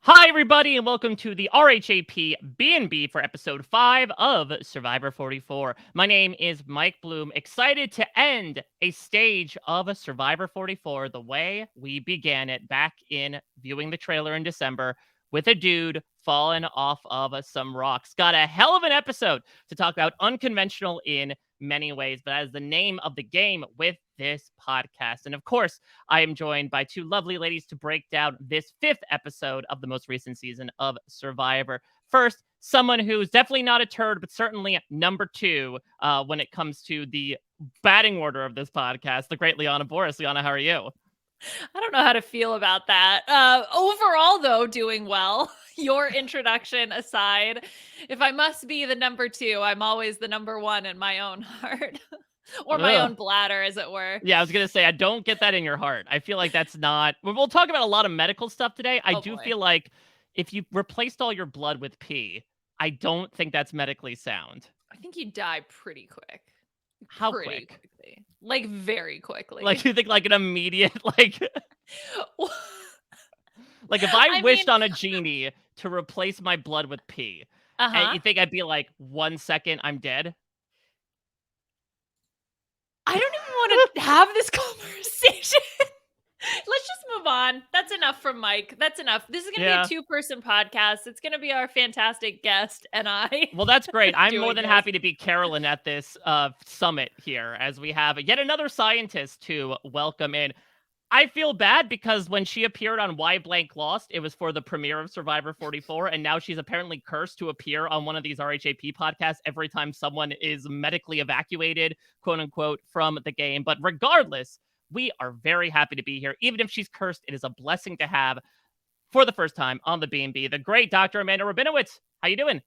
Hi, everybody, and welcome to the RHAP B&B for episode 5 of Survivor 44. My name is Mike Bloom, excited to end a stage of Survivor 44 the way we began it back in viewing the trailer in December with a dude falling off of some rocks. Got a hell of an episode to talk about, unconventional in many ways, but as the name of the game with this podcast. And of course, I am joined by two lovely ladies to break down this 5th episode of the most recent season of Survivor. First, someone who's definitely not a turd, but certainly number 2 when it comes to the batting order of this podcast, the great Liana Boraas. Liana, how are you? I don't know how to feel about that. Overall, though, doing well. Your introduction aside, if I must be the number 2, I'm always the number 1 in my own heart. Or my Ugh. own bladder, as it were. Yeah, I was going to say, I don't get that in your heart. I feel like that's not... We'll talk about a lot of medical stuff today. I Oh, do boy. feel like if you replaced all your blood with pee, I don't think that's medically sound. I think you die pretty quick. How Pretty quick? quickly. Like, very quickly. Like, you think like an immediate, like... Like, if I I wished mean, on a genie to replace my blood with pee, uh-huh. you think I'd be like, 1 second, I'm dead? I don't even want to have this conversation. Let's just move on. That's enough from Mike. That's enough. This is going to Yeah. be a 2-person podcast. It's going to be our fantastic guest and I Well, that's great. I'm more doing than this. happy to be Carolyn at this summit here, as we have yet another scientist to welcome in. I feel bad because when she appeared on Why Blank Lost, it was for the premiere of Survivor 44, and now she's apparently cursed to appear on one of these RHAP podcasts every time someone is medically evacuated, quote unquote, from the game. But regardless, we are very happy to be here. Even if she's cursed, it is a blessing to have for the first time on the B&B, the great Dr. Amanda Rabinowitz. How you doing?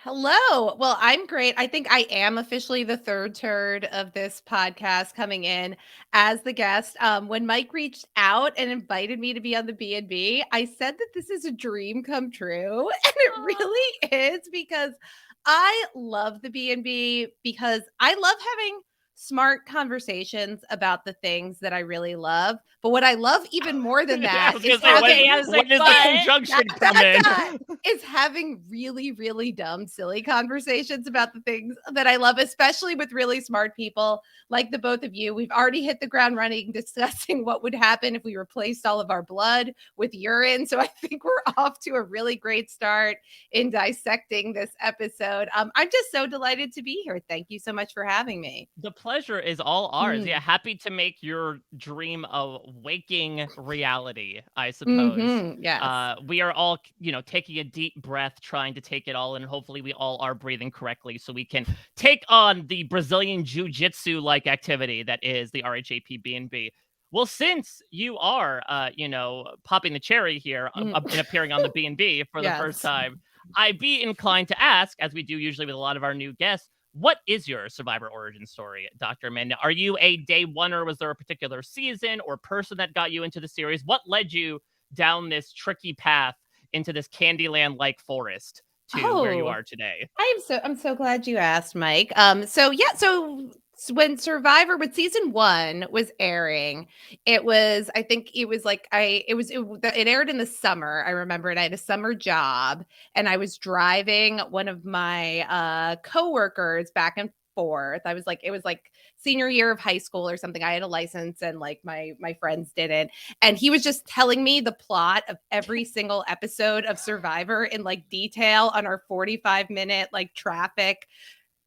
Hello. Well, I'm great. I think I am officially the third turd of this podcast coming in as the guest. When Mike reached out and invited me to be on the B&B, I said that this is a dream come true, and it really is because I love the B&B because I love having smart conversations about the things that I really love. But what I love even more than Yeah, I that was is gonna say, Okay, I was like, when does the but- conjunction come in? is having really, really dumb, silly conversations about the things that I love, especially with really smart people like the both of you. We've already hit the ground running discussing what would happen if we replaced all of our blood with urine. So I think we're off to a really great start in dissecting this episode. I'm just so delighted to be here. Thank you so much for having me. The pleasure is all ours. Yeah, happy to make your dream a waking reality, I suppose. Yes. We are all, taking a deep breath, trying to take it all in, and hopefully we all are breathing correctly so we can take on the Brazilian jiu-jitsu-like activity that is the RHAP B&B. Well, since you are, popping the cherry here and appearing on the B&B for the first Yes. time, I'd be inclined to ask, as we do usually with a lot of our new guests, what is your Survivor origin story, Dr. Amanda? Are you a day oneer? Was there a particular season or person that got you into the series? What led you down this tricky path into this Candyland-like forest to where you are today? I'm so glad you asked, Mike. When season 1 was airing, it aired in the summer. I remember it. I had a summer job and I was driving one of my coworkers back and forth. It was like senior year of high school or something. I had a license and like my friends didn't. And he was just telling me the plot of every single episode of Survivor in like detail on our 45-minute like traffic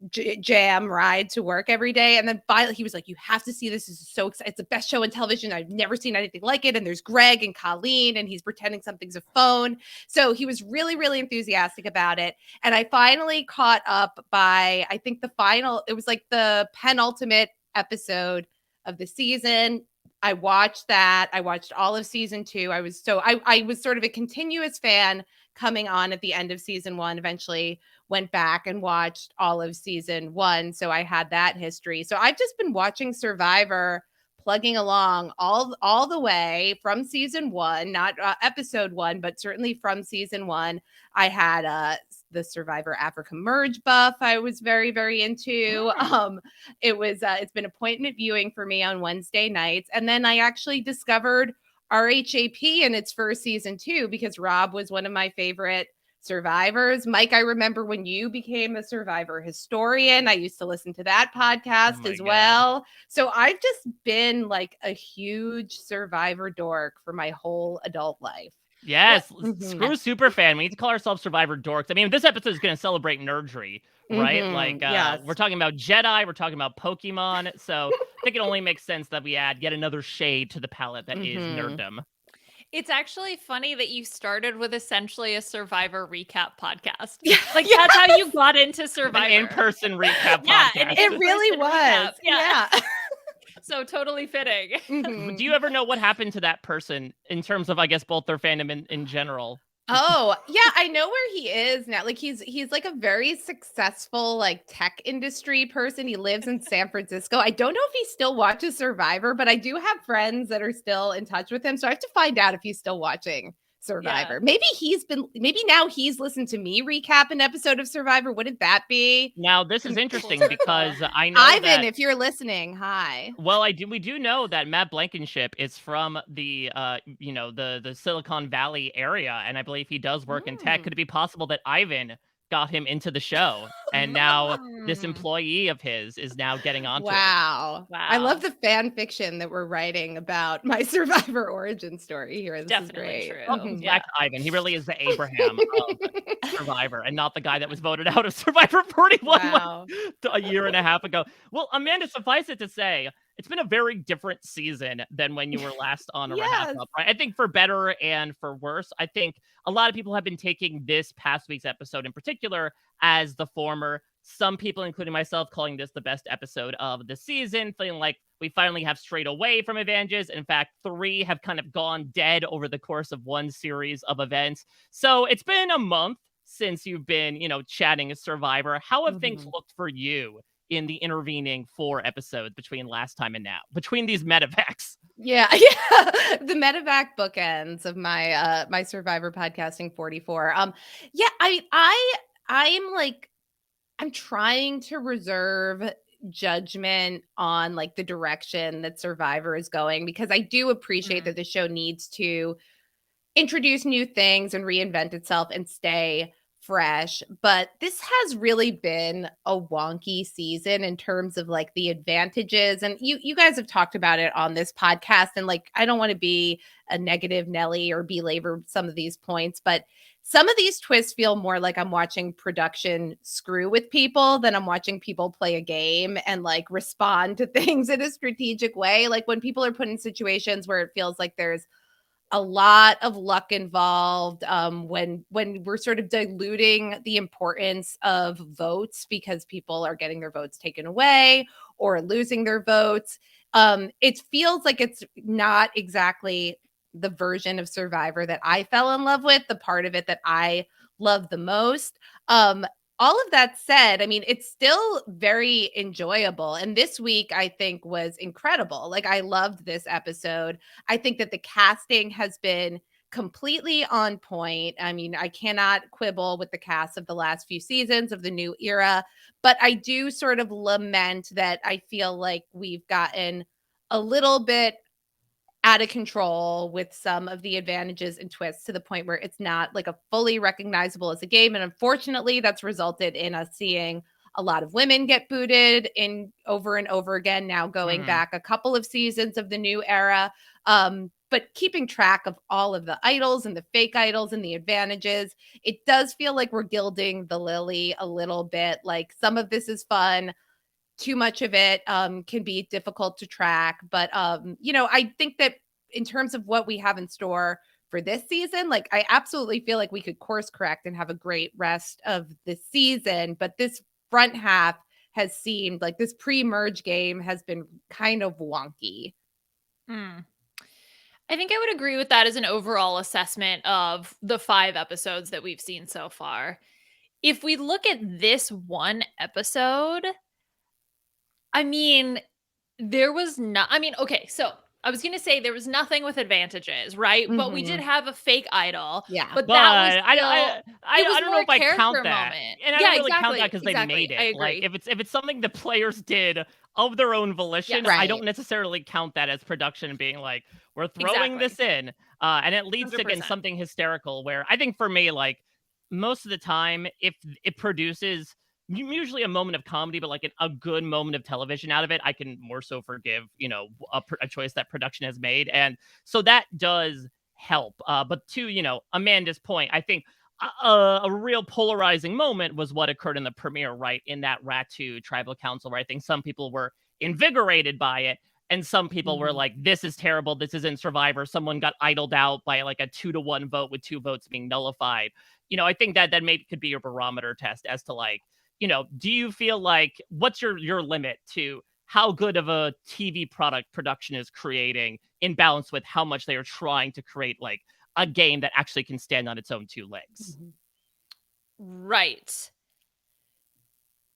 jam ride to work every day. And then finally he was like, you have to see this. This is so exciting. It's the best show on television. I've never seen anything like it. And there's Greg and Colleen and he's pretending something's a phone. So he was really, really enthusiastic about it. And I finally caught up by, I think it was like the penultimate episode of the season. I watched that. I watched all of season 2. I was sort of a continuous fan coming on at the end of season 1, eventually went back and watched all of season 1. So I had that history. So I've just been watching Survivor, plugging along all the way from season 1, not episode 1, but certainly from season 1. I had the Survivor Africa merge buff I was very, very into. It's been appointment viewing for me on Wednesday nights. And then I actually discovered RHAP in its first season too, because Rob was one of my favorite survivors. Mike, I remember when you became a Survivor historian. I used to listen to that Oh podcast my as God. well. So I've just been like a huge Survivor dork for my whole adult life. Yes, Mhm. screw superfan. We need to call ourselves Survivor dorks. I mean, this episode is going to celebrate nerdry, right? Like, Yes. we're talking about Jedi, we're talking about Pokemon. So I think it only makes sense that we add yet another shade to the palette that is Mhm. nerddom. It's actually funny that you started with essentially a Survivor recap podcast. Yeah, Like yeah, that's how you got into An Survivor. in-person recap Yeah, an podcast. it really in-person recap. was. Yeah. Yeah. So totally fitting. Mhm. Do you ever know what happened to that person in terms of, I guess, both their fandom in general? Oh, yeah, I know where he is now. Like he's like a very successful like tech industry person. He lives in San Francisco. I don't know if he still watches Survivor, but I do have friends that are still in touch with him. So I have to find out if he's still watching Survivor. Yeah. Maybe now he's listened to me recap an episode of Survivor. Wouldn't that be? Now, this is interesting Cool. because I know Ivan, that. if you're listening, hi. Well, we do know that Matt Blankenship is from the the Silicon Valley area, and I believe he does work in tech. Mm. Could it be possible that Ivan got him into the show, and now this Mm. employee of his is now getting onto it? Wow. I Wow. love the fan fiction that we're writing about my Survivor origin story here. This Definitely is great. true. Welcome Mhm. Yeah. back to Ivan. He really is the Abraham of Survivor, and not the guy that was voted out of Survivor 41 Wow. a year and a half ago. Well, Amanda, suffice it to say, it's been a very different season than when you were last on a Wrap Yes. Up, right? I think for better and for worse. I think a lot of people have been taking this past week's episode in particular as the former. Some people, including myself, calling this the best episode of the season, feeling like we finally have strayed away from advantages. In fact, 3 have kind of gone dead over the course of one series of events. So it's been a month since you've been, chatting Survivor. How have things Mhm. looked for you in the intervening 4 episodes between last time and now, between these medevacs? Yeah, yeah. The medevac bookends of my my Survivor podcasting 44. Yeah, I'm like I'm trying to reserve judgment on like the direction that Survivor is going because I do appreciate Mm. that the show needs to introduce new things and reinvent itself and stay fresh. But this has really been a wonky season in terms of like the advantages. And you guys have talked about it on this podcast. And like, I don't want to be a negative Nelly or belabor some of these points, but some of these twists feel more like I'm watching production screw with people than I'm watching people play a game and like respond to things in a strategic way. Like when people are put in situations where it feels like there's a lot of luck involved, when we're sort of diluting the importance of votes because people are getting their votes taken away or losing their votes. It feels like it's not exactly the version of Survivor that I fell in love with, the part of it that I love the most. Um, all of that said, I mean, it's still very enjoyable. And this week, I think, was incredible. Like, I loved this episode. I think that the casting has been completely on point. I mean, I cannot quibble with the cast of the last few seasons of the new era, but I do sort of lament that I feel like we've gotten a little bit out of control with some of the advantages and twists to the point where it's not like a fully recognizable as a game. And unfortunately, that's resulted in us seeing a lot of women get booted in over and over again, now going Mhm. back a couple of seasons of the new era. But keeping track of all of the idols and the fake idols and the advantages, it does feel like we're gilding the lily a little bit. Like some of this is fun, too much of it can be difficult to track. But I think that in terms of what we have in store for this season, like I absolutely feel like we could course correct and have a great rest of the season. But this front half has seemed like this pre-merge game has been kind of wonky. Mm. I think I would agree with that as an overall assessment of the 5 episodes that we've seen so far. If we look at this one episode, I mean, there was not, I mean, okay, so I was going to say there was nothing with advantages, right? But we did have a fake idol. Yeah. But But that was I still, it was don't know more if I count character that. moment. And I Yeah, don't really count that exactly. because they made I it. Like agree. if it's something the players did of their own volition, Yes. I Right. don't necessarily count that as production being like, we're throwing Exactly. this in. And it leads to, again, 100%. something hysterical where I think for me, like most of the time, if it produces usually a moment of comedy, but like a good moment of television out of it, I can more so forgive, a choice that production has made. And so that does help. But to, Amanda's point, I think a real polarizing moment was what occurred in the premiere, right? In that RHAP tribal council, where I think some people were invigorated by it. And some people were like, this is terrible. This isn't Survivor. Someone got idled out by like a 2-1 vote with 2 votes being nullified. I think that maybe could be your barometer test as to like, do you feel like what's your limit to how good of a TV product production is creating in balance with how much they are trying to create like a game that actually can stand on its own 2 legs? Right.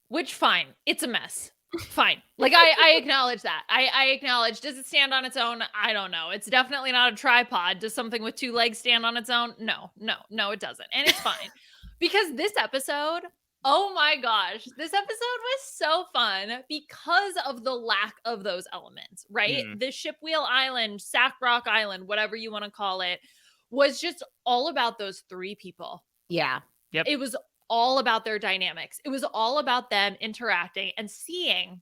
Which, fine. It's a mess. Fine. Like, I acknowledge that. I acknowledge, does it stand on its own? I don't know. It's definitely not a tripod. Does something with 2 legs stand on its own? No, it doesn't. And it's fine. Because this episode, oh my gosh, this episode was so fun because of the lack of those elements, right? The Shipwheel Island, Sackrock Island, whatever you want to call it, was just all about those 3 people. Yeah. Yep. It was all about their dynamics. It was all about them interacting and seeing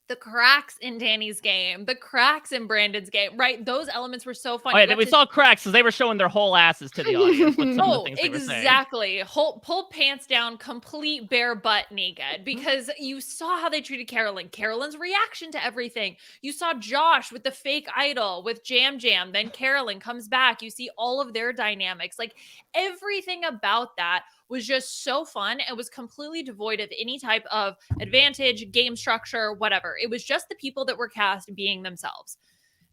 the cracks in Danny's game, the cracks in Brandon's game, right? Those elements were so fun. Oh, yeah, we saw cracks because they were showing their whole asses to the audience with some of the things they were saying. Exactly. Pull pants down, complete bare butt naked, because you saw how they treated Carolyn. Carolyn's reaction to everything. You saw Josh with the fake idol with Jam Jam. Then Carolyn comes back. You see all of their dynamics. Like, everything about that was just so fun. It was completely devoid of any type of advantage, game structure, whatever. It was just the people that were cast being themselves.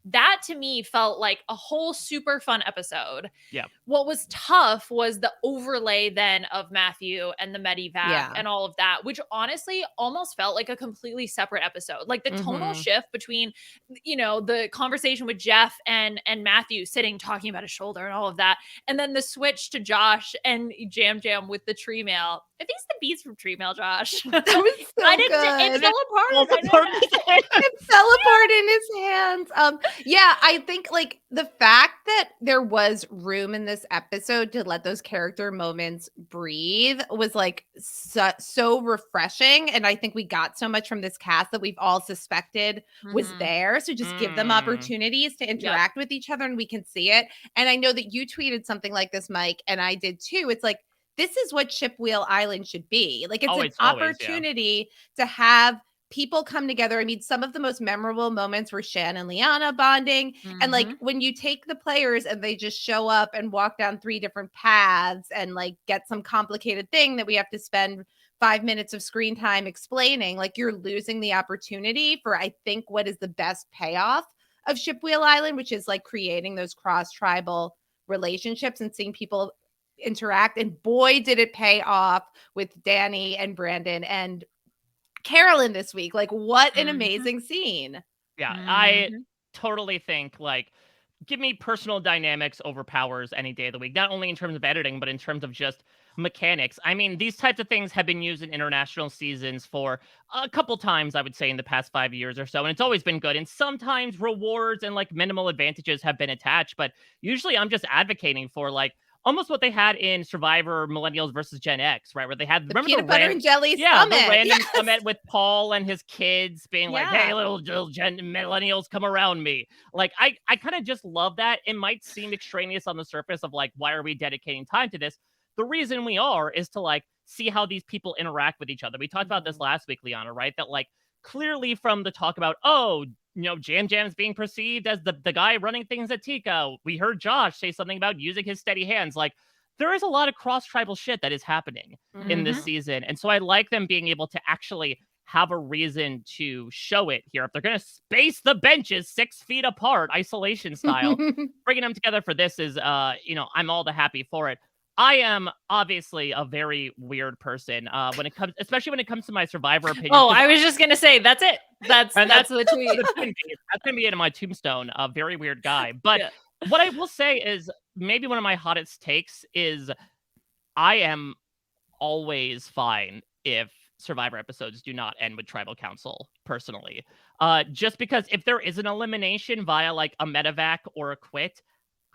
That to me felt like a whole super fun episode. Yeah. What was tough was the overlay then of Matthew and the Medivac and all of that, which honestly almost felt like a completely separate episode. Like the tonal shift between, the conversation with Jeff and Matthew sitting talking about his shoulder and all of that, and then the switch to Josh and Jam Jam with the tree mail. Are these the beats from tree mail, Josh? That was so good. It fell apart. It fell apart in his hands. Yeah, I think like the fact that there was room in this episode to let those character moments breathe was like so refreshing. And I think we got so much from this cast that we've all suspected was there. So just give them opportunities to interact with each other and we can see it. And I know that you tweeted something like this, Mike, and I did too. It's like, this is what Shipwheel Island should be. Like, it's an opportunity to have people come together. I mean, some of the most memorable moments were Shan and Liana bonding. And like, when you take the players and they just show up and walk down 3 different paths and like get some complicated thing that we have to spend 5 minutes of screen time explaining, like, you're losing the opportunity for, I think, what is the best payoff of Shipwheel Island, which is like creating those cross-tribal relationships and seeing people interact. And boy, did it pay off with Danny and Brandon and Carolyn this week. Like, what an amazing scene. Yeah, I totally think like, give me personal dynamics over powers any day of the week, not only in terms of editing, but in terms of just mechanics. I mean, these types of things have been used in international seasons for a couple times, I would say, in the past 5 years or so, and it's always been good. And sometimes rewards and like minimal advantages have been attached, but usually I'm just advocating for like almost what they had in Survivor Millennials versus Gen X, right? Where they had the peanut butter and jelly summit. The random summit with Paul and his kids being like, hey, little millennials, come around me. Like, I kind of just love that. It might seem extraneous on the surface of like, why are we dedicating time to this? The reason we are is to like see how these people interact with each other. We talked about this last week, Liana, right? That like clearly from the talk about, Jam Jam's being perceived as the guy running things at Tika. We heard Josh say something about using his steady hands. Like, there is a lot of cross-tribal shit that is happening in this season. And so I like them being able to actually have a reason to show it here. If they're going to space the benches 6 feet apart, isolation style, bringing them together for this is, I'm all the happy for it. I am obviously a very weird person especially when it comes to my Survivor opinions. Oh, I was just gonna say that's it. That's And the tweet. that's gonna be in my tombstone. A very weird guy. But Yeah. what I will say is maybe one of my hottest takes is I am always fine if Survivor episodes do not end with tribal council, personally. Just because if there is an elimination via like a medevac or a quit,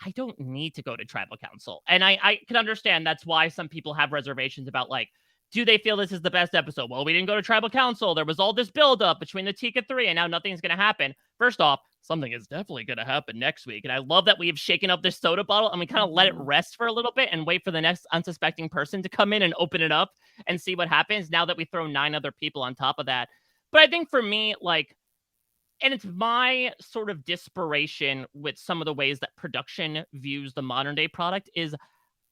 I don't need to go to tribal council. And I can understand that's why some people have reservations about like, do they feel this is the best episode? Well, we didn't go to tribal council. There was all this buildup between the Tika 3, and now nothing's going to happen. First off, something is definitely going to happen next week. And I love that we've shaken up this soda bottle and we kind of let it rest for a little bit and wait for the next unsuspecting person to come in and open it up and see what happens now that we throw 9 other people on top of that. But I think for me, like, and it's my sort of desperation with some of the ways that production views the modern day product is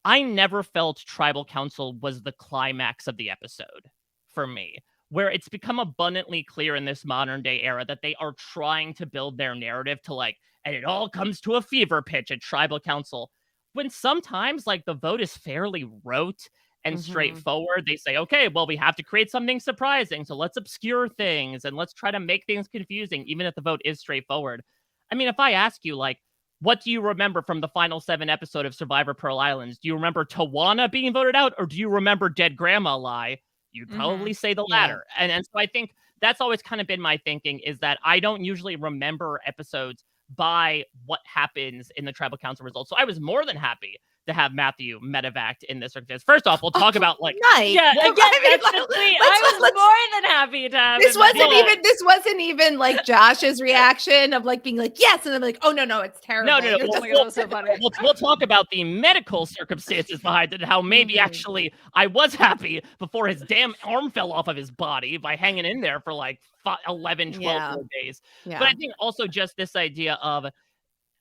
I never felt tribal council was the climax of the episode for me, where it's become abundantly clear in this modern day era that they are trying to build their narrative to like, and it all comes to a fever pitch at tribal council. When sometimes like the vote is fairly rote and straightforward. They say, okay, well, we have to create something surprising. So let's obscure things and let's try to make things confusing, even if the vote is straightforward. I mean, if I ask you, like, what do you remember from the final 7 episode of Survivor Pearl Islands? Do you remember Tawana being voted out, or do you remember Dead Grandma lie? You'd probably say the latter. And so I think that's always kind of been my thinking, is that I don't usually remember episodes by what happens in the tribal council results. So I was more than happy to have Matthew medevaced in this circumstance. First off, we'll talk about like Yeah, Well, again, I mean, that's the tweet. I was more than happy to have this him wasn't medevaced. even this wasn't even like Josh's reaction of like being like yes, and then like, oh no, it's terrible. No. You're Oh just- my God, that was so funny. We'll talk about the medical circumstances behind it, and how maybe actually I was happy before his damn arm fell off of his body by hanging in there for like 11, 12 more days. Yeah. But I think also just this idea of,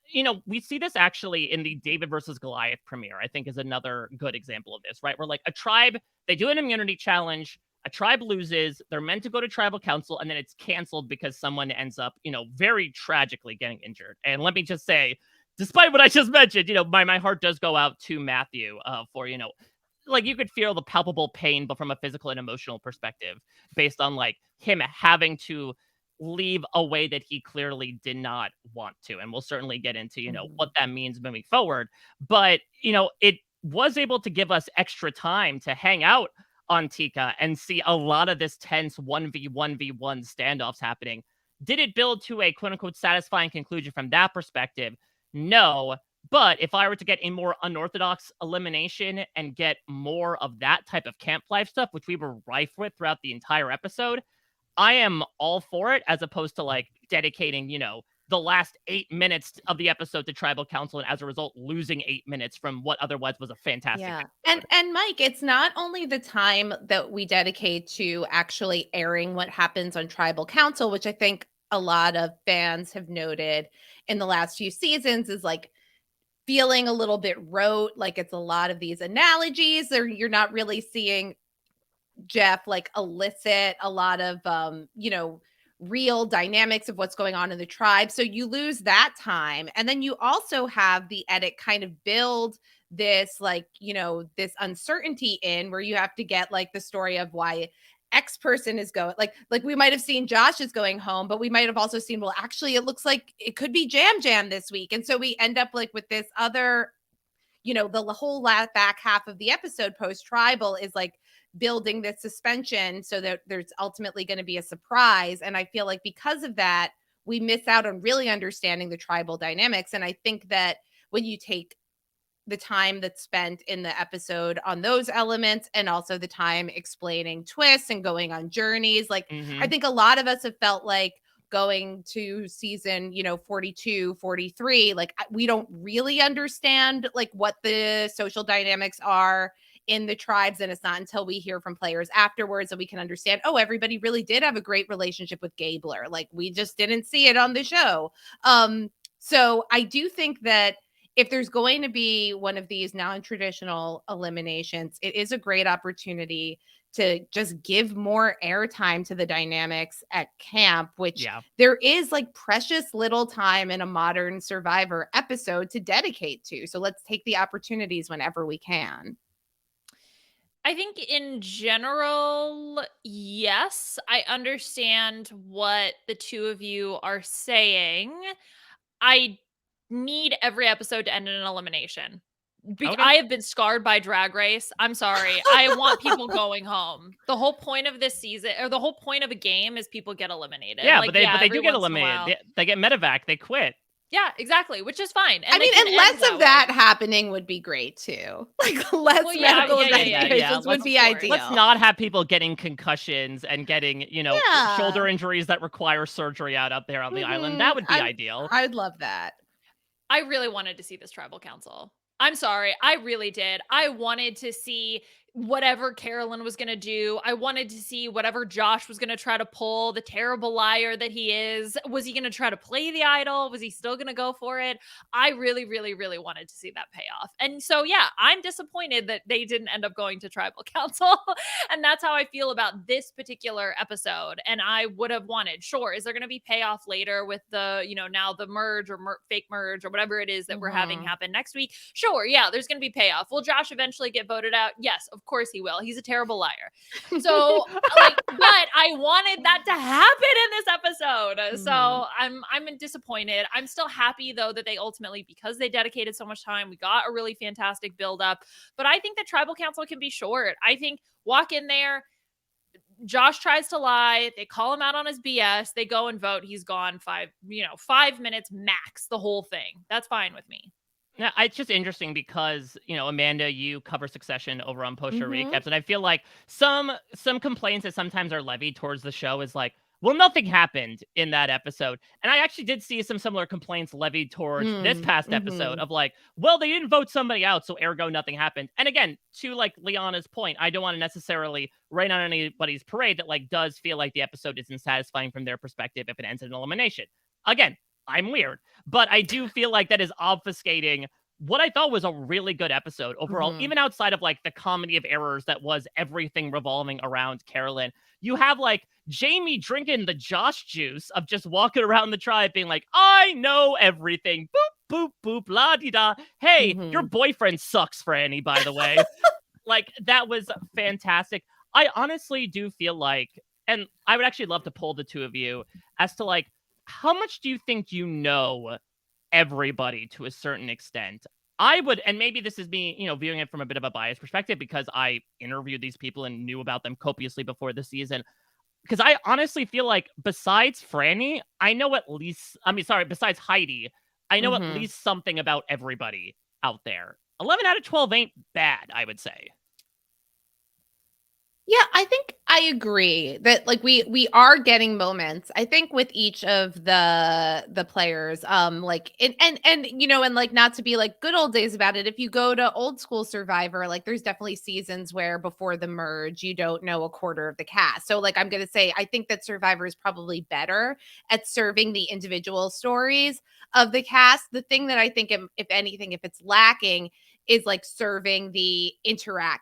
you know, we see this actually in the David versus Goliath premiere, I think is another good example of this, right? Where like a tribe, they do an immunity challenge, a tribe loses, they're meant to go to tribal council, and then it's canceled because someone ends up, you know, very tragically getting injured. And let me just say, despite what I just mentioned, you know, my heart does go out to Matthew for, you know, like you could feel the palpable pain, but from a physical and emotional perspective, based on like him having to leave a way that he clearly did not want to. And we'll certainly get into, you know, what that means moving forward. But, you know, it was able to give us extra time to hang out on Tika and see a lot of this tense 1v1v1 standoffs happening. Did it build to a quote unquote satisfying conclusion from that perspective? No. But if I were to get a more unorthodox elimination and get more of that type of camp life stuff, which we were rife with throughout the entire episode, I am all for it, as opposed to like dedicating, you know, the last 8 minutes of the episode to tribal council, and as a result losing 8 minutes from what otherwise was a fantastic episode. And Mike, it's not only the time that we dedicate to actually airing what happens on tribal council, which I think a lot of fans have noted in the last few seasons is like feeling a little bit rote, like it's a lot of these analogies, or you're not really seeing Jeff like elicit a lot of you know, real dynamics of what's going on in the tribe. So you lose that time, and then you also have the edit kind of build this like, you know, this uncertainty in where you have to get like the story of why X person is going, like we might have seen Josh is going home, but we might have also seen, well, actually it looks like it could be Jam this week. And so we end up like with this other, you know, the whole back half of the episode post tribal is like building this suspension so that there's ultimately going to be a surprise. And I feel like because of that, we miss out on really understanding the tribal dynamics. And I think that when you take the time that's spent in the episode on those elements, and also the time explaining twists and going on journeys, like I think a lot of us have felt like going to season, you know, 42, 43, like we don't really understand like what the social dynamics are in the tribes. And it's not until we hear from players afterwards that we can understand, oh, everybody really did have a great relationship with Gabler. Like we just didn't see it on the show. So I do think that if there's going to be one of these non-traditional eliminations, it is a great opportunity to just give more airtime to the dynamics at camp, which there is like precious little time in a modern Survivor episode to dedicate to. So let's take the opportunities whenever we can. I think in general, yes, I understand what the two of you are saying. I need every episode to end in an elimination. Okay. I have been scarred by Drag Race. I'm sorry. I want people going home. The whole point of this season, or the whole point of a game, is people get eliminated. Yeah, Like, but they every do get once in a eliminated. while. They get medevac. They quit. Yeah, exactly, which is fine. And I they mean, can and end less of way. that happening would be great too. Like less Well, yeah, medical yeah, yeah, yeah, investigations yeah. would be Of course. ideal. Let's not have people getting concussions and getting, Yeah. shoulder injuries that require surgery out there on the island. That would be ideal. I'd love that. I really wanted to see this tribal council. I'm sorry. I really did. I wanted to see whatever Carolyn was going to do. I wanted to see whatever Josh was going to try to pull, the terrible liar that he is. Was he going to try to play the idol? Was he still going to go for it? I really, really, really wanted to see that payoff. And so, yeah, I'm disappointed that they didn't end up going to tribal council. And that's how I feel about this particular episode. And I would have wanted, sure, is there going to be payoff later with the, now the merge or fake merge or whatever it is that we're having happen next week? Sure, yeah, there's going to be payoff. Will Josh eventually get voted out? Yes, of course he will. He's a terrible liar. So, but I wanted that to happen in this episode. So I'm disappointed. I'm still happy though that they ultimately, because they dedicated so much time, we got a really fantastic build up. But I think the tribal council can be short. I think walk in there, Josh tries to lie. They call him out on his BS. They go and vote. He's gone 5 minutes max, the whole thing. That's fine with me. Yeah, it's just interesting because, Amanda, you cover Succession over on Post Show Recaps, and I feel like some complaints that sometimes are levied towards the show is like, well, nothing happened in that episode. And I actually did see some similar complaints levied towards this past episode of like, well, they didn't vote somebody out, so ergo nothing happened. And again, to like Liana's point, I don't want to necessarily rain on anybody's parade that like does feel like the episode isn't satisfying from their perspective if it ends in an elimination. Again, I'm weird, but I do feel like that is obfuscating what I thought was a really good episode overall, even outside of like the comedy of errors that was everything revolving around Carolyn. You have like Jamie drinking the Josh juice of just walking around the tribe being like, I know everything. Boop, boop, boop, la di da. Hey, your boyfriend sucks, Franny, by the way. Like, that was fantastic. I honestly do feel like, and I would actually love to poll the two of you as to like, how much do you think you know everybody to a certain extent? I would, and maybe this is me, viewing it from a bit of a biased perspective because I interviewed these people and knew about them copiously before the season. Because I honestly feel like besides Franny, besides Heidi, I know at least something about everybody out there. 11 out of 12 ain't bad, I would say. Yeah, I think I agree that like we are getting moments. I think with each of the players, like and like not to be like good old days about it. If you go to old school Survivor, like there's definitely seasons where before the merge you don't know a quarter of the cast. So like I'm gonna say I think that Survivor is probably better at serving the individual stories of the cast. The thing that I think if anything, if it's lacking, is like serving the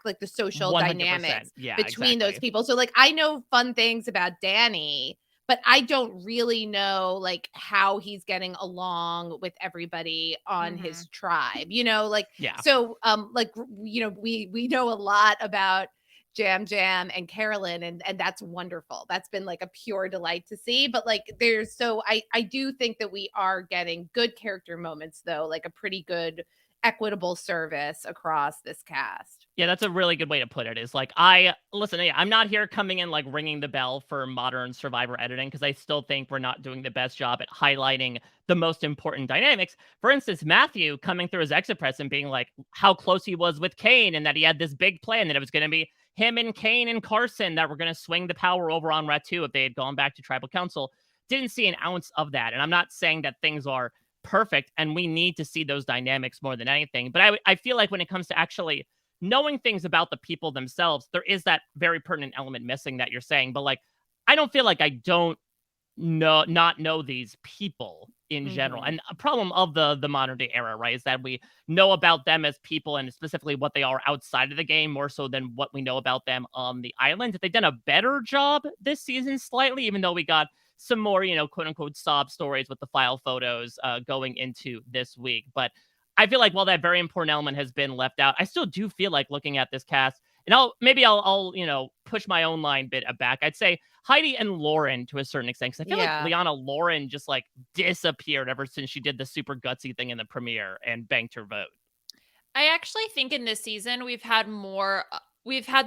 like the social 100%. dynamics between those Exactly. people. So like I know fun things about Danny, but I don't really know like how he's getting along with everybody on his tribe, like, so like, we know a lot about Jam and Carolyn, and that's wonderful. That's been like a pure delight to see. But like I do think that we are getting good character moments though, like a pretty good equitable service across this cast. Yeah, that's a really good way to put it. Is like, I'm not here coming in like ringing the bell for modern Survivor editing because I still think we're not doing the best job at highlighting the most important dynamics. For instance, Matthew coming through his exit press and being like how close he was with Kane and that he had this big plan that it was going to be him and Kane and Carson that were going to swing the power over on Ratu if they had gone back to Tribal Council. Didn't see an ounce of that. And I'm not saying that things are perfect and we need to see those dynamics more than anything. But I feel like when it comes to actually knowing things about the people themselves, there is that very pertinent element missing that you're saying. But like, I don't feel like I don't not know these people in general. And a problem of the modern day era, right, is that we know about them as people and specifically what they are outside of the game more so than what we know about them on the island. They've done a better job this season slightly, even though we got some more, quote unquote, sob stories with the file photos going into this week. But I feel like while that very important element has been left out, I still do feel like looking at this cast, And I'll push my own line bit back. I'd say Heidi and Lauren to a certain extent, because I feel like Liana Lauren just like disappeared ever since she did the super gutsy thing in the premiere and banked her vote. I actually think in this season we've had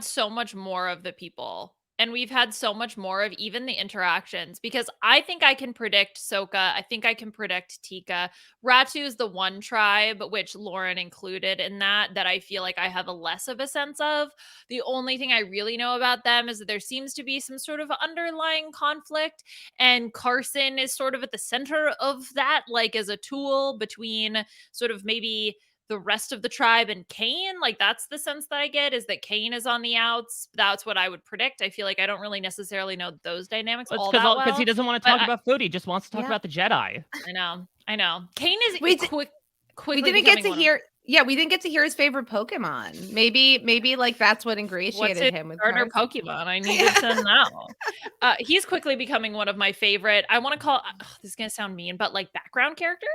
so much more of the people, and we've had so much more of even the interactions, because I think I can predict Soka. I think I can predict Tika. Ratu is the one tribe, which Lauren included in that I feel like I have a less of a sense of. The only thing I really know about them is that there seems to be some sort of underlying conflict, and Carson is sort of at the center of that, like as a tool between sort of maybe the rest of the tribe and Kane. Like, that's the sense that I get, is that Kane is on the outs. That's what I would predict. I feel like I don't really necessarily know those dynamics all that well. Because he doesn't want to talk about food. He just wants to talk about the Jedi. I know. Kane is quickly we didn't get to hear. We didn't get to hear his favorite Pokemon. Maybe like that's what ingratiated him with starter Pokemon. I needed to know. He's quickly becoming one of my favorite. I want to call. This is gonna sound mean, but like background characters,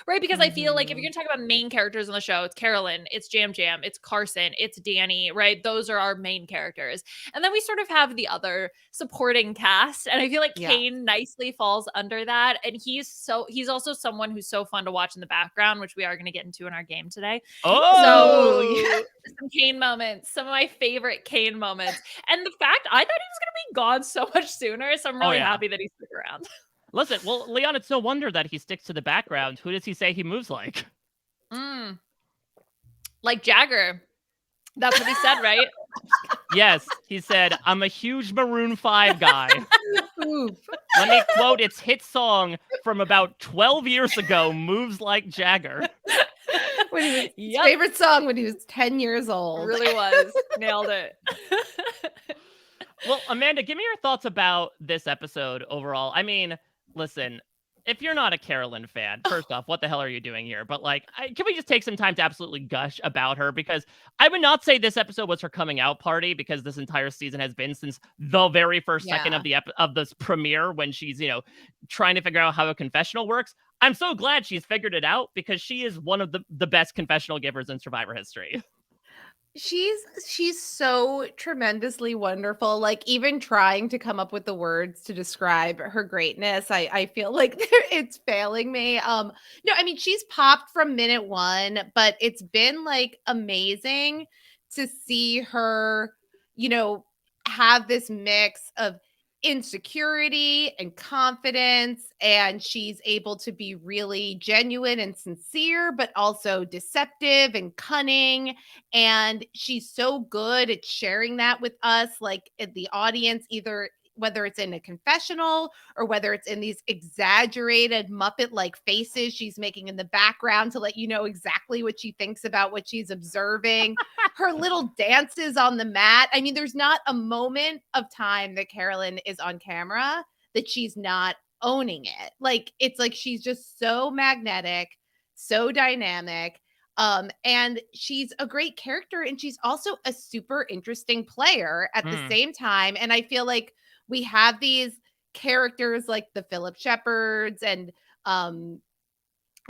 right? Because I feel like if you're gonna talk about main characters on the show, it's Carolyn, it's Jam Jam, it's Carson, it's Danny, right? Those are our main characters, and then we sort of have the other supporting cast, and I feel like Kane nicely falls under that. And he's also someone who's so fun to watch in the background, which we are gonna get into in our game today. Oh, some Kane moments, some of my favorite Kane moments, and the fact I thought he was going to be gone so much sooner, so I'm really happy that he stuck around. Listen, well, Leon, it's no wonder that he sticks to the background. Who does he say he moves like? Like Jagger. That's what he said, right? Yes, he said, "I'm a huge Maroon 5 guy." Let me quote its hit song from about 12 years ago, "Moves Like Jagger." When he was, favorite song when he was 10 years old. Really was. Nailed it. Well, Amanda, give me your thoughts about this episode overall. I mean, listen, if you're not a Carolyn fan, first off, what the hell are you doing here? But like, can we just take some time to absolutely gush about her? Because I would not say this episode was her coming out party, because this entire season has been since the very first second of this premiere, when she's, trying to figure out how a confessional works. I'm so glad she's figured it out, because she is one of the best confessional givers in Survivor history. She's so tremendously wonderful. Like, even trying to come up with the words to describe her greatness, I feel like it's failing me. No, I mean, she's popped from minute one, but it's been like amazing to see her, have this mix of insecurity and confidence, and she's able to be really genuine and sincere, but also deceptive and cunning, and she's so good at sharing that with us, like in the audience, either whether it's in a confessional or whether it's in these exaggerated Muppet-like faces she's making in the background to let you know exactly what she thinks about what she's observing. Her little dances on the mat. I mean, there's not a moment of time that Carolyn is on camera that she's not owning it. Like, it's like she's just so magnetic, so dynamic. And she's a great character, and she's also a super interesting player at the same time. And I feel like we have these characters like the Philip Shepherds and I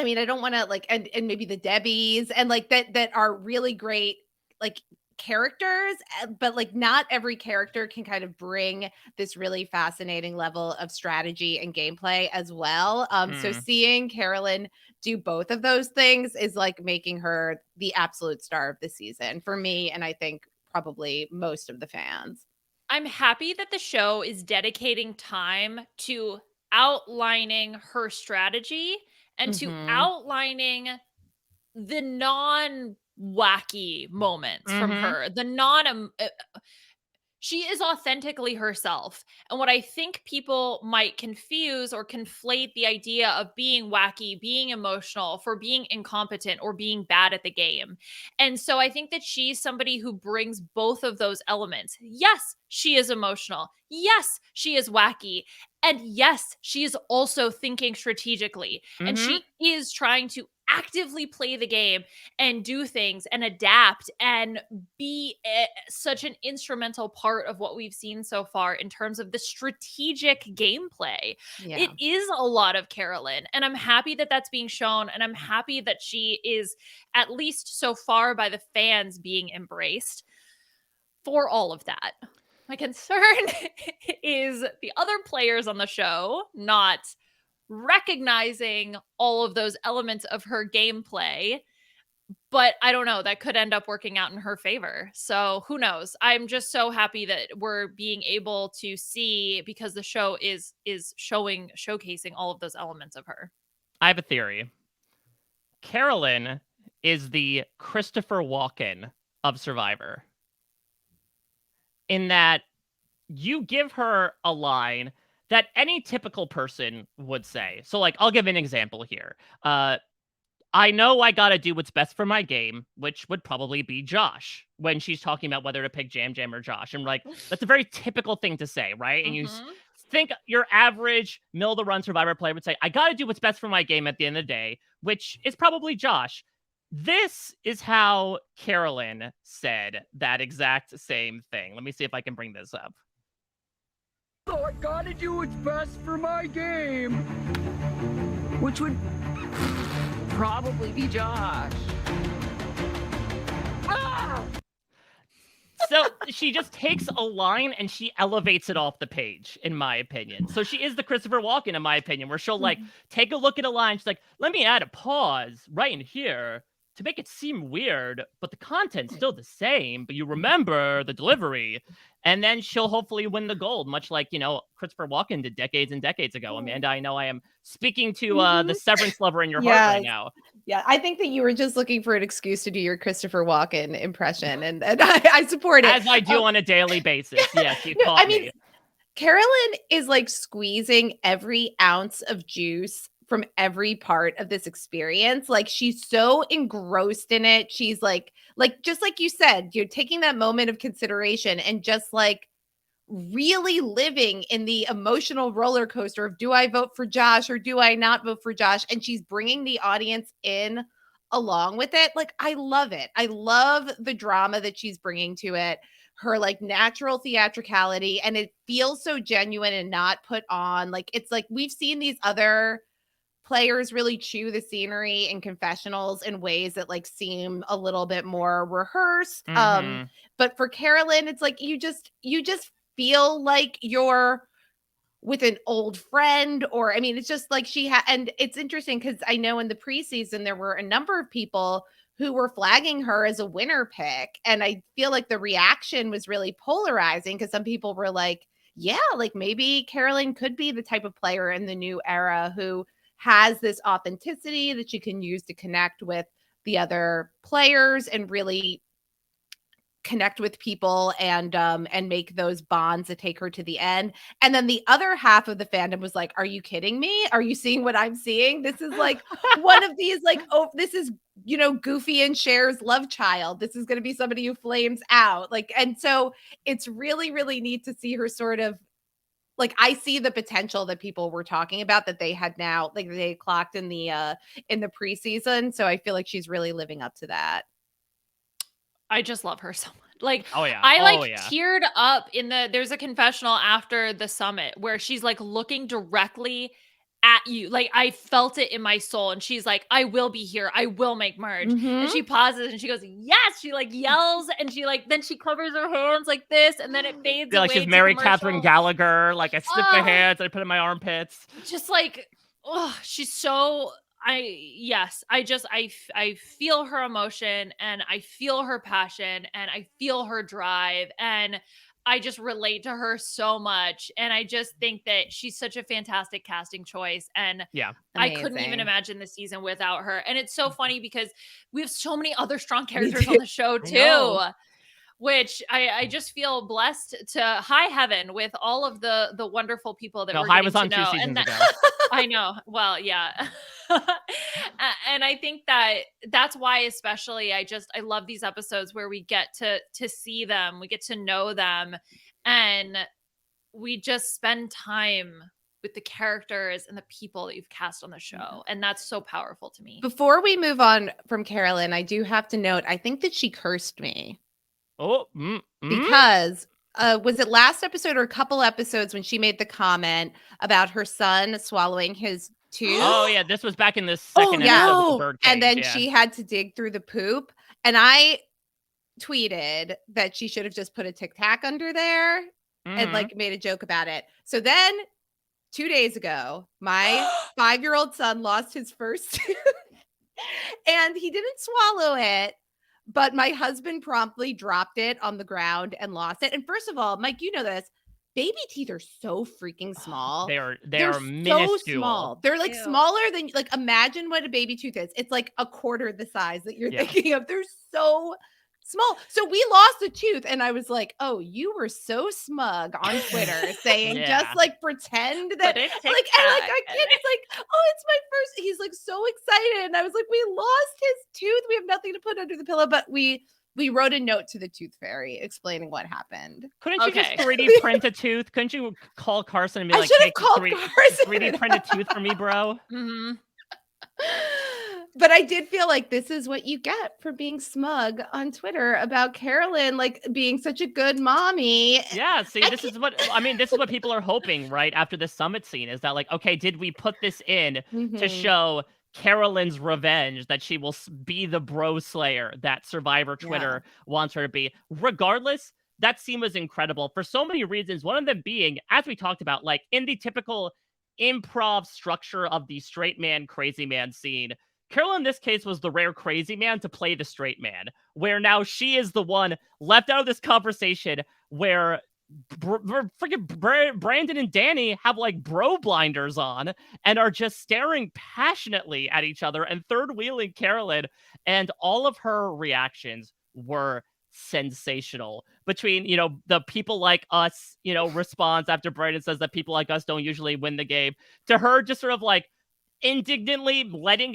mean, I don't want to like and maybe the Debbies and like that are really great like characters, but like not every character can kind of bring this really fascinating level of strategy and gameplay as well. So seeing Carolyn do both of those things is like making her the absolute star of the season for me, and I think probably most of the fans. I'm happy that the show is dedicating time to outlining her strategy and to outlining the non-wacky moments from her. She is authentically herself. And what I think people might confuse or conflate the idea of being wacky, being emotional, for being incompetent or being bad at the game. And so I think that she's somebody who brings both of those elements. Yes, she is emotional. Yes, she is wacky. And yes, she is also thinking strategically. And she is trying to actively play the game and do things and adapt and be such an instrumental part of what we've seen so far in terms of the strategic gameplay. It is a lot of Carolyn, and I'm happy that that's being shown, and I'm happy that she is, at least so far by the fans, being embraced. for all of that. My concern is the other players on the show not recognizing all of those elements of her gameplay. But I don't know, that could end up working out in her favor. So who knows? I'm just so happy that we're being able to see, because the show is showcasing all of those elements of her. I have a theory. Carolyn is the Christopher Walken of Survivor. In that you give her a line that any typical person would say. So, like, I'll give an example here. I know I gotta do what's best for my game, which would probably be Josh when she's talking about whether to pick Jam Jam or Josh. And like, that's a very typical thing to say, right? And you think your average middle-of-the-run Survivor player would say, I gotta do what's best for my game at the end of the day, which is probably Josh. This is how Carolyn said that exact same thing. Let me see if I can bring this up. So I gotta do what's best for my game, which would probably be Josh. Ah! So she just takes a line and she elevates it off the page, in my opinion. So she is the Christopher Walken, in my opinion, where she'll like take a look at a line. She's like, let me add a pause right in here to make it seem weird, but the content's still the same, but you remember the delivery. And then she'll hopefully win the gold, much like, you know, Christopher Walken did decades and decades ago. Amanda, I know I am speaking to the Severance lover in your heart right now. Yeah, I think that you were just looking for an excuse to do your Christopher Walken impression, and I support it. As I do on a daily basis. Yes, you caught me. Carolyn is like squeezing every ounce of juice from every part of this experience. Like, she's so engrossed in it. She's like just like you said, you're taking that moment of consideration and just like really living in the emotional roller coaster of, do I vote for Josh or do I not vote for Josh? And she's bringing the audience in along with it. Like, I love it. I love the drama that she's bringing to it, her like natural theatricality, and it feels so genuine and not put on. Like, it's like we've seen these other players really chew the scenery in confessionals in ways that like seem a little bit more rehearsed. But for Carolyn, it's like you just feel like you're with an old friend, or I mean, it's just like and it's interesting because I know in the preseason there were a number of people who were flagging her as a winner pick, and I feel like the reaction was really polarizing because some people were like, yeah, like maybe Carolyn could be the type of player in the new era who has this authenticity that she can use to connect with the other players and really connect with people and make those bonds that take her to the end. And then the other half of the fandom was like, are you kidding me? Are you seeing what I'm seeing? This is like one of these like, oh, this is, you know, Goofy and Cher's love child. This is going to be somebody who flames out. Like, and so it's really, really neat to see her sort of like, I see the potential that people were talking about that they had now, like they clocked in the preseason. So I feel like she's really living up to that. I just love her so much. Like, I teared up in there's a confessional after the summit where she's like looking directly at you. Like, I felt it in my soul. And she's like, I will be here. I will make merge. And she pauses and she goes, yes. She like yells and she like, then she covers her hands like this. And then it fades away. Like she's Mary Catherine Gallagher. Like, I snip my hands, I put it in my armpits. Just like, oh, she's so... I feel her emotion and I feel her passion and I feel her drive and I just relate to her so much. And I just think that she's such a fantastic casting choice. And yeah, I couldn't even imagine the season without her. And it's so funny because we have so many other strong characters on the show too. Which I just feel blessed to high heaven with all of the wonderful people that we're getting was on to know. 2 seasons ago. I know. Well, yeah. And I think that's why especially I love these episodes where we get to see them, we get to know them, and we just spend time with the characters and the people that you've cast on the show. And that's so powerful to me. Before we move on from Carolyn, I do have to note, I think that she cursed me. Because was it last episode or a couple episodes when she made the comment about her son swallowing his tooth? Oh yeah, this was back in the second episode with the bird cage, and then she had to dig through the poop. And I tweeted that she should have just put a Tic Tac under there and Mhm. like made a joke about it. So then 2 days ago, my 5-year-old son lost his first tooth and he didn't swallow it, but my husband promptly dropped it on the ground and lost it. And first of all, Mike, you know this, baby teeth are so freaking small. They are They're so minuscule. small. They're like Ew. smaller than, like, imagine what a baby tooth is. It's like a quarter the size that you're Yeah. thinking of. They're so small. So we lost a tooth, and I was like, "Oh, you were so smug on Twitter saying Yeah. just like pretend that Put a Tic like and like Tac. our kid is like, oh, it's my first. He's like so excited, and I was like, we lost his tooth. We have nothing to put under the pillow, but we wrote a note to the tooth fairy explaining what happened. Couldn't you Okay. just 3D print a tooth? Couldn't you call Carson and be I like, should "Hey, have called 3D Carson. print a tooth for me, bro"? Mhm. But I did feel like this is what you get for being smug on Twitter about Carolyn, like being such a good mommy. Yeah, see, I this is what people are hoping, right? After the summit scene is that like, okay, did we put this in to Mhm. show Carolyn's revenge, that she will be the bro slayer that Survivor Twitter wants her to be? Regardless, that scene was incredible for so many reasons. One of them being, as we talked about, like in the typical improv structure of the straight man, crazy man scene, Carol in this case was the rare crazy man to play the straight man, where now she is the one left out of this conversation where freaking Brandon and Danny have like bro blinders on and are just staring passionately at each other and third wheeling Carolyn, and all of her reactions were sensational. Between, you know, the people like us, you know, response after Brandon says that people like us don't usually win the game, to her just sort of like indignantly letting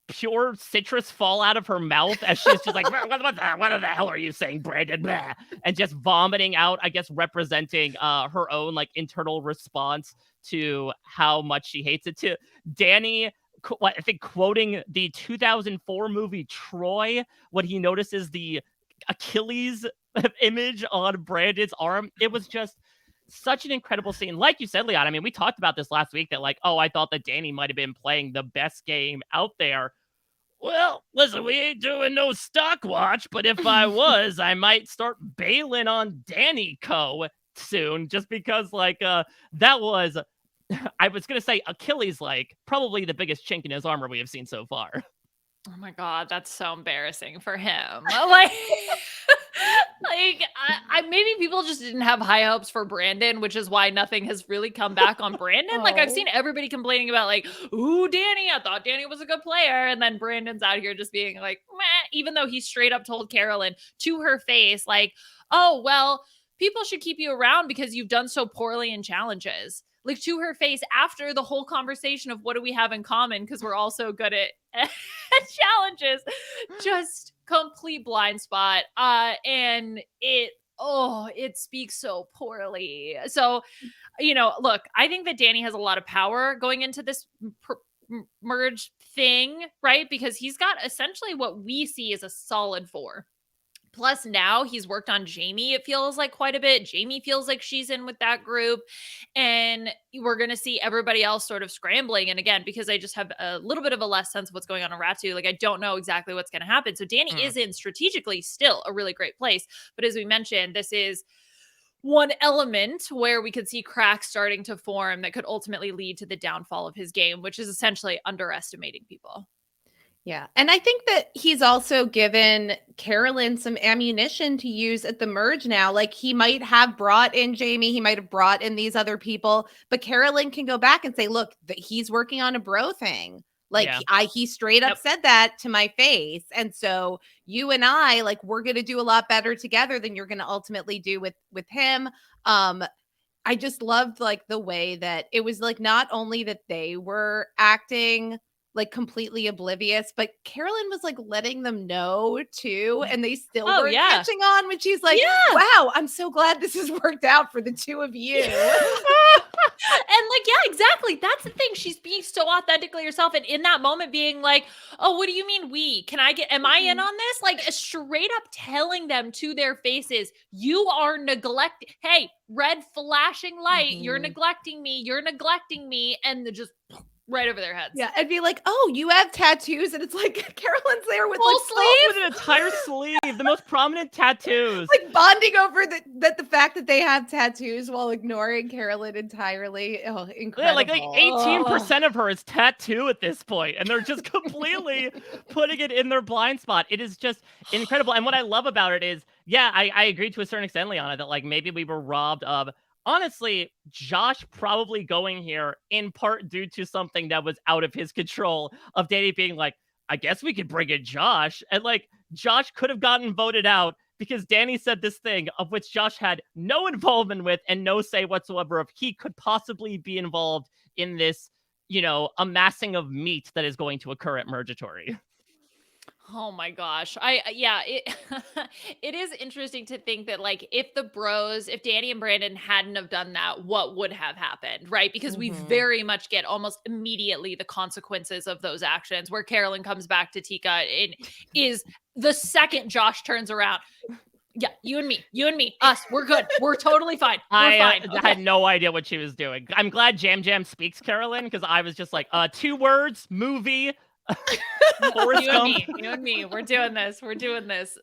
pure citrus fall out of her mouth as she's just like, what the hell are you saying, Brandon? Blah. And just vomiting out, I guess, representing her own like internal response to how much she hates it. To Danny, I think, quoting the 2004 movie Troy when he notices the Achilles image on Brandon's arm. It was just such an incredible scene. Like you said, Leon, I mean, we talked about this last week that like, oh, I thought that Danny might have been playing the best game out there. Well, listen, we ain't doing no stock watch, but if I was, I might start bailing on Danny Co. soon, just because like that was, I was gonna say Achilles, like probably the biggest chink in his armor we have seen so far. Oh my God, that's so embarrassing for him. Like, I maybe people just didn't have high hopes for Brandon, which is why nothing has really come back on Brandon. Like, I've seen everybody complaining about like, ooh, Danny, I thought Danny was a good player. And then Brandon's out here just being like, meh, even though he straight up told Carolyn to her face, like, oh, well, people should keep you around because you've done so poorly in challenges. Like, to her face after the whole conversation of what do we have in common because we're all so good at challenges. Just complete blind spot. And it speaks so poorly. So, you know, look, I think that Danny has a lot of power going into this merge thing, right? Because he's got essentially what we see as a solid 4. Plus now he's worked on Jamie, it feels like, quite a bit. Jamie feels like she's in with that group. And we're going to see everybody else sort of scrambling. And again, because I just have a little bit of a less sense of what's going on in RHAP, like I don't know exactly what's going to happen. So Danny is in strategically still a really great place. But as we mentioned, this is one element where we could see cracks starting to form that could ultimately lead to the downfall of his game, which is essentially underestimating people. Yeah. And I think that he's also given Carolyn some ammunition to use at the merge now. Like, he might have brought in Jamie, he might have brought in these other people, but Carolyn can go back and say, look, he's working on a bro thing. Like, he straight up said that to my face. And so you and I, like, we're going to do a lot better together than you're going to ultimately do with him. I just loved like the way that it was like, not only that they were acting like completely oblivious, but Carolyn was like letting them know too, and they still were catching on when she's like, wow, I'm so glad this has worked out for the two of you. And like, yeah, exactly. That's the thing. She's being so authentically herself, and in that moment being like, oh, what do you mean we? Am I in on this? Like, straight up telling them to their faces, you are neglecting. Hey, red flashing light, you're neglecting me. And just right over their heads. Yeah, and be like, "Oh, you have tattoos," and it's like Carolyn's there with Full like sleeve? With an entire sleeve, the most prominent tattoos. like bonding over the fact that they have tattoos while ignoring Carolyn entirely. Oh, Yeah, like incredible. 18% of her is tattoo at this point, and they're just completely putting it in their blind spot. It is just incredible. And what I love about it is, yeah, I agree to a certain extent, Liana, that like maybe we were robbed of, honestly, Josh probably going here in part due to something that was out of his control, of Danny being like, I guess we could bring in Josh. And like, Josh could have gotten voted out because Danny said this thing of which Josh had no involvement with and no say whatsoever of he could possibly be involved in this, amassing of meat that is going to occur at Mergatory. Oh my gosh. It it is interesting to think that like if Danny and Brandon hadn't have done that, what would have happened, right? Because we very much get almost immediately the consequences of those actions where Carolyn comes back to Tika and is the second Josh turns around. Yeah, you and me, us, we're good. We're totally fine. We're fine. I had no idea what she was doing. I'm glad Jam Jam speaks Carolyn because I was just like, 2 words, movie. You and me, we're doing this.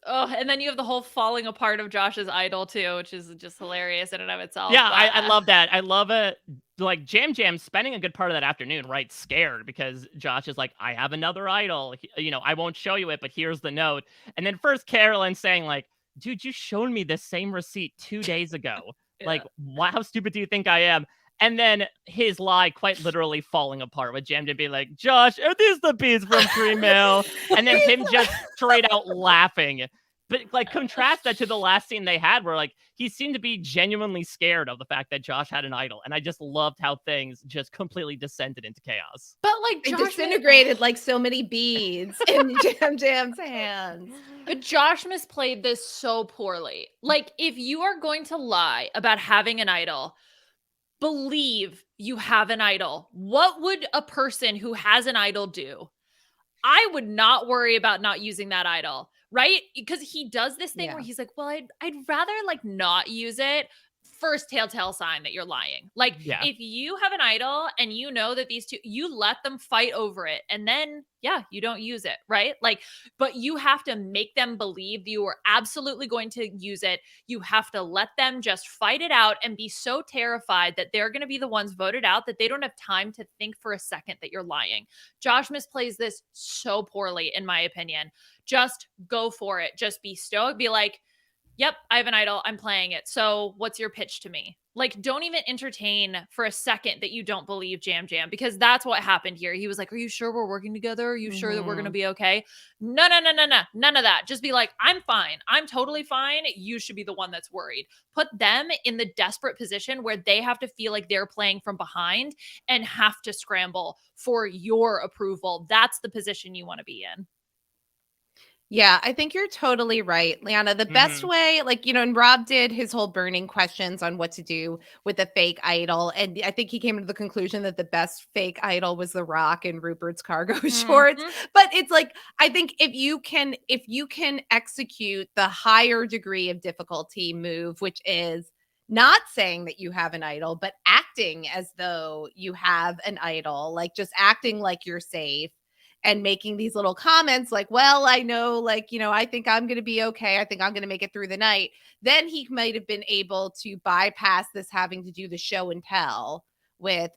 Oh, and then you have the whole falling apart of Josh's idol too, which is just hilarious in and of itself. Yeah, I love that. I love it. Like Jam Jam spending a good part of that afternoon, right, scared because Josh is like, I have another idol. I won't show you it, but here's the note. And then first Carolyn saying like, dude, you showed me the same receipt 2 days ago. Yeah. Like, how stupid do you think I am? And then his lie quite literally falling apart with Jam Jam being like, Josh, are these the bees from Tree Mill? And then him just straight out laughing. But like contrast that to the last scene they had where like he seemed to be genuinely scared of the fact that Josh had an idol. And I just loved how things just completely descended into chaos. But like They Josh disintegrated like so many beads in Jam Jam's hands. But Josh misplayed this so poorly. Like if you are going to lie about having an idol, believe you have an idol. What would a person who has an idol do? I would not worry about not using that idol, right? Because he does this thing where he's like, well, I'd rather like not use it. First telltale sign that you're lying. Like if you have an idol and you know that these two, you let them fight over it and then you don't use it, right? Like, but you have to make them believe you are absolutely going to use it. You have to let them just fight it out and be so terrified that they're going to be the ones voted out that they don't have time to think for a second that you're lying. Josh misplays this so poorly, in my opinion. Just go for it. Just be stoic. Be like, yep, I have an idol. I'm playing it. So what's your pitch to me? Like, don't even entertain for a second that you don't believe Jam Jam, because that's what happened here. He was like, are you sure we're working together? Are you sure that we're going to be okay? No. None of that. Just be like, I'm fine. I'm totally fine. You should be the one that's worried. Put them in the desperate position where they have to feel like they're playing from behind and have to scramble for your approval. That's the position you want to be in. Yeah, I think you're totally right, Liana. The best way, like, and Rob did his whole burning questions on what to do with a fake idol. And I think he came to the conclusion that the best fake idol was The Rock in Rupert's cargo shorts. But it's like, I think if you can execute the higher degree of difficulty move, which is not saying that you have an idol, but acting as though you have an idol, like just acting like you're safe. And making these little comments like, well, I know, like, I think I'm going to be okay. I think I'm going to make it through the night. Then he might have been able to bypass this having to do the show and tell with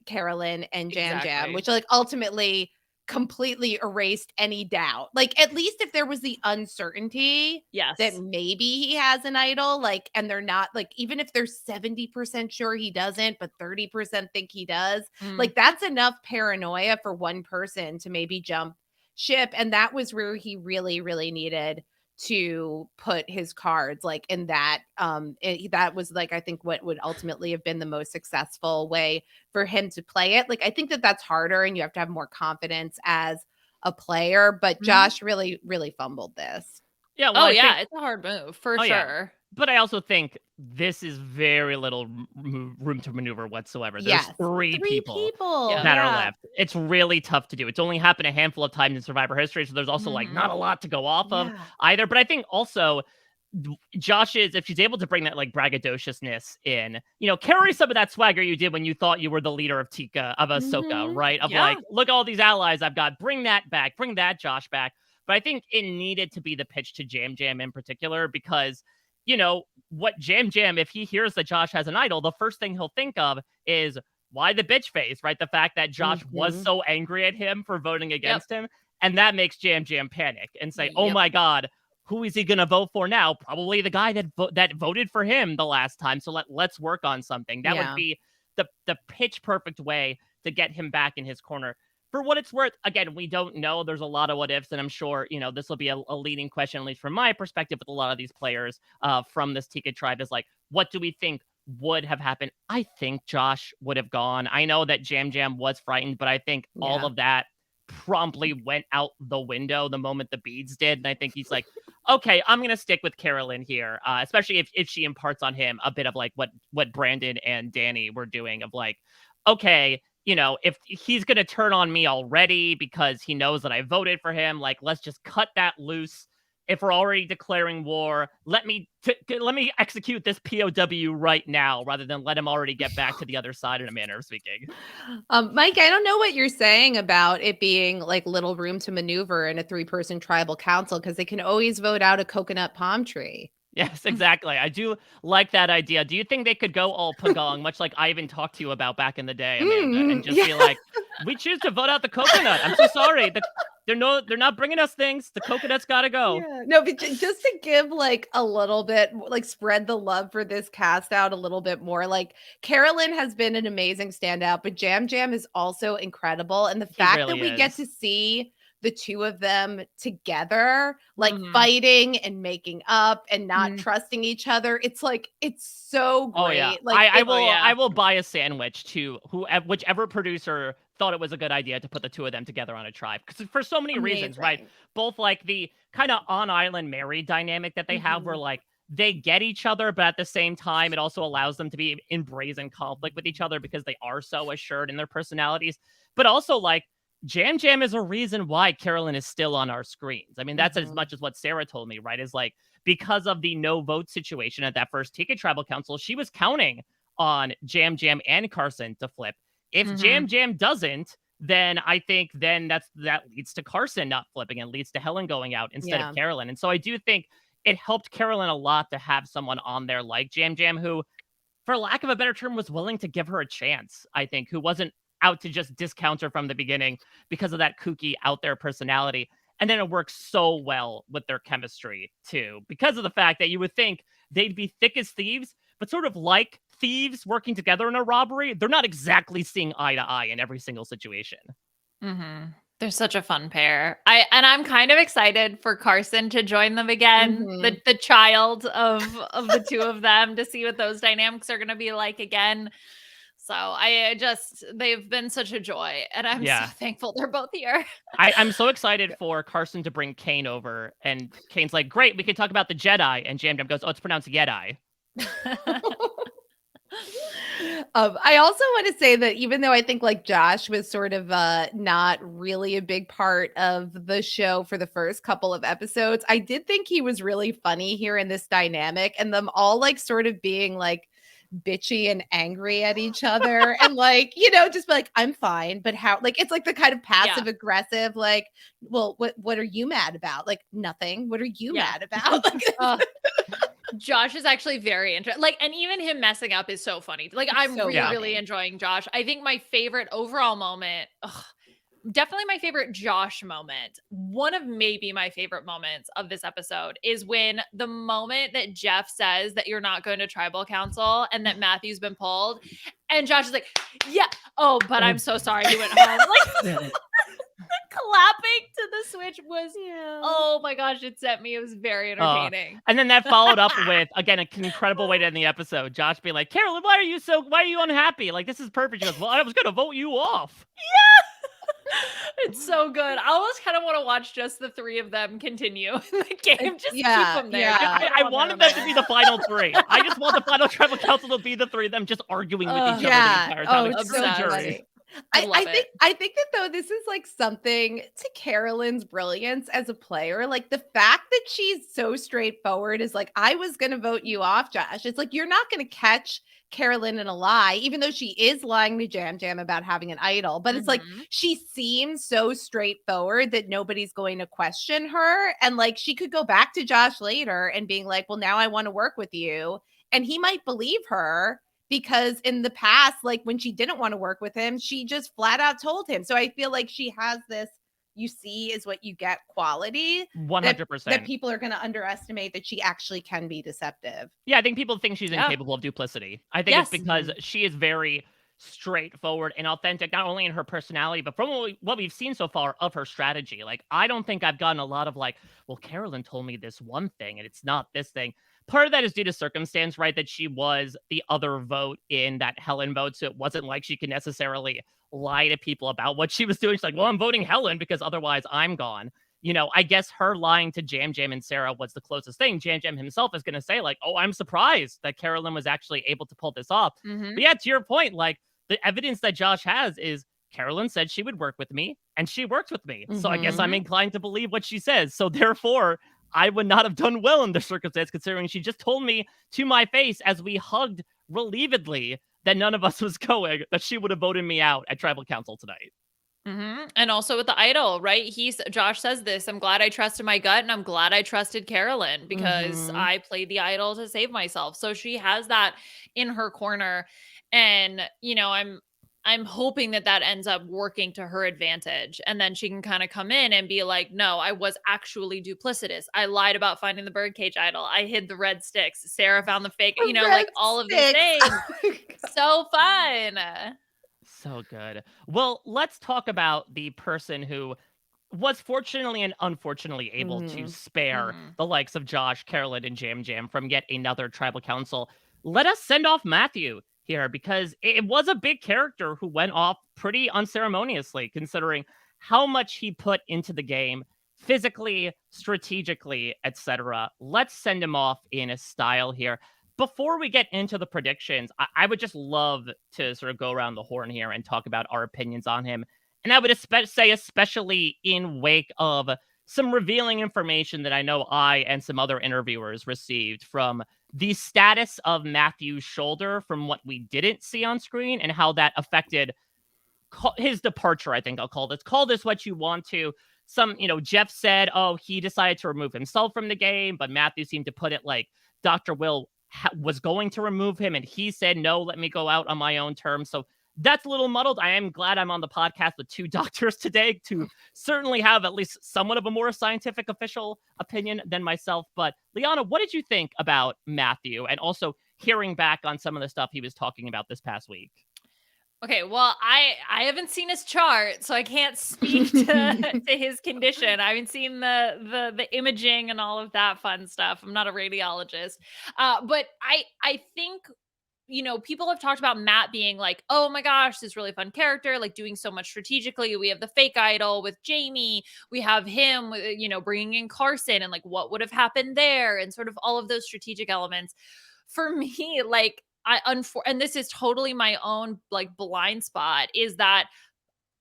Carolyn and Jam Jam, which like ultimately completely erased any doubt. Like at least if there was the uncertainty that maybe he has an idol, like, and they're not like, even if they're 70% sure he doesn't, but 30% think he does, like that's enough paranoia for one person to maybe jump ship. And that was where he really, really needed to put his cards like in that that was like I think what would ultimately have been the most successful way for him to play it. Like I think that that's harder and you have to have more confidence as a player, but Josh really fumbled this. Yeah, well, it's a hard move for sure. Yeah. But I also think this is very little room to maneuver whatsoever. There's three people that are left. It's really tough to do. It's only happened a handful of times in Survivor history, so there's also like not a lot to go off of either. But I think also Josh is, if she's able to bring that like braggadociousness in, carry some of that swagger you did when you thought you were the leader of Ahsoka, right? Of like, look at all these allies I've got. Bring that back. Bring that Josh back. But I think it needed to be the pitch to Jam Jam in particular because, what Jam Jam, if he hears that Josh has an idol, the first thing he'll think of is why the bitch face, right? The fact that Josh was so angry at him for voting against him. And that makes Jam Jam panic and say, oh my God, who is he going to vote for now? Probably the guy that voted for him the last time. So let's work on something. That would be the pitch perfect way to get him back in his corner. For what it's worth, again, we don't know. There's a lot of what ifs, and I'm sure, this will be a leading question, at least from my perspective, with a lot of these players from this Tika tribe is like, what do we think would have happened? I think Josh would have gone. I know that Jam Jam was frightened, but I think all of that promptly went out the window the moment the beads did. And I think he's like, okay, I'm going to stick with Carolyn here, especially if she imparts on him a bit of like what Brandon and Danny were doing of like, okay, if he's going to turn on me already because he knows that I voted for him, like, let's just cut that loose. If we're already declaring war, let me execute this POW right now rather than let him already get back to the other side in a manner of speaking. Mike, I don't know what you're saying about it being like little room to maneuver in a 3-person tribal council because they can always vote out a coconut palm tree. Yes, exactly. I do like that idea. Do you think they could go all pagong, much like I even talked to you about back in the day, Amanda, and just be like, we choose to vote out the coconut. I'm so sorry. They're not bringing us things. The coconut's got to go. Yeah. No, but just to give like a little bit, like spread the love for this cast out a little bit more. Like Carolyn has been an amazing standout, but Jam Jam is also incredible. And the fact really that we is. get to see the two of them together, like fighting and making up and not trusting each other. It's like, it's so great. Oh, yeah. Like I will buy a sandwich to whichever producer thought it was a good idea to put the two of them together on a tribe. Because for so many reasons, right? Both like the kind of on-island married dynamic that they have where like they get each other, but at the same time, it also allows them to be in brazen conflict with each other because they are so assured in their personalities. But also like, Jam Jam is a reason why Carolyn is still on our screens. I mean, that's as much as what Sarah told me, right? Is like, because of the no vote situation at that first Tika Tribal Council, she was counting on Jam Jam and Carson to flip. If Jam Jam doesn't, then I think that leads to Carson not flipping and leads to Helen going out instead of Carolyn. And so I do think it helped Carolyn a lot to have someone on there like Jam Jam who, for lack of a better term, was willing to give her a chance, I think, who wasn't out to just discount her from the beginning because of that kooky out there personality. And then it works so well with their chemistry too, because of the fact that you would think they'd be thick as thieves, but sort of like thieves working together in a robbery, they're not exactly seeing eye to eye in every single situation. They're such a fun pair. I'm kind of excited for Carson to join them again, the child of the two of them, to see what those dynamics are going to be like again. So they've been such a joy, and I'm so thankful they're both here. I'm so excited for Carson to bring Kane over, and Kane's like, great, we can talk about the Jedi, and Jam Jam goes, oh, it's pronounced Jedi. I also want to say that even though I think like Josh was sort of not really a big part of the show for the first couple of episodes, I did think he was really funny here in this dynamic, and them all like sort of being like bitchy and angry at each other and like, just like, I'm fine, but how, like, it's like the kind of passive aggressive, like, well, what are you mad about? Like, nothing. What are you mad about? Josh is actually very interesting. Like, and even him messing up is so funny. Like, I'm really enjoying Josh. I think my favorite overall moment, definitely my favorite Josh moment, one of maybe my favorite moments of this episode, is when the moment that Jeff says that you're not going to tribal council and that Matthew's been pulled, and Josh is like, but I'm so sorry he went home. Like, clapping to the switch was, oh my gosh, it sent me. It was very entertaining. And then that followed up with, again, an incredible way to end the episode. Josh being like, Carolyn, why are you unhappy? Like, this is perfect. She goes, well, I was going to vote you off. Yeah. It's so good. I almost kind of want to watch just the three of them continue in the game. Just keep them there. I wanted that to be the final three. I just want the final tribal council to be the three of them just arguing with each other the entire time. It's so funny. I love it. I think that though this is like something to Carolyn's brilliance as a player. Like the fact that she's so straightforward is like, I was gonna vote you off, Josh. It's like you're not gonna catch Carolyn in a lie, even though she is lying to Jam Jam about having an idol. But it's like Mhm. she seems so straightforward that nobody's going to question her. And like she could go back to Josh later and being like, well, now I want to work with you. And he might believe her because in the past, like when she didn't want to work with him, she just flat out told him. So I feel like she has this you see is what you get quality that 100%. people are going to underestimate that she actually can be deceptive. Yeah, I think people think she's Yeah. incapable of duplicity. I think it's Yes. because she is very straightforward and authentic, not only in her personality, but from what we've seen so far of her strategy. Like, I don't think I've gotten a lot of like, well, Carolyn told me this one thing and it's not this thing. Part of that is due to circumstance, right? That she was the other vote in that Helen vote. So it wasn't like she could necessarily lie to people about what she was doing. She's like, well, I'm voting Helen because otherwise I'm gone. You know, I guess her lying to Jam Jam and Sarah was the closest thing. Jam Jam himself is going to say like, oh, I'm surprised that Carolyn was actually able to pull this off. Mhm. But yeah, to your point, like the evidence that Josh has is Carolyn said she would work with me and she worked with me. So I guess I'm Mhm. inclined to believe what she says. So therefore, I would not have done well in this circumstance, considering she just told me to my face as we hugged relievedly that none of us was going, that she would have voted me out at tribal council tonight. And also with the idol, right? Josh says this. I'm glad I trusted my gut, and I'm glad I trusted Carolyn because Mhm. I played the idol to save myself. So she has that in her corner, and I'm hoping that that ends up working to her advantage, and then she can kind of come in and be like, "No, I was actually duplicitous. I lied about finding the birdcage idol. I hid the red sticks. Sarah found the fake. Red Like all of these sticks. things. Oh my God. So fun." So good. Well, let's talk about the person who was fortunately and unfortunately able to Mhm. spare Mhm. the likes of Josh, Carolyn, and Jam Jam from yet another tribal council. Let us send off Matthew here because it was a big character who went off pretty unceremoniously, considering how much he put into the game physically, strategically, etc. Let's send him off in a style here. Before we get into the predictions, I would just love to sort of go around the horn here and talk about our opinions on him. And I would say, especially in wake of some revealing information that I know I and some other interviewers received from the status of Matthew's shoulder from what we didn't see on screen and how that affected his departure, I think I'll call this. Call this what you want to. Jeff said, oh, he decided to remove himself from the game, but Matthew seemed to put it like Dr. Will was going to remove him, and he said, no, let me go out on my own terms. So that's a little muddled. I am glad I'm on the podcast with two doctors today to certainly have at least somewhat of a more scientific official opinion than myself. But Liana, what did you think about Matthew and also hearing back on some of the stuff he was talking about this past week? Okay, well, I haven't seen his chart, so I can't speak to his condition. I haven't seen the imaging and all of that fun stuff. I'm not a radiologist, but I think people have talked about Matt being like, oh my gosh, this really fun character, like doing so much strategically. We have the fake idol with Jamie. We have him, bringing in Carson and like what would have happened there and sort of all of those strategic elements. For me, like and this is totally my own like blind spot is that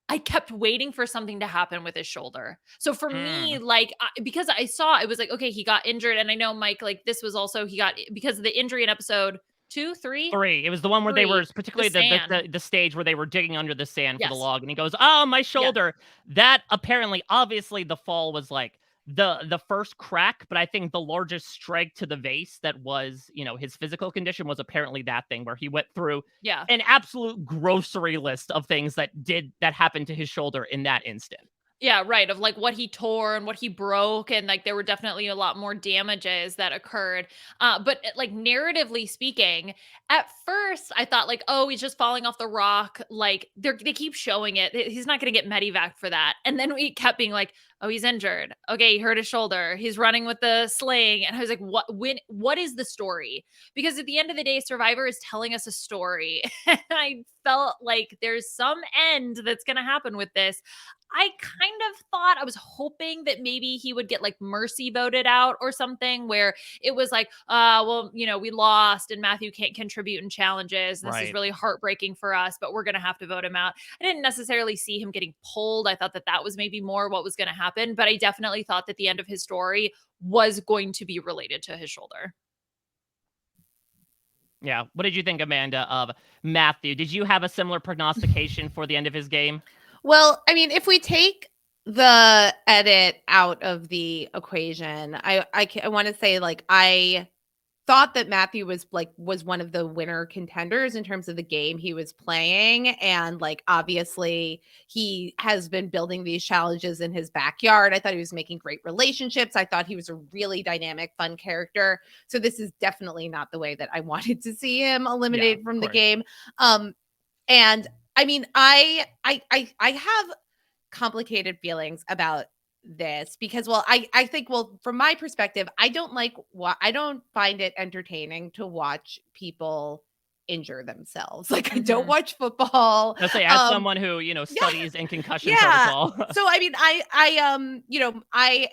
I kept waiting for something to happen with his shoulder. So for me, like, because I saw it was like, okay, he got injured. And I know Mike, like this was also, he got, because of the injury in episode 2, 3. 3. It was the one where they were, particularly sand. the stage where they were digging under the sand for the Yes. log, and he goes, "Oh, my shoulder." That apparently, obviously, the fall was like the first crack, but I think the largest strike to the vase that was, his physical condition was apparently that thing where he went through Yeah. an absolute grocery list of things that happened to his shoulder in that instant. Yeah, right. Of like what he tore and what he broke. And like there were definitely a lot more damages that occurred. But like narratively speaking, at first I thought like, oh, he's just falling off the rock. Like they keep showing it. He's not going to get medevaced for that. And then we kept being like, oh, he's injured. Okay, he hurt his shoulder. He's running with the sling. And I was like, what is the story? Because at the end of the day, Survivor is telling us a story. And I felt like there's some end that's going to happen with this. I kind of thought, I was hoping that maybe he would get like mercy voted out or something, where it was like, well, we lost and Matthew can't contribute in challenges. This is really heartbreaking for us, but we're going to have to vote him out. I didn't necessarily see him getting pulled. I thought that was maybe more what was going to happen, but I definitely thought that the end of his story was going to be related to his shoulder. Yeah. What did you think, Amanda, of Matthew? Did you have a similar prognostication for the end of his game? Well, I mean, if we take the edit out of the equation, I want to say, like, I thought that Matthew was one of the winner contenders in terms of the game he was playing. And like, obviously he has been building these challenges in his backyard. I thought he was making great relationships. I thought he was a really dynamic, fun character. So this is definitely not the way that I wanted to see him eliminated from the game. And I mean, I have complicated feelings about this because, well, I think, well, from my perspective, I don't find it entertaining to watch people injure themselves. Like, I don't watch football. Let's say, as someone who, studies in concussion protocol. So, I mean, I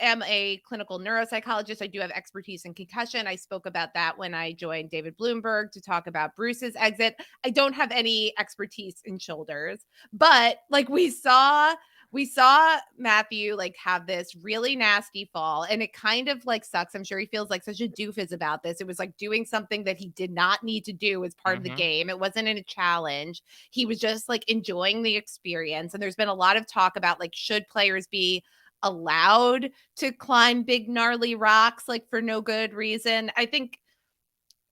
am a clinical neuropsychologist. I do have expertise in concussion. I spoke about that when I joined David Bloomberg to talk about Bruce's exit. I don't have any expertise in shoulders, but like we saw Matthew like have this really nasty fall, and it kind of like sucks. I'm sure he feels like such a doofus about this. It was like doing something that he did not need to do as part of the game. It wasn't in a challenge. He was just like enjoying the experience. And there's been a lot of talk about like, should players be allowed to climb big gnarly rocks like for no good reason? I think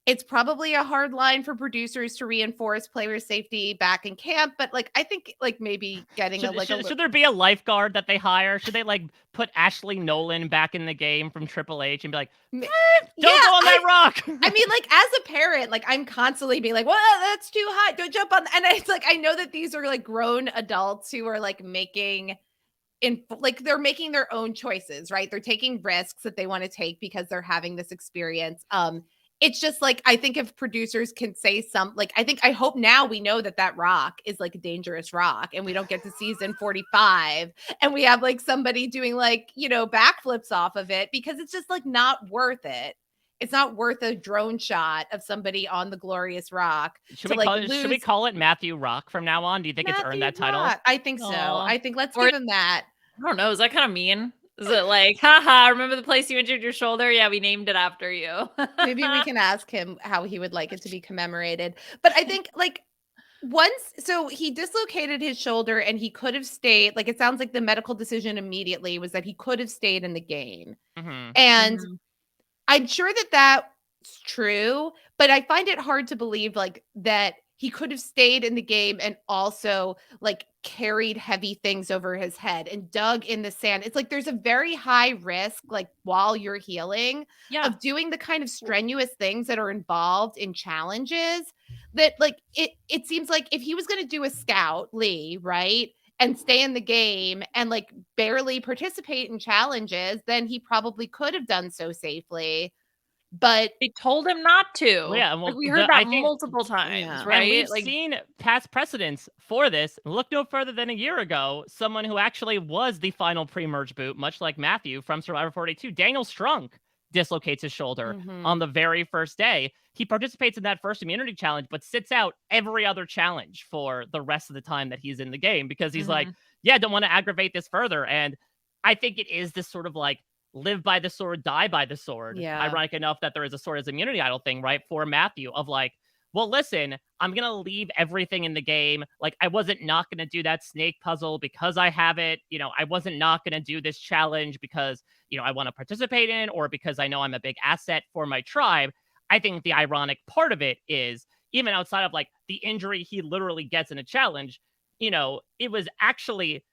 it's probably a hard line for producers to reinforce player safety back in camp, but like, I think like maybe getting should there be a lifeguard that they hire? Should they like put Ashley Nolan back in the game from Triple H and be like, don't go on that rock? I mean, like, as a parent, like, I'm constantly being like, well, that's too high. Don't jump on. And it's like, I know that these are like grown adults who are like they're making their own choices, right? They're taking risks that they want to take because they're having this experience. It's just like, I think if producers can say I hope now we know that rock is like a dangerous rock and we don't get to season 45 and we have like somebody doing like, backflips off of it, because it's just like not worth it. It's not worth a drone shot of somebody on the glorious rock. Should we call it Matthew Rock from now on? Do you think it's earned that title? I think so. I think let's give him that. I don't know. Is that kind of mean? Is it like, haha, remember the place you injured your shoulder? Yeah, we named it after you. Maybe we can ask him how he would like it to be commemorated. But I think like so he dislocated his shoulder and he could have stayed. Like, it sounds like the medical decision immediately was that he could have stayed in the game. And I'm sure that that's true, but I find it hard to believe like that he could have stayed in the game and also like carried heavy things over his head and dug in the sand. It's like there's a very high risk, like while you're healing, of doing the kind of strenuous things that are involved in challenges that like it seems like if he was going to do a scout, Lee, right, and stay in the game and like barely participate in challenges, then he probably could have done so safely. But they told him not to. Yeah, well, we heard that multiple times, right? And we've seen past precedents for this. Look no further than a year ago, someone who actually was the final pre-merge boot, much like Matthew from Survivor 42, Daniel Strunk, dislocates his shoulder on the very first day. He participates in that first immunity challenge, but sits out every other challenge for the rest of the time that he's in the game because he's like, yeah, don't want to aggravate this further. And I think it is this sort of like, live by the sword, die by the sword. Yeah. Ironic enough that there is a sword as immunity idol thing, right? For Matthew of like, well, listen, I'm going to leave everything in the game. Like, I wasn't not going to do that snake puzzle because I have it. I wasn't not going to do this challenge because, I want to participate in or because I know I'm a big asset for my tribe. I think the ironic part of it is even outside of like the injury he literally gets in a challenge, it was actually,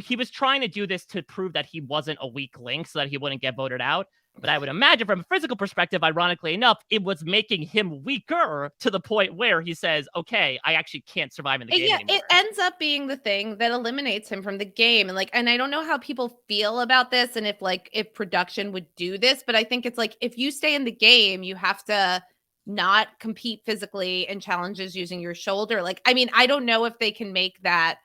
he was trying to do this to prove that he wasn't a weak link so that he wouldn't get voted out. But I would imagine from a physical perspective, ironically enough, it was making him weaker to the point where he says, okay, I actually can't survive in the game Yeah, anymore. it ends up being the thing that eliminates him from the game. And I don't know how people feel about this and if production would do this, but I think it's like if you stay in the game, you have to not compete physically in challenges using your shoulder. Like, I mean, I don't know if they can make that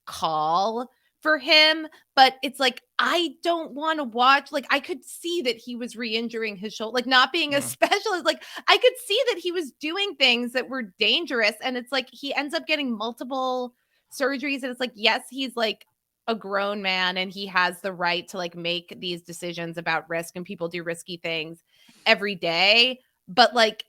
call for him, but it's like I don't want to watch. Like, I could see that he was re-injuring his shoulder, like not being a specialist. Like, I could see that he was doing things that were dangerous, and it's like he ends up getting multiple surgeries, and it's like, yes, he's like a grown man and he has the right to like make these decisions about risk, and people do risky things every day, but like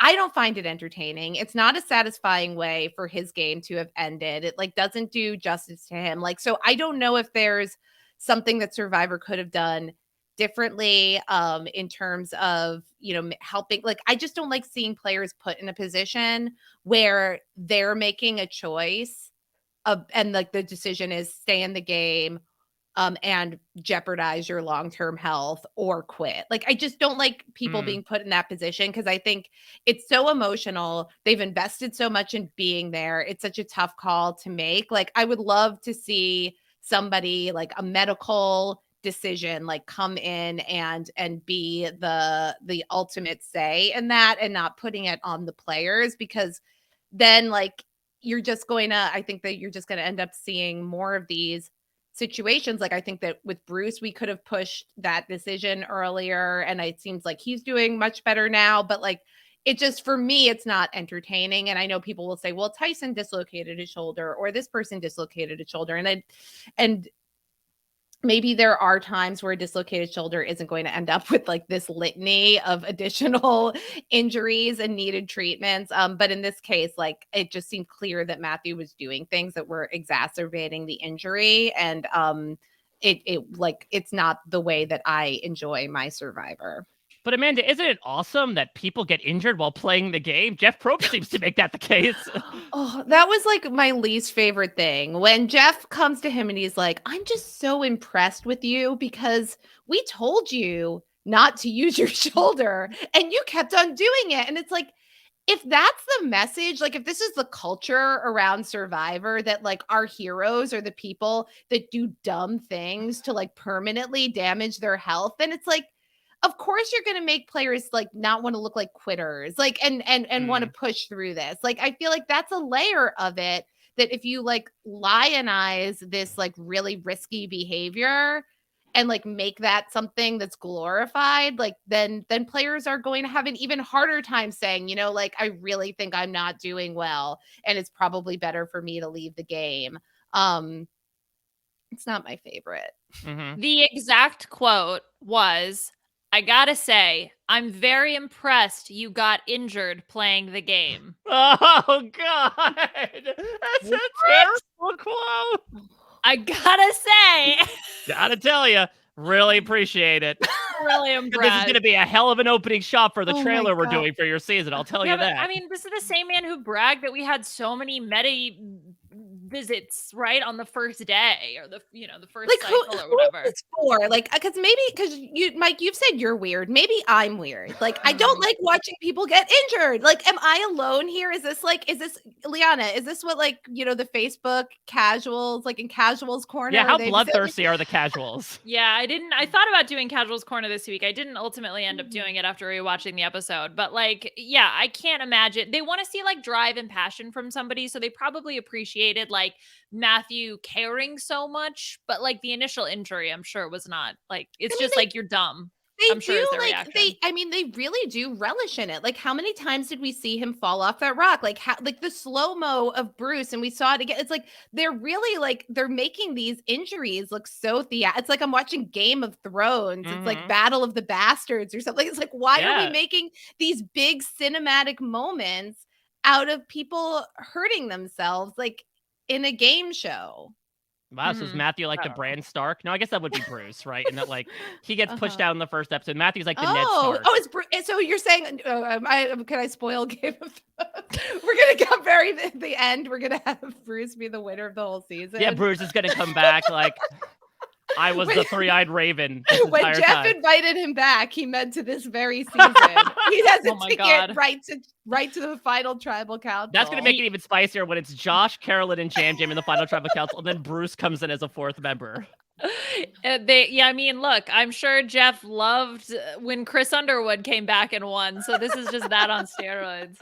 I don't find it entertaining. It's not a satisfying way for his game to have ended. It like doesn't do justice to him. Like, so I don't know if there's something that Survivor could have done differently in terms of, helping. Like, I just don't like seeing players put in a position where they're making a choice and like the decision is stay in the game and jeopardize your long-term health or quit. Like, I just don't like people being put in that position because I think it's so emotional. They've invested so much in being there. It's such a tough call to make. Like, I would love to see somebody like a medical decision like come in and be the ultimate say in that and not putting it on the players, because then like I think that you're just going to end up seeing more of these situations. Like, I think that with Bruce, we could have pushed that decision earlier, and it seems like he's doing much better now. But like, it just, for me, it's not entertaining. And I know people will say, well, Tyson dislocated his shoulder or this person dislocated his shoulder. And maybe there are times where a dislocated shoulder isn't going to end up with like this litany of additional injuries and needed treatments. But in this case, like, it just seemed clear that Matthew was doing things that were exacerbating the injury. And it's not the way that I enjoy my Survivor. But Amanda, isn't it awesome that people get injured while playing the game? Jeff Probst seems to make that the case. Oh, that was like my least favorite thing. When Jeff comes to him and he's like, I'm just so impressed with you because we told you not to use your shoulder and you kept on doing it. And it's like, if that's the message, like if this is the culture around Survivor, that like our heroes are the people that do dumb things to like permanently damage their health, then it's like, of course you're going to make players like not want to look like quitters, like, and want to push through this. Like, I feel like that's a layer of it, that if you like lionize this like really risky behavior and like make that something that's glorified, like then players are going to have an even harder time saying, like, I really think I'm not doing well and it's probably better for me to leave the game. It's not my favorite. The exact quote was, I gotta say, I'm very impressed you got injured playing the game. Oh, God. That's a terrible quote. I gotta say. Gotta tell you, really appreciate it. Really impressed. This is going to be a hell of an opening shot for the trailer we're doing for your season. I'll tell you that. I mean, this is the same man who bragged that we had so many meta visits right on the first day, or the first like cycle or whatever. Who is for? Like, because you, Mike, you've said you're weird. Maybe I'm weird. Like, I don't like watching people get injured. Like, am I alone here? Is this Liana? Is this what like the Facebook casuals, like in casuals corner? Yeah, how bloodthirsty are the casuals? Yeah, I thought about doing casuals corner this week. I didn't ultimately end up doing it after rewatching the episode, but like, yeah, I can't imagine. They want to see like drive and passion from somebody, so they probably appreciated like Matthew caring so much, but like the initial injury, I'm sure was not like, it's just like, you're dumb. I'm sure is their reaction. They really do relish in it. Like, how many times did we see him fall off that rock? Like, how, like the slow-mo of Bruce, and we saw it again. It's like they're really like they're making these injuries look so it's like I'm watching Game of Thrones. It's like Battle of the Bastards or something. It's like, why are we making these big cinematic moments out of people hurting themselves like in a game show? Wow, so is Matthew like the Bran Stark? No, I guess that would be Bruce, right? And that like he gets pushed out in the first episode. Matthew's like the Ned Stark. Oh, it's Bruce. So you're saying, can I spoil Game of Thrones? We're gonna get at the end. We're gonna have Bruce be the winner of the whole season. Yeah, Bruce is gonna come back like. I was the three-eyed raven this When entire Jeff time. invited him back, he meant to this very season. He has a Oh my ticket God. right to the final tribal council. That's going to make it even spicier when it's Josh, Carolyn, and Jam Jam in the final tribal council, and then Bruce comes in as a fourth member. I mean, look, I'm sure Jeff loved when Chris Underwood came back and won. So this is just that on steroids.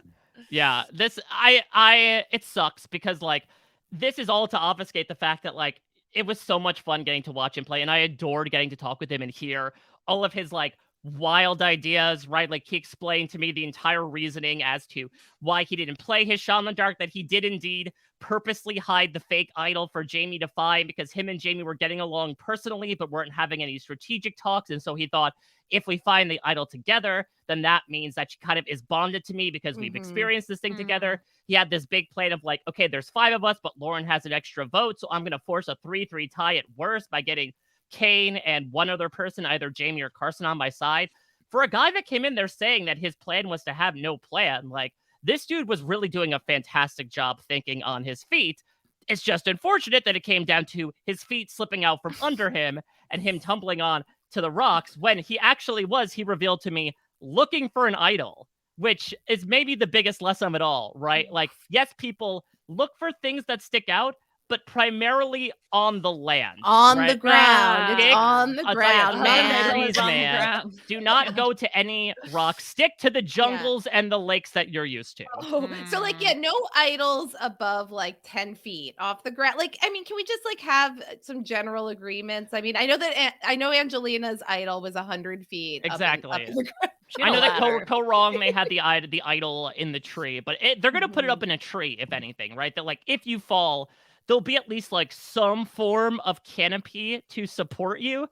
Yeah, it sucks because like this is all to obfuscate the fact that like it was so much fun getting to watch him play, and I adored getting to talk with him and hear all of his like wild ideas, right? Like he explained to me the entire reasoning as to why he didn't play his shot in the dark, that he did indeed purposely hide the fake idol for Jamie to find because him and Jamie were getting along personally but weren't having any strategic talks, and so he thought if we find the idol together, then that means that she kind of is bonded to me because we've experienced this thing together. He had this big plan of like, okay, there's 5 of us, but Lauren has an extra vote, so I'm going to force a 3-3 tie at worst by getting Kane and one other person, either Jamie or Carson, on my side. For a guy that came in there saying that his plan was to have no plan, like, this dude was really doing a fantastic job thinking on his feet. It's just unfortunate that it came down to his feet slipping out from under him and him tumbling on to the rocks when he actually was, he revealed to me, looking for an idol, which is maybe the biggest lesson of it all, right? Like, yes, people look for things that stick out, but primarily on the land. On right? the ground. It's Stick- on the I'll tell you, ground, none of man. these, It's on the man. ground. Do not go to any rocks. Stick to the jungles and the lakes that you're used to. Oh, so like, yeah, no idols above like 10 feet off the ground. Like, I mean, can we just like have some general agreements? I mean, I know that I know Angelina's idol was 100 feet. Exactly. Up in the ground. She I had know a that ladder. Co-Wrong, they had the idol in the tree, but they're going to put it up in a tree, if anything, right? That, like, if you fall, there'll be at least, like, some form of canopy to support you.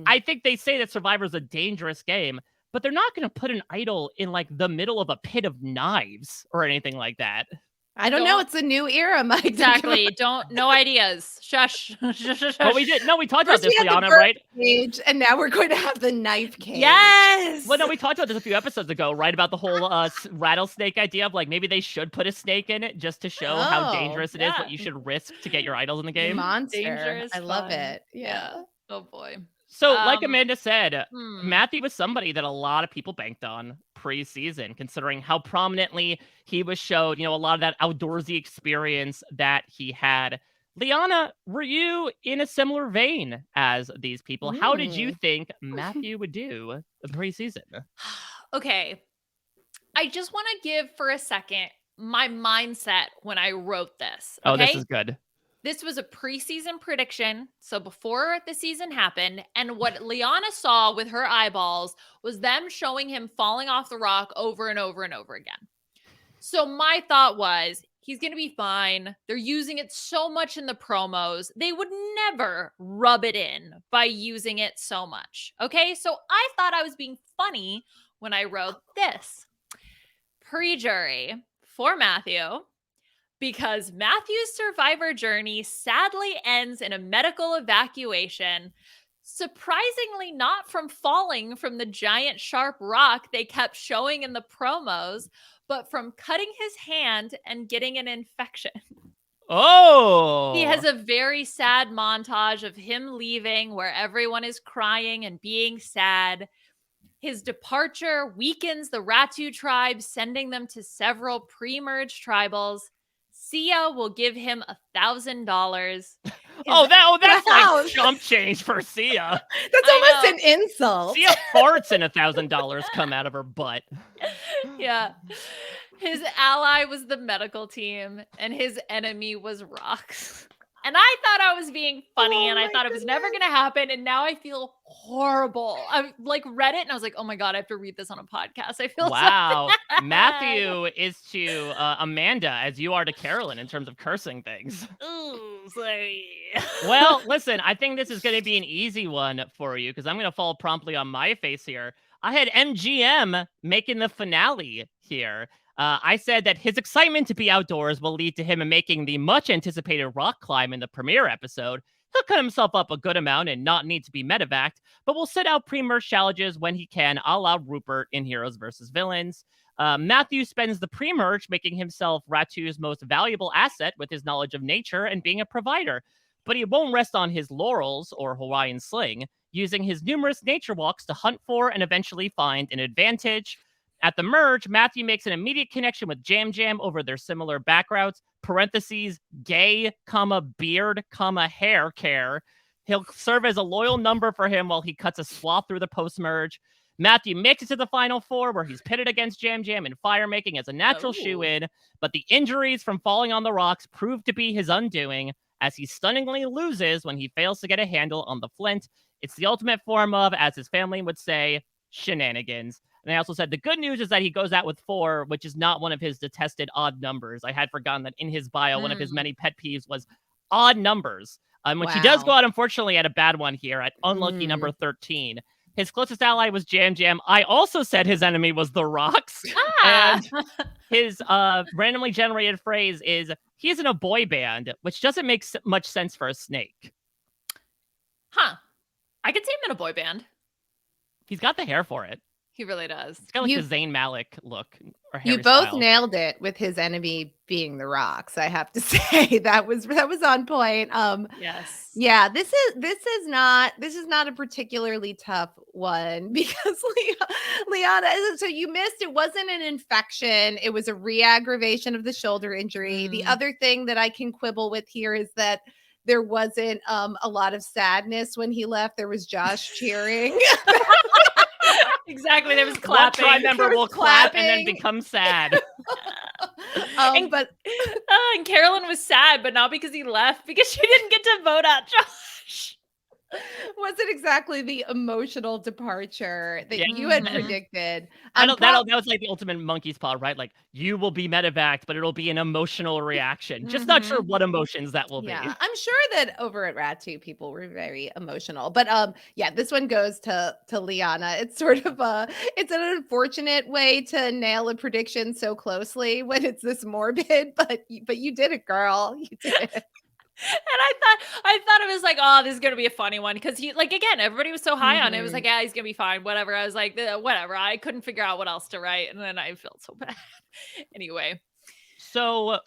I think they say that Survivor's a dangerous game, but they're not going to put an idol in, like, the middle of a pit of knives or anything like that. I don't know. It's a new era, Mike. Exactly. No ideas. Shush. But we talked about First this, we had the Liana, bird right? cage, and now we're going to have the knife cage. Yes. Well, no, we talked about this a few episodes ago, right? About the whole rattlesnake idea of like maybe they should put a snake in it just to show how Oh, dangerous it is, yeah. what you should risk to get your idols in the game. Monster. Dangerous I love fun. it. Yeah. Oh boy. So, like Amanda said, Hmm. Matthew was somebody that a lot of people banked on pre-season, considering how prominently he was showed, a lot of that outdoorsy experience that he had. Liana, were you in a similar vein as these people? How did you think Matthew would do pre-season? Okay. I just want to give for a second my mindset when I wrote this. Oh, this okay? is good. This was a preseason prediction, so before the season happened, and what Liana saw with her eyeballs was them showing him falling off the rock over and over and over again. So my thought was, he's going to be fine. They're using it so much in the promos. They would never rub it in by using it so much. Okay, so I thought I was being funny when I wrote this. Pre-jury for Matthew, because Matthew's survivor journey sadly ends in a medical evacuation, surprisingly not from falling from the giant sharp rock they kept showing in the promos, but from cutting his hand and getting an infection. Oh! He has a very sad montage of him leaving where everyone is crying and being sad. His departure weakens the Ratu tribe, sending them to several pre-merge tribals. Sia will give him $1,000. That's Wow. like chump change for Sia. That's I almost know. an insult. Sia farts and $1,000 come out of her butt. Yeah. His ally was the medical team, and his enemy was rocks. And I thought I was being funny, and I thought it was never going to happen. And now I feel horrible. I like read it, and I was like, "Oh my god, I have to read this on a podcast." I feel Wow. so bad. Matthew is to Amanda as you are to Carolyn in terms of cursing things. Ooh, sorry. Well, listen, I think this is going to be an easy one for you because I'm going to fall promptly on my face here. I had MGM making the finale here. I said that his excitement to be outdoors will lead to him making the much anticipated rock climb in the premiere episode. He'll cut himself up a good amount and not need to be medevaced, but will sit out pre-merge challenges when he can, a la Rupert in Heroes vs. Villains. Matthew spends the pre-merge making himself Ratu's most valuable asset with his knowledge of nature and being a provider. but he won't rest on his laurels or Hawaiian sling, using his numerous nature walks to hunt for and eventually find an advantage. At the merge, Matthew makes an immediate connection with Jam Jam over their similar backgrounds, parentheses, gay, beard, hair care. He'll serve as a loyal number for him while he cuts a swath through the post-merge. Matthew makes it to the Final Four, where he's pitted against Jam Jam in fire making as a natural shoe-in, but the injuries from falling on the rocks prove to be his undoing, as he stunningly loses when he fails to get a handle on the flint. It's the ultimate form of, as his family would say, shenanigans. And I also said the good news is that he goes out with 4, which is not one of his detested odd numbers. I had forgotten that in his bio, one of his many pet peeves was odd numbers. Which he does go out, unfortunately, at a bad one here at unlucky number 13. His closest ally was Jam Jam. I also said his enemy was the Rocks. And his randomly generated phrase is, he's in a boy band, which doesn't make much sense for a snake. Huh. I could see him in a boy band. He's got the hair for it. He really does. It's got like the Zayn Malik look. Or you both nailed it with his enemy being the Rocks. I have to say that was on point. Yes. Yeah, this is not a particularly tough one because Liana. So you missed. It wasn't an infection. It was a re-aggravation of the shoulder injury. The other thing that I can quibble with here is that there wasn't a lot of sadness when he left. There was Josh cheering. Exactly. There was clapping. One tri-member will clap and then become sad. And Carolyn was sad, but not because he left, because she didn't get to vote out Josh. Wasn't exactly the emotional departure that you had predicted. That was like the ultimate monkey's paw, right? Like, you will be medevaced, but it'll be an emotional reaction. Just not sure what emotions that will be. I'm sure that over at RHAP 2 people were very emotional. But this one goes to Liana. It's sort of it's an unfortunate way to nail a prediction so closely when it's this morbid, but you did it, girl. You did it. And I thought it was like, oh, this is gonna be a funny one, because he, like, again, everybody was so high on it. It was like, yeah, he's gonna be fine, whatever. I was like, whatever. I couldn't figure out what else to write, and then I felt so bad. Anyway, so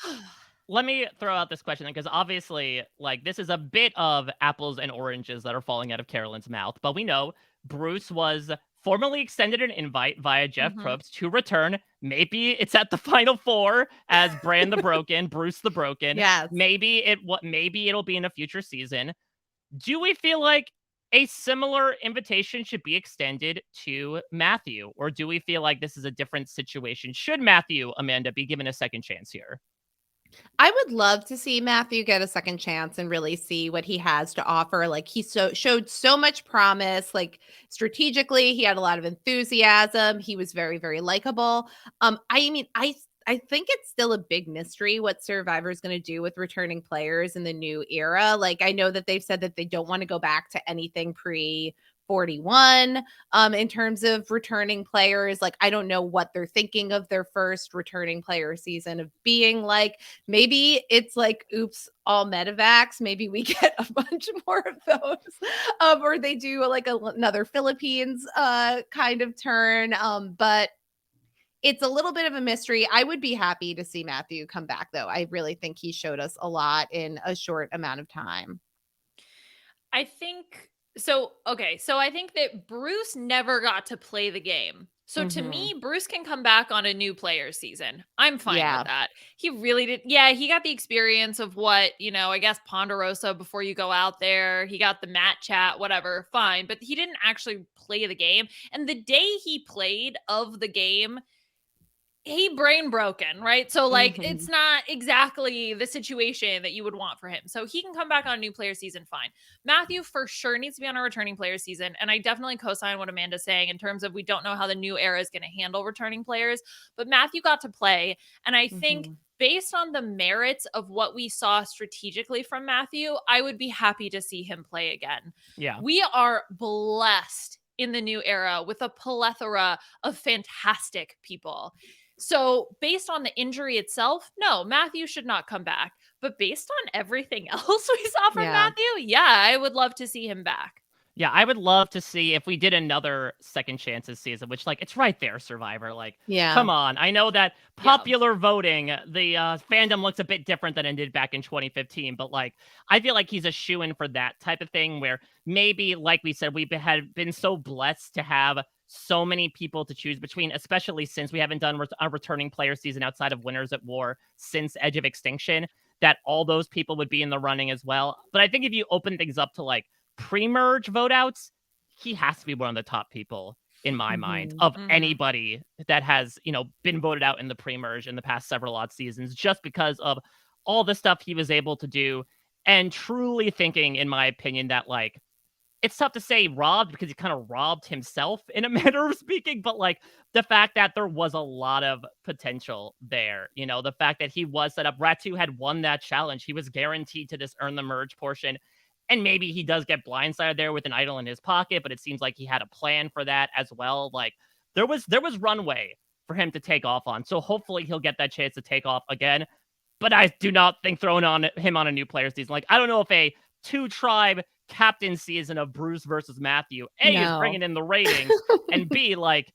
let me throw out this question, because obviously, like, this is a bit of apples and oranges that are falling out of Carolyn's mouth, but we know Bruce was formally extended an invite via Jeff Probst to return. Maybe it's at the Final Four as Bran the Broken, Bruce the Broken. Yes. Maybe it'll be in a future season. Do we feel like a similar invitation should be extended to Matthew, or do we feel like this is a different situation? Should Matthew, Amanda, be given a second chance here? I would love to see Matthew get a second chance and really see what he has to offer. Like, he showed so much promise. Like, strategically, he had a lot of enthusiasm. He was very, very likable. I think it's still a big mystery what Survivor is going to do with returning players in the new era. Like, I know that they've said that they don't want to go back to anything pre-41 in terms of returning players. Like, I don't know what they're thinking of their first returning player season of being like. Maybe it's like, oops, all medevacs. Maybe we get a bunch more of those, or they do like another Philippines kind of turn. But it's a little bit of a mystery. I would be happy to see Matthew come back, though. I really think he showed us a lot in a short amount of time. I think so. Okay. So I think that Bruce never got to play the game. So to me, Bruce can come back on a new player season. I'm fine with that. He really did. Yeah. He got the experience of what, I guess Ponderosa before you go out there. He got the mat chat, whatever. Fine. But he didn't actually play the game. And the day he played of the game, he brain broken, right? So like, it's not exactly the situation that you would want for him. So he can come back on a new player season, fine. Matthew for sure needs to be on a returning player season. And I definitely co-sign what Amanda's saying in terms of, we don't know how the new era is going to handle returning players, but Matthew got to play. And I think based on the merits of what we saw strategically from Matthew, I would be happy to see him play again. Yeah. We are blessed in the new era with a plethora of fantastic people. So based on the injury itself, no, Matthew should not come back. But based on everything else we saw from Matthew, I would love to see him back. Yeah, I would love to see if we did another Second Chances season, which, like, it's right there, Survivor. Like, Yeah. come on. I know that popular voting, the fandom looks a bit different than it did back in 2015, but, like, I feel like he's a shoo-in for that type of thing where maybe, like we said, had been so blessed to have so many people to choose between, especially since we haven't done a returning player season outside of Winners at War since Edge of Extinction, that all those people would be in the running as well. But I think if you open things up to, like, pre-merge vote outs, he has to be one of the top people in my mind of anybody that has, been voted out in the pre-merge in the past several odd seasons, just because of all the stuff he was able to do. And truly thinking, in my opinion, that, like, it's tough to say robbed because he kind of robbed himself in a manner of speaking, but, like, the fact that there was a lot of potential there, the fact that he was set up, Ratu had won that challenge. He was guaranteed to just earn the merge portion. And maybe he does get blindsided there with an idol in his pocket, but it seems like he had a plan for that as well. Like, there was runway for him to take off on. So hopefully he'll get that chance to take off again. But I do not think throwing him on a new player season. Like, I don't know if a 2-tribe captain season of Bruce versus Matthew, A, is bringing in the ratings, and B, like,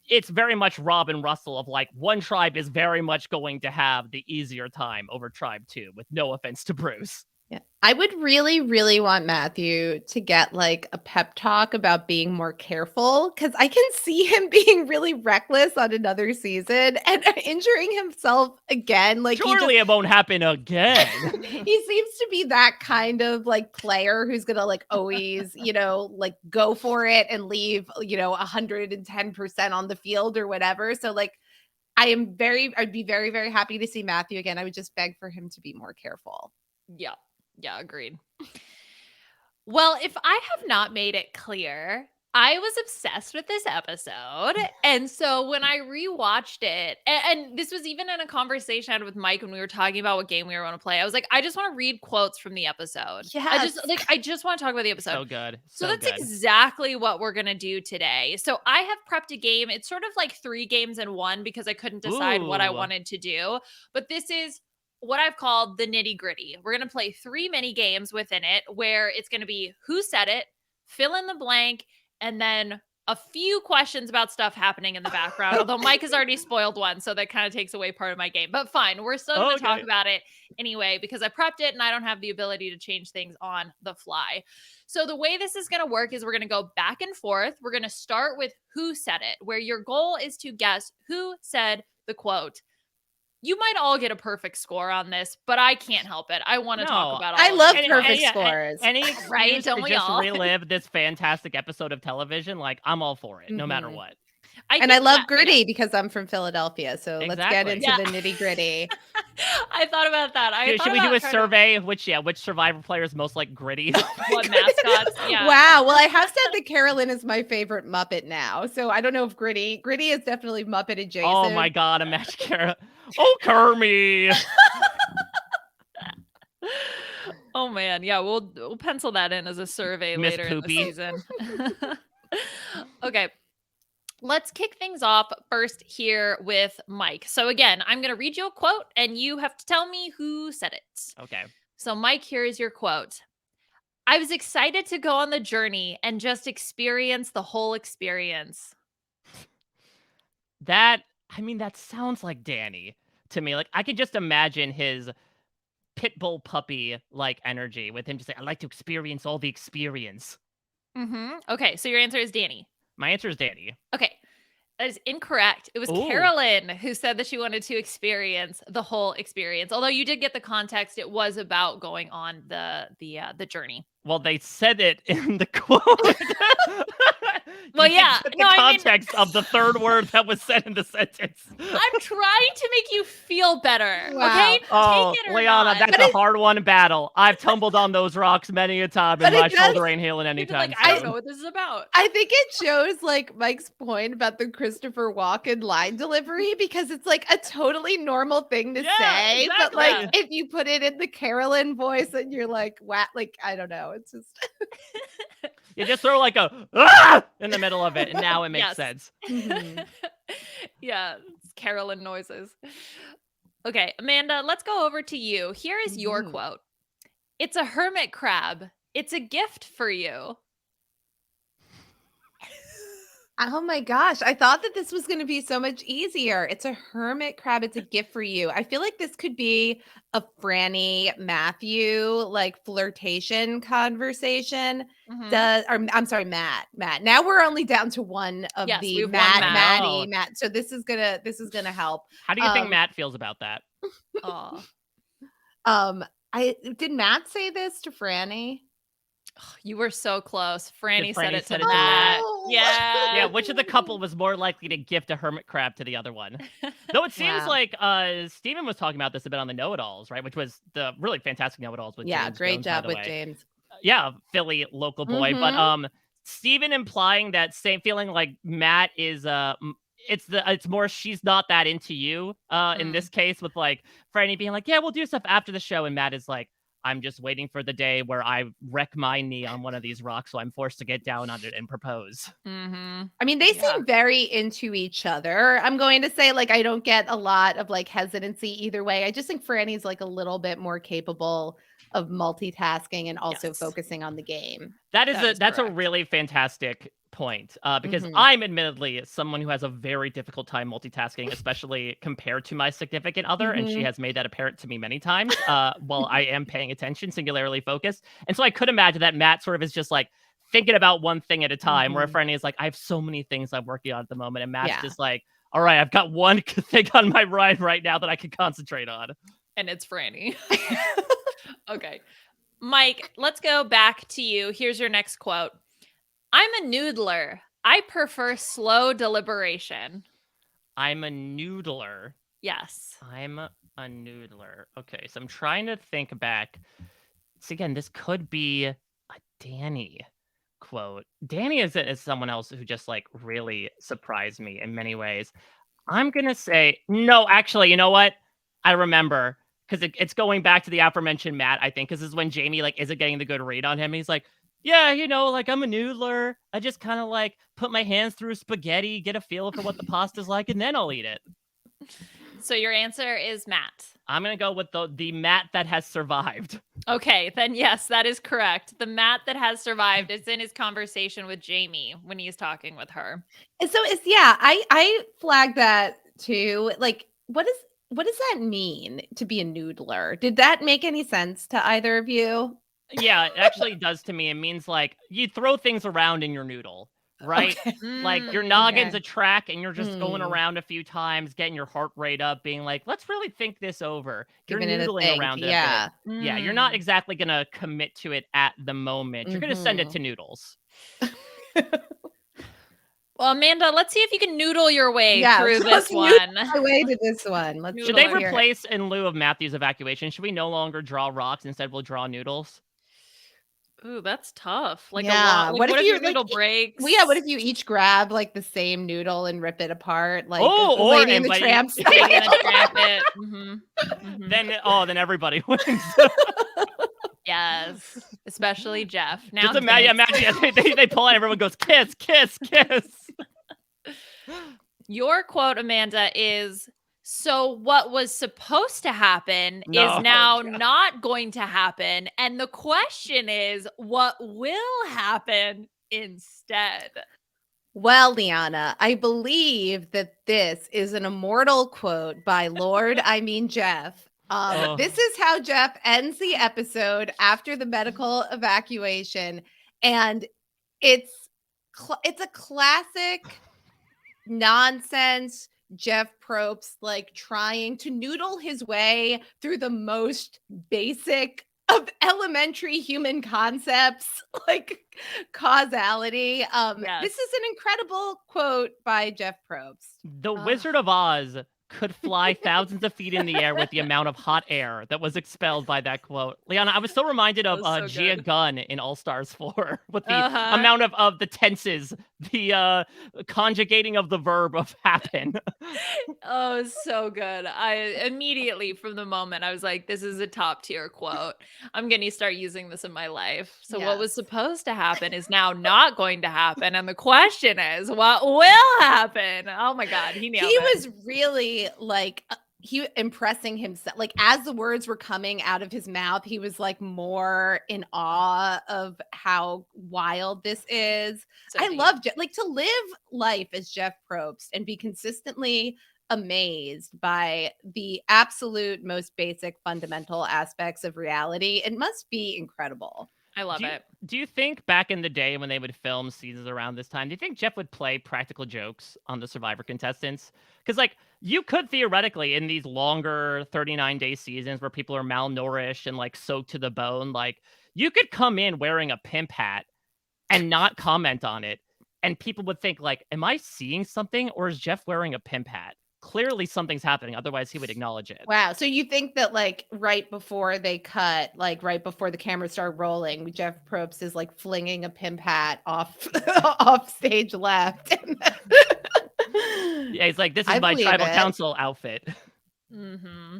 it's very much Rob and Russell of, like, one tribe is very much going to have the easier time over tribe 2, with no offense to Bruce. Yeah. I would really, really want Matthew to get like a pep talk about being more careful, because I can see him being really reckless on another season and injuring himself again. Like, surely it won't happen again. He seems to be that kind of like player who's gonna like always, like go for it and leave, 110% on the field or whatever. So like, I'd be very, very happy to see Matthew again. I would just beg for him to be more careful. Yeah. Yeah, agreed. Well, if I have not made it clear, I was obsessed with this episode. And so when I rewatched it, and this was even in a conversation I had with Mike when we were talking about what game we were going to play, I was like, I just want to read quotes from the episode. Yes. I just want to talk about the episode. So good. So that's exactly what we're going to do today. So I have prepped a game. It's sort of like 3 games in one because I couldn't decide what I wanted to do. But this is what I've called the nitty gritty. We're going to play 3 mini games within it where it's going to be who said it, fill in the blank, and then a few questions about stuff happening in the background. Although Mike has already spoiled one, so that kind of takes away part of my game. But fine, we're still going to talk about it anyway because I prepped it and I don't have the ability to change things on the fly. So the way this is going to work is we're going to go back and forth. We're going to start with who said it, where your goal is to guess who said the quote. You might all get a perfect score on this, but I can't help it. I want to talk about all I of love it. perfect scores. Any excuse Right? to Don't we just all? relive this fantastic episode of television, like, I'm all for it, no matter what. I love gritty because I'm from Philadelphia. So let's get Exactly. into the nitty gritty. I thought about that. Should we do a survey of which Survivor player is most like gritty? What mascots? Yeah. Wow. Well, I have said that Carolyn is my favorite Muppet now. So I don't know if gritty is definitely Muppet adjacent. Oh my God, imagine Carolyn. Oh, Kermie. Oh man, yeah, we'll pencil that in as a survey Miss later Poopy. in the season. Okay. Let's kick things off first here with Mike. So again, I'm going to read you a quote and you have to tell me who said it. Okay. So Mike, here is your quote. I was excited to go on the journey and just experience the whole experience. That sounds like Danny to me. Like, I could just imagine his pit bull puppy like energy with him just saying, I like to experience all the experience. Okay, so your answer is Danny. My answer is Danny. Okay. That is incorrect. It was Carolyn who said that she wanted to experience the whole experience. Although you did get the context, it was about going on the journey. Well, they said it in the quote. Well, yeah. The context of the third word that was said in the sentence. I'm trying to make you feel better. Wow. Okay? Oh, Take it or Liana, not. that's a hard-won battle. I've tumbled on those rocks many a time, and my shoulder ain't healing You'd be anytime like, I don't soon. know what this is about. I think it shows like Mike's point about the Christopher Walken line delivery, because it's like a totally normal thing to say. Exactly. But like if you put it in the Carolyn voice and you're like, what? Like, I don't know. It's just You just throw like a "Ah!" in the middle of it, and now it makes sense. Yeah, it's Carolyn noises. Okay, Amanda, let's go over to you. Here is your quote. It's a hermit crab. It's a gift for you. Oh my gosh. I thought that this was going to be so much easier. It's a hermit crab. It's a gift for you. I feel like this could be a Franny Matthew like flirtation conversation. Mhm. I'm sorry, Matt. Now we're only down to one of Yes, the we have one Matt, Matt. Maddie, Matt. So this is gonna help. How do you think Um, Matt feels about that? Oh, I did Matt say this to Franny? you were so close. Franny said Franny it to said it to Matt. Matt? Yeah. Yeah, which of the couple was more likely to gift a hermit crab to the other one? Though it seems Wow. like Steven was talking about this a bit on the know-it-alls, right? Which was the really fantastic know-it-alls with Yeah, James great Jones, by job the with way. James. Yeah, Philly local boy. But Mhm. Steven implying that same feeling like Matt is it's more she's not that into you in this case, with like Franny being like, yeah, we'll do stuff after the show, and Matt is like, I'm just waiting for the day where I wreck my knee on one of these rocks, so I'm forced to get down on it and propose. Mm-hmm. I mean, they Yeah. seem very into each other. I'm going to say, like, I don't get a lot of like hesitancy either way. I just think Franny's like a little bit more capable of multitasking and also Yes. focusing on the game. That's a correct. really fantastic point because Mhm. I'm admittedly someone who has a very difficult time multitasking, especially compared to my significant other, and she Mhm. has made that apparent to me many times. While I am paying attention, singularly focused, and so I could imagine that Matt sort of is just like thinking about one thing at a time, where a Mhm. friend is like, I have so many things I'm working on at the moment, and Matt's Yeah. just like, all right, I've got one thing on my mind right now that I can concentrate on. And it's Franny. Okay. Mike, let's go back to you. Here's your next quote. I'm a noodler. I prefer slow deliberation. I'm a noodler. Yes. I'm a noodler. Okay, so I'm trying to think back. So again, this could be a Danny quote. Danny is someone else who just like really surprised me in many ways. I'm gonna say no. Actually, you know what? I remember because it's going back to the aforementioned Matt. I think because this is when Jamie like isn't getting the good read on him. He's like, yeah, like I'm a noodler. I just kind of like put my hands through spaghetti, get a feel for what the pasta's like, and then I'll eat it. So your answer is Matt. I'm gonna go with the Matt that has survived. Okay, then yes, that is correct. The Matt that has survived is in his conversation with Jamie when he's talking with her. And so it's yeah, I flagged that too. Like, what does that mean to be a noodler? Did that make any sense to either of you? Yeah, it actually does to me. It means like you throw things around in your noodle, right? Okay. Like your Mm, noggin's Okay. a track and you're just going Mm. around a few times, getting your heart rate up, being like, let's really think this over. You're Giving it a noodling think. around it a bit. Yeah. Yeah, you're not mm. exactly gonna commit to it at the moment. You're gonna send it Mhm. to noodles. Well, Amanda, let's see if you can noodle your way Yeah, through so this can you one. my way to this one. Let's Should they Noodler. hear it. replace in lieu of Matthew's evacuation? Should we no longer draw rocks? Instead, we'll draw noodles? Ooh, that's tough. Like a Yeah. lot. Like, What what if if you, your like, noodle breaks? Well, yeah, what if you each grab like the same noodle and rip it apart, like Oh, or Lady and the but Tramp Lady and style? the Tramp it? Mm-hmm. Then everybody wins. Yes, especially Jeff. Now Just imagine they pull out, everyone goes kiss, kiss, kiss. your quote, Amanda, is so what was supposed to happen No. is now Yeah. not going to happen. And the question is, what will happen instead? Well, Liana, I believe that this is an immortal quote by Jeff. Oh. This is how Jeff ends the episode after the medical evacuation, and it's a classic nonsense Jeff Probst like trying to noodle his way through the most basic of elementary human concepts like causality. Yes. This is an incredible quote by Jeff Probst. The Wizard of Oz could fly thousands of feet in the air with the amount of hot air that was expelled by that quote. Liana, I was so reminded of That was so Gia good. Gunn in All Stars 4 with the Uh-huh. amount of the tenses, the conjugating of the verb of happen. Oh, so good. I immediately from the moment I was like, this is a top tier quote. I'm going to start using this in my life. So what was Yes. supposed to happen is now not going to happen. And the question is, what will happen? Oh my God, he nailed He it. was really like he impressing himself, like as the words were coming out of his mouth, he was like more in awe of how wild this is. So I deep. love like to live life as Jeff Probst and be consistently amazed by the absolute most basic fundamental aspects of reality. It must be incredible. I love it. Do you think back in the day when they would film seasons around this time, do you think Jeff would play practical jokes on the Survivor contestants? Because, like, you could theoretically, in these longer 39-day seasons where people are malnourished and, like, soaked to the bone, like, you could come in wearing a pimp hat and not comment on it. And people would think, like, am I seeing something or is Jeff wearing a pimp hat? Clearly something's happening. Otherwise, he would acknowledge it. Wow. So you think that like right before they cut, like right before the cameras start rolling, Jeff Probst is like flinging a pimp hat off off stage left. Yeah, he's like, this is I my believe tribal it. council outfit. Mm-hmm.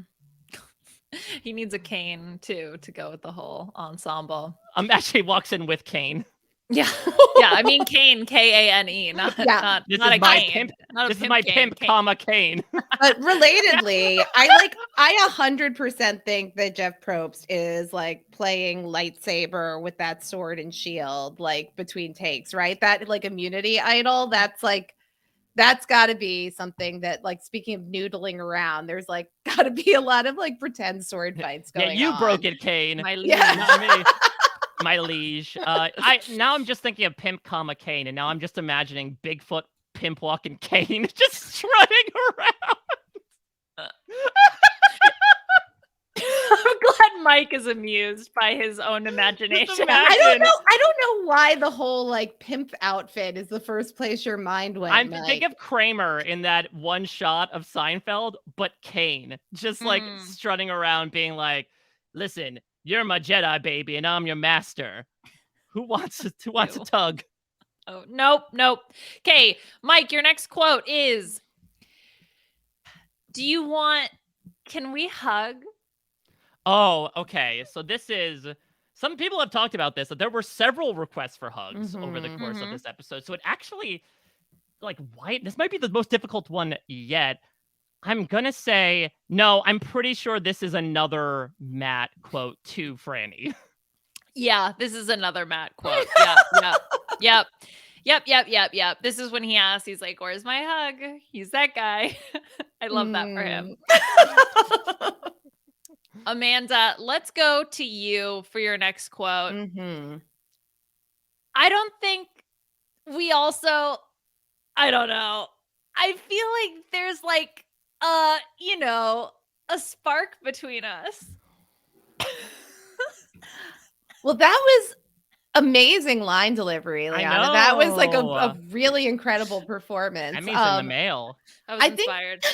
He needs a cane too to go with the whole ensemble. Actually walks in with Kane. Yeah, yeah. I mean, Kane, Kane, not Yeah. not, This not is a my cane. pimp. Not a This is my cane, pimp, cane. comma, Kane. But relatedly, I 100% think that Jeff Probst is like playing lightsaber with that sword and shield, like between takes, right? That like immunity idol, that's got to be something that, like, speaking of noodling around, there's like got to be a lot of like pretend sword fights Yeah, going you on. broke it, Kane. My Yeah. Not me. My liege. Now I'm just thinking of pimp, comma, Kane, and now I'm just imagining Bigfoot, pimp walking Kane just strutting around. I'm glad Mike is amused by his own imagination. I don't Imagine. know why the whole like pimp outfit is the first place your mind went. I'm Mike. thinking of Kramer in that one shot of Seinfeld, but Kane just like strutting around being like, listen, you're my Jedi, baby, and I'm your master. Who wants a tug? Oh, nope. Okay, Mike, your next quote is, can we hug? Oh, okay. So this is, some people have talked about this, that there were several requests for hugs over the course of this episode. So it actually, like, why, this might be the most difficult one yet. I'm going to say, no, I'm pretty sure this is another Matt quote to Franny. Yeah, this is another Matt quote. Yep. This is when he asks, he's like, where's my hug? He's that guy. I love that for him. Amanda, let's go to you for your next quote. I don't think I don't know. I feel like there's like, a spark between us. Well, that was amazing line delivery, Liana. That was like a really incredible performance. That means in the mail. I was inspired.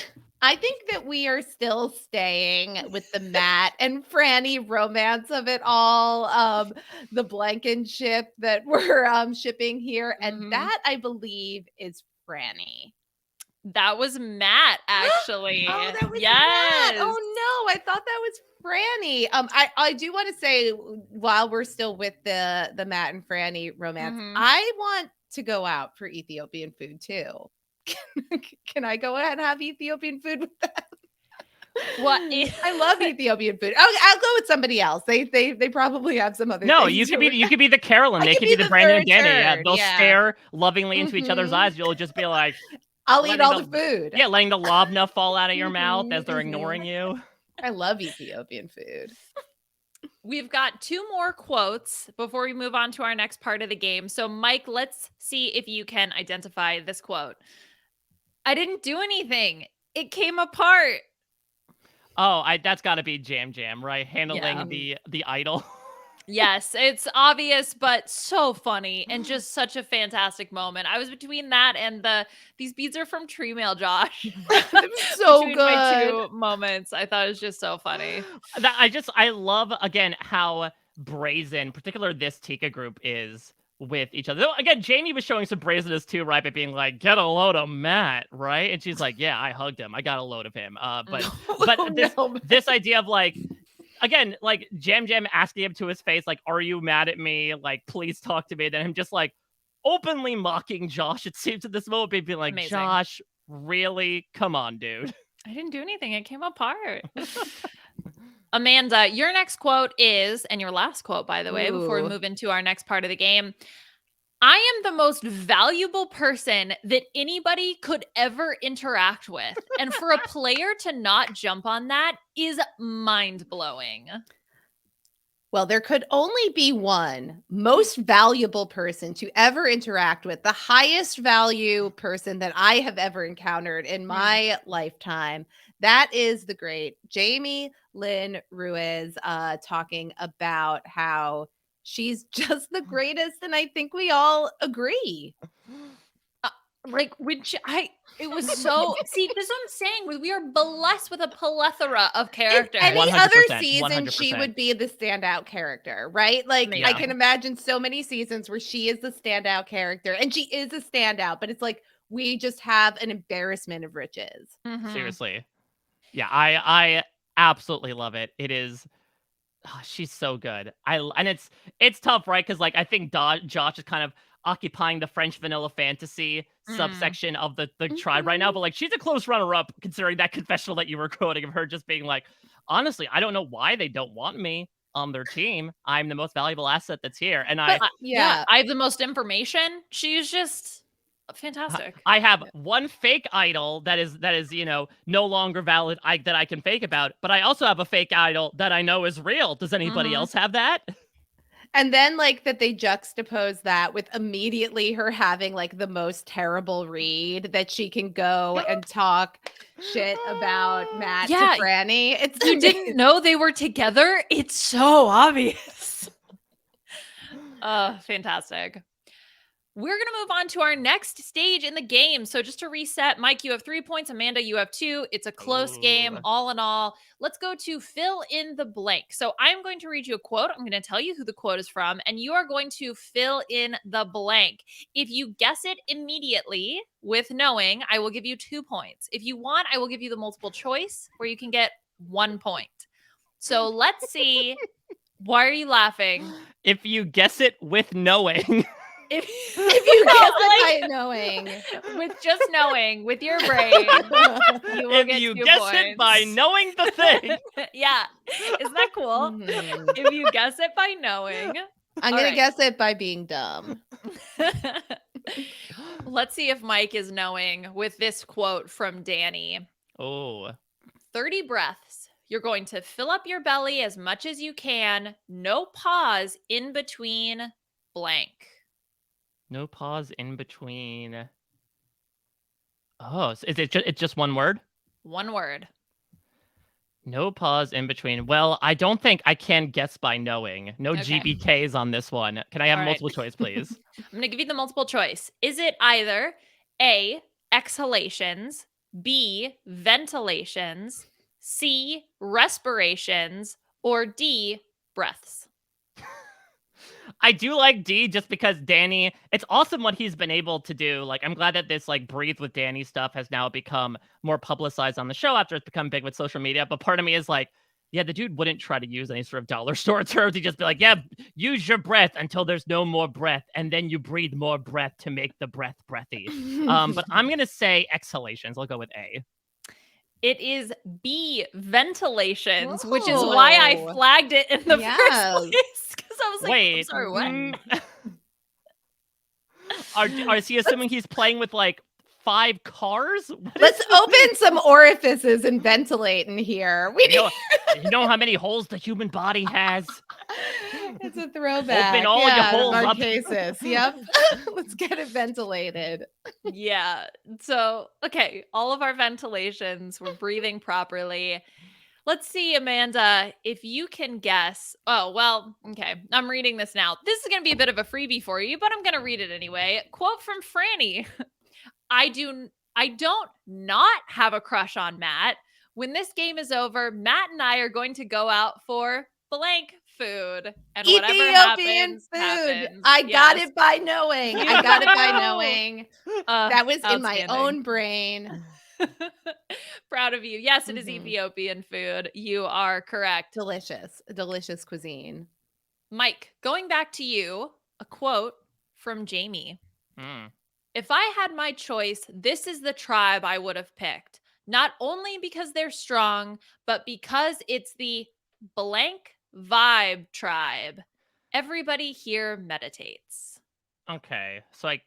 I think that we are still staying with the Matt and Franny romance of it all. The Blankenship that we're shipping here. And that, I believe, is Franny. That was Matt, actually. Oh, that was yes. Matt. Oh, no. I thought that was Franny. I do want to say, while we're still with the Matt and Franny romance, I want to go out for Ethiopian food, too. Can I go ahead and have Ethiopian food with them? What? I love Ethiopian food. I'll go with somebody else. They probably have some other. No, things you could be the Carolyn. They could be the Brandon and Danny. Yeah, they'll stare lovingly into each other's eyes. You'll just be like, I'll eat all the food. Yeah, letting the labna fall out of your mouth as they're ignoring you. I love Ethiopian food. We've got 2 more quotes before we move on to our next part of the game. So, Mike, let's see if you can identify this quote. I didn't do anything. It came apart. Oh, that's got to be Jam Jam, right? Handling the idol. Yes, it's obvious, but so funny and just such a fantastic moment. I was between that and these beads are from Tree Mail, Josh. So between good. My 2 moments. I thought it was just so funny. I love, again, how brazen, particular this Tika group is with each other. Again, Jamie was showing some brazenness too, right? By being like, get a load of Matt, right? And she's like, yeah, I hugged him. I got a load of him. This idea of like, again, like Jam Jam asking him to his face, like, are you mad at me? Like, please talk to me. Then him just like openly mocking Josh, it seems at this moment, being like, Amazing. Josh, really? Come on, dude. I didn't do anything. It came apart. Amanda, your next quote is, and your last quote, by the way, before we Ooh. move into our next part of the game. I am the most valuable person that anybody could ever interact with. And for a player to not jump on that is mind-blowing. Well, there could only be one most valuable person to ever interact with, the highest value person that I have ever encountered in my lifetime. That is the great Jamie Lynn Ruiz, talking about how she's just the greatest, and I think we all agree. Like, it was so, see, this is what I'm saying. We are blessed with a plethora of In characters. any 100%, other season, she 100%. would be the standout character, right? Like, I Yeah. can imagine so many seasons where she is the standout character, and she is a standout, but it's like we just have an embarrassment of riches. Mhm. Seriously. Yeah, I absolutely love it. It is she's so good. And it's tough, right? Because like I think Josh is kind of occupying the French vanilla fantasy subsection of the tribe right now, but like she's a close runner-up considering that confessional that you were quoting of her just being like, honestly, I don't know why they don't want me on their team. I'm the most valuable asset that's here. And But Yeah. I have the most information. She's just fantastic. I have one fake idol that is no longer valid that I can fake about, but I also have a fake idol that I know is real. Does anybody else have that? And then like that they juxtapose that with immediately her having like the most terrible read that she can go and talk shit about Matt Yeah. to Franny. It's You didn't know they were together? It's so obvious. Fantastic. We're going to move on to our next stage in the game. So just to reset, Mike, you have 3 points. Amanda, you have 2. It's a close game, Ooh. all in all. Let's go to fill in the blank. So I'm going to read you a quote. I'm going to tell you who the quote is from, and you are going to fill in the blank. If you guess it immediately with knowing, I will give you 2 points. If you want, I will give you the multiple choice where you can get 1 point. So let's see. Why are you laughing? If you guess it with knowing. if you guess it by knowing. With just knowing, with your brain, you will If get you 2 guess points. it by knowing the thing. Yeah. Isn't that cool? Mhm. If you guess it by knowing. I'm All going right. to guess it by being dumb. Let's see if Mike is knowing with this quote from Danny. Oh. 30 breaths. You're going to fill up your belly as much as you can. No pause in between blank. No pause in between. Oh, so is it it's just one word? One word. No pause in between. Well, I don't think I can guess by knowing. No Okay. GBKs on this one. Can I have All right. multiple choice, please? I'm going to give you the multiple choice. Is it either A, exhalations, B, ventilations, C, respirations, or D, breaths? I do like D just because Danny, it's awesome what he's been able to do. Like, I'm glad that this like Breathe with Danny stuff has now become more publicized on the show after it's become big with social media. But part of me is like, yeah, the dude wouldn't try to use any sort of dollar store terms. He'd just be like, yeah, use your breath until there's no more breath. And then you breathe more breath to make the breath breathy. But I'm going to say exhalations. I'll go with A. It is B, ventilations, which is why I Whoa. flagged it in the Yes. first place. Because I was like, I'm Wait. sorry, what? Is he assuming he's playing with like 5 cars? What Let's open some orifices and ventilate in here. We you know how many holes the human body has? It's a throwback. Open all your holes up. Marquesas. Yep. Let's get it ventilated. Yeah. So, okay, all of our ventilations, we're breathing properly. Let's see, Amanda, if you can guess. Oh, well, okay. I'm reading this now. This is going to be a bit of a freebie for you, but I'm going to read it anyway. Quote from Franny. I don't not have a crush on Matt. When this game is over, Matt and I are going to go out for blank food. And whatever Ethiopian happens, food. happens. I got Yes. it by knowing. I got it by knowing. That was in my Outstanding. own brain. Proud of you. Yes, it is Mhm. Ethiopian food. You are correct. Delicious. Delicious cuisine. Mike, going back to you, a quote from Jamie. Hmm. If I had my choice, this is the tribe I would have picked. not only because they're strong, but because it's the blank vibe tribe. Everybody here meditates. Okay, so I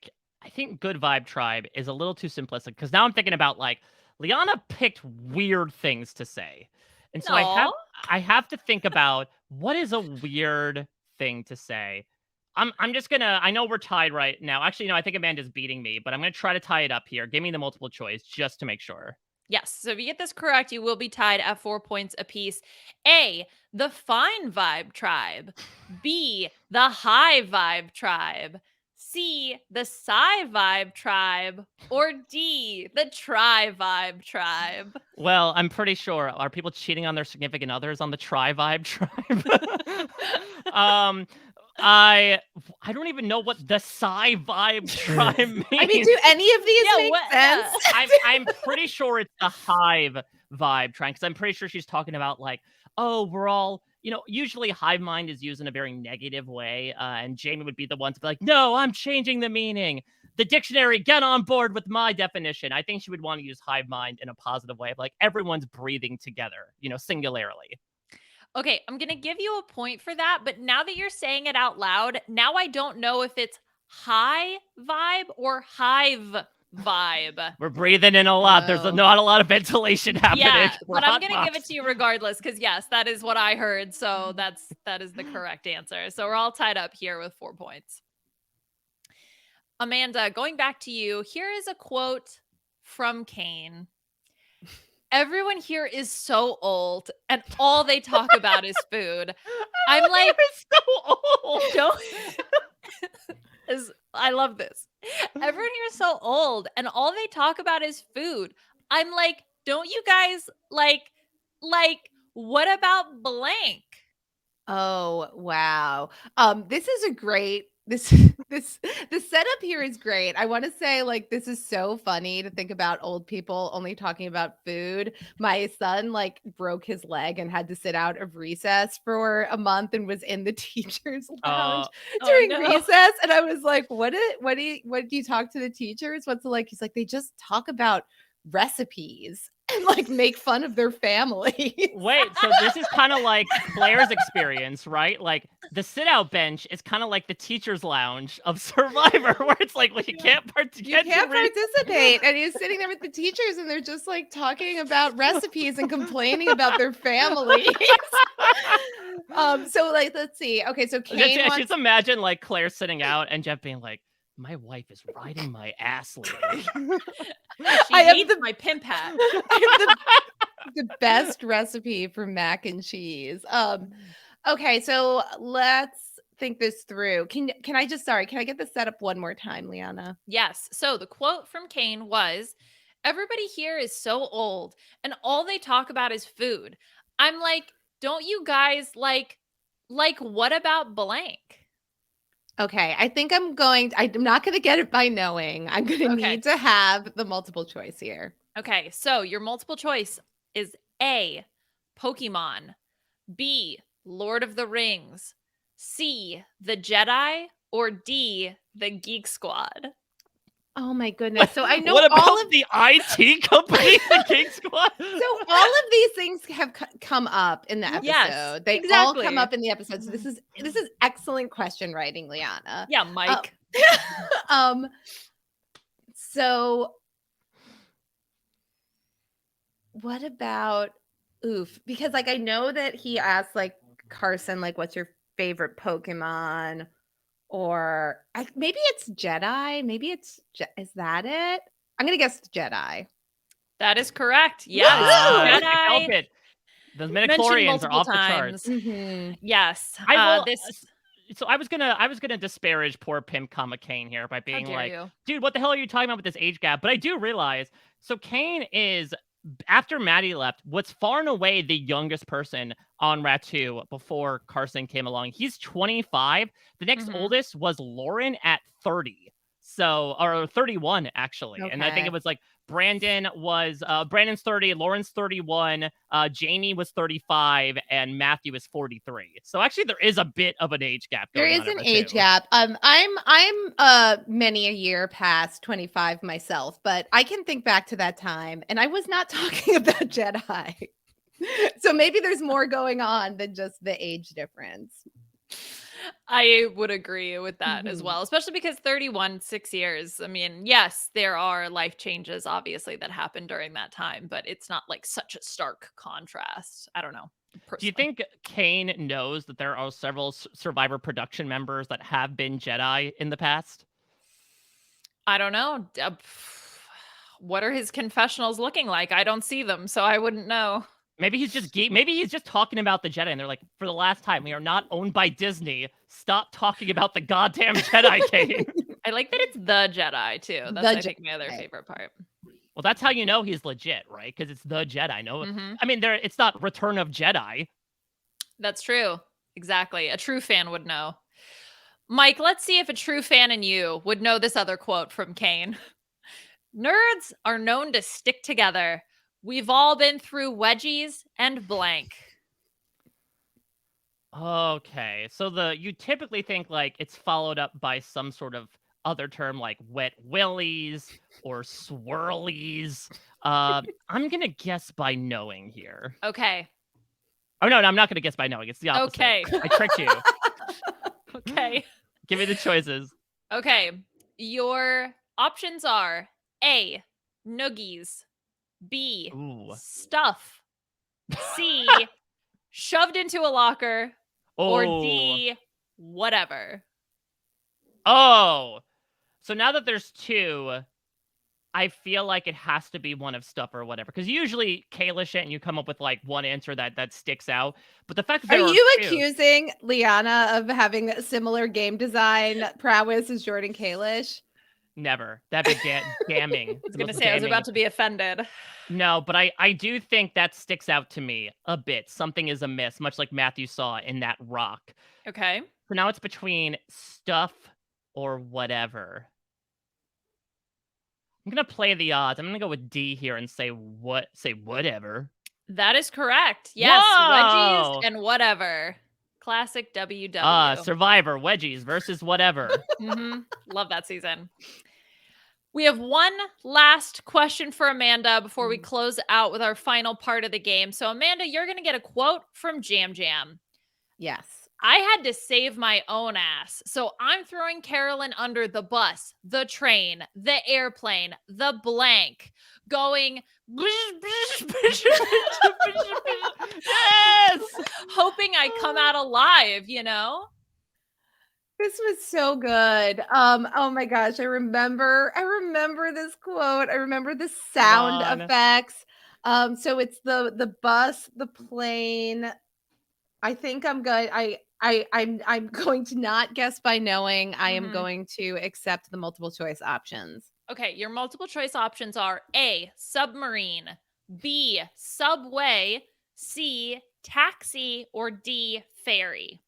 think Good Vibe Tribe is a little too simplistic because now I'm thinking about like Liana picked weird things to say, and so No. I have to think about what is a weird thing to say. I'm just gonna. I know we're tied right now. Actually, no, I think Amanda's beating me, but I'm gonna try to tie it up here. Give me the multiple choice just to make sure. Yes. So if you get this correct, you will be tied at 4 points apiece. A, the fine vibe tribe. B, the high vibe tribe. C, the psi vibe tribe. Or D, the tri vibe tribe. Well, I'm pretty sure. Are people cheating on their significant others on the Tri Vibe Tribe? um, I don't even know what the Psi Vibe Tribe means. I mean, do any of these make sense? I'm pretty sure it's the Hive Vibe Tribe because I'm pretty sure she's talking about like, oh, we're all. Usually hive mind is used in a very negative way, and Jamie would be the one to be like, no, I'm changing the meaning. The dictionary, get on board with my definition. I think she would want to use hive mind in a positive way of like everyone's breathing together, singularly. Okay, I'm going to give you a point for that, but now that you're saying it out loud, now I don't know if it's high vibe or hive vibe. We're breathing in a lot. There's not a lot of ventilation happening. Yeah, but I'm going to give it to you regardless because yes, that is what I heard. So that is the correct answer. So we're all tied up here with 4 points. Amanda, going back to you, here is a quote from Kane. Everyone here is so old and all they talk about is food. I'm like, so old. I love this. Everyone here is so old and all they talk about is food. I'm like, don't you guys like what about blank? Oh, wow. This is a great the setup here is great. I want to say like this is so funny to think about old people only talking about food. My son like broke his leg and had to sit out of recess for a month and was in the teacher's lounge during recess. And I was like, what do you talk to the teachers? What's it like? He's like, they just talk about recipes and like make fun of their family. Wait, so this is kind of like Claire's experience, right? Like the sit-out bench is kind of like the teacher's lounge of Survivor, where it's like, well, you can't participate. And he's sitting there with the teachers, and they're just like talking about recipes and complaining about their families. So like, let's see. Okay, so Kane just imagine like Claire sitting out and Jeff being like, my wife is riding my ass lately. I have my pimp hat. I have the best recipe for mac and cheese. Okay, so let's think this through. Can I get this set up one more time, Liana? Yes. So the quote from Kane was, everybody here is so old and all they talk about is food. I'm like, don't you guys like what about blank? Okay, I think I'm not going to get it by knowing. I'm going to need to have the multiple choice here. Okay, so your multiple choice is A, Pokemon, B, Lord of the Rings, C, the Jedi, or D, the Geek Squad. Oh my goodness. So I know what about all of the IT company, the Geek Squad? So all of these things have come up in the episode. Yes, they all come up in the episode. So this is excellent question writing, Liana. Yeah, Mike. So what about because like I know that he asked like Carson, like, what's your favorite Pokemon? Or maybe it's Jedi. Maybe is that it? I'm going to guess Jedi. That is correct. Yes. Jedi. The midichlorians are off the charts. Mm-hmm. Yes. So I was gonna disparage poor Pimp comma Kane here by being like, dude, what the hell are you talking about with this age gap? But I do realize, so Kane is, after Maddie left, what's far and away the youngest person on RHAP 2 before Carson came along. He's 25. The next oldest was Lauren at 30. So, or 31 actually. Okay. And I think it was like Brandon's 30, Lauren's 31, Jamie was 35, and Matthew is 43. So actually there is a bit of an age gap There going is on an over age two. gap. I'm many a year past 25 myself, but I can think back to that time and I was not talking about Jedi. So maybe there's more going on than just the age difference. I would agree with that as Mhm. well, especially because 31, 6 years. I mean, yes, there are life changes obviously that happened during that time, but it's not like such a stark contrast. I don't know. Do you Personally. think Kane knows that there are several Survivor production members that have been Jedi in the past? I don't know. What are his confessionals looking like? I don't see them, so I wouldn't know. Maybe he's just talking about the Jedi, and they're like, for the last time, we are not owned by Disney. Stop talking about the goddamn Jedi, Kane. I like that it's the Jedi too. That's The I think my other Jedi. favorite part. Well, that's how you know he's legit, right? Because it's the Jedi. No, Mhm. I mean, it's not Return of Jedi. That's true. Exactly. A true fan would know. Mike, let's see if a true fan in you would know this other quote from Kane. Nerds are known to stick together. We've all been through wedgies and blank. Okay, so you typically think like it's followed up by some sort of other term like wet willies or swirlies. I'm gonna guess by knowing here. Okay. Oh no, I'm not gonna guess by knowing. It's the opposite. Okay. I tricked you. Okay. Give me the choices. Okay. Your options are A, noogies, B, Ooh. stuff, C, shoved into a locker, or D, whatever. Oh. So now that there's two, I feel like it has to be one of stuff or whatever. Because usually Kalish it and you come up with like one answer that sticks out. But the fact that Are there you two, accusing Liana of having similar game design prowess as Jordan Kalish? never. That'd be damning. I was going to say, I was about to be offended. No, but I do think that sticks out to me a bit. Something is amiss, much like Matthew saw in that rock. Okay. So now it's between stuff or whatever. I'm going to play the odds. I'm going to go with D here and say whatever. That is correct. Yes, Whoa! wedgies and whatever. Classic WW. Survivor, wedgies versus whatever. Love that season. We have one last question for Amanda before we close out with our final part of the game. So Amanda, you're going to get a quote from Jam Jam. Yes. I had to save my own ass. So I'm throwing Carolyn under the bus, the train, the airplane, the blank, going yes, hoping I come out alive, you know? This was so good. Oh my gosh, I remember this quote. I remember the sound effects. So it's the bus, the plane. I think I'm good. I'm going to not guess by knowing. I am going to accept the multiple choice options. Okay, your multiple choice options are A, submarine, B, subway, C, taxi, or D, ferry.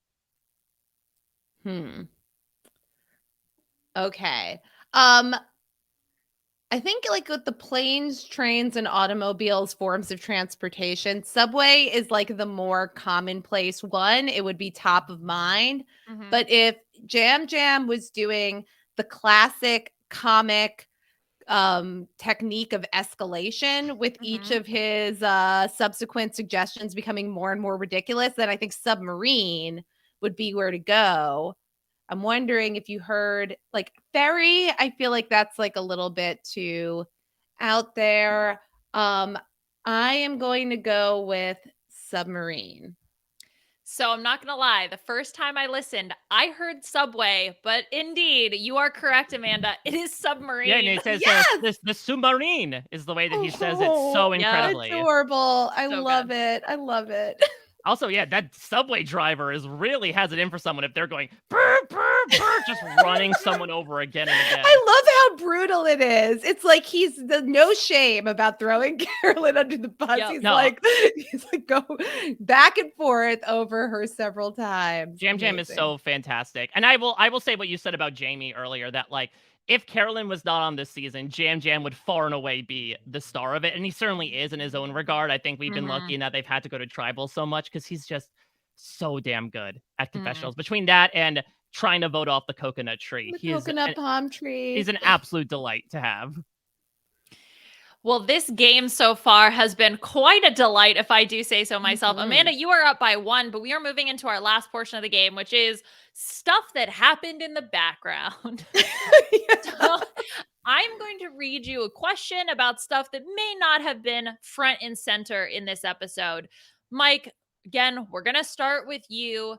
Okay. I think like with the planes, trains, and automobiles forms of transportation, subway is like the more commonplace one. It would be top of mind. But if Jam Jam was doing the classic comic technique of escalation with each of his subsequent suggestions becoming more and more ridiculous, then I think submarine would be where to go. I'm wondering if you heard like ferry. I feel like that's like a little bit too out there. I am going to go with submarine. So I'm not going to lie. The first time I listened, I heard subway, but indeed, you are correct, Amanda. It is submarine. Yeah, and it says the submarine is the way that he says it so incredibly. Adorable. I So love good. it. I love it. Also, yeah, that subway driver really has it in for someone if they're going brr, brr, brr, just running someone over again and again. I love how brutal it is. It's like he's no shame about throwing Carolyn under the bus. Yep. He's like go back and forth over her several times. Jam Jam is so fantastic. And I will say what you said about Jamie earlier, that like if Carolyn was not on this season, Jam Jam would far and away be the star of it. And he certainly is in his own regard. I think we've been lucky in that they've had to go to Tribal so much because he's just so damn good at confessionals. Between that and trying to vote off the coconut tree. The coconut palm tree. He's an absolute delight to have. Well, this game so far has been quite a delight, if I do say so myself. Amanda, you are up by 1, but we are moving into our last portion of the game, which is stuff that happened in the background. So I'm going to read you a question about stuff that may not have been front and center in this episode. Mike, again, we're going to start with you.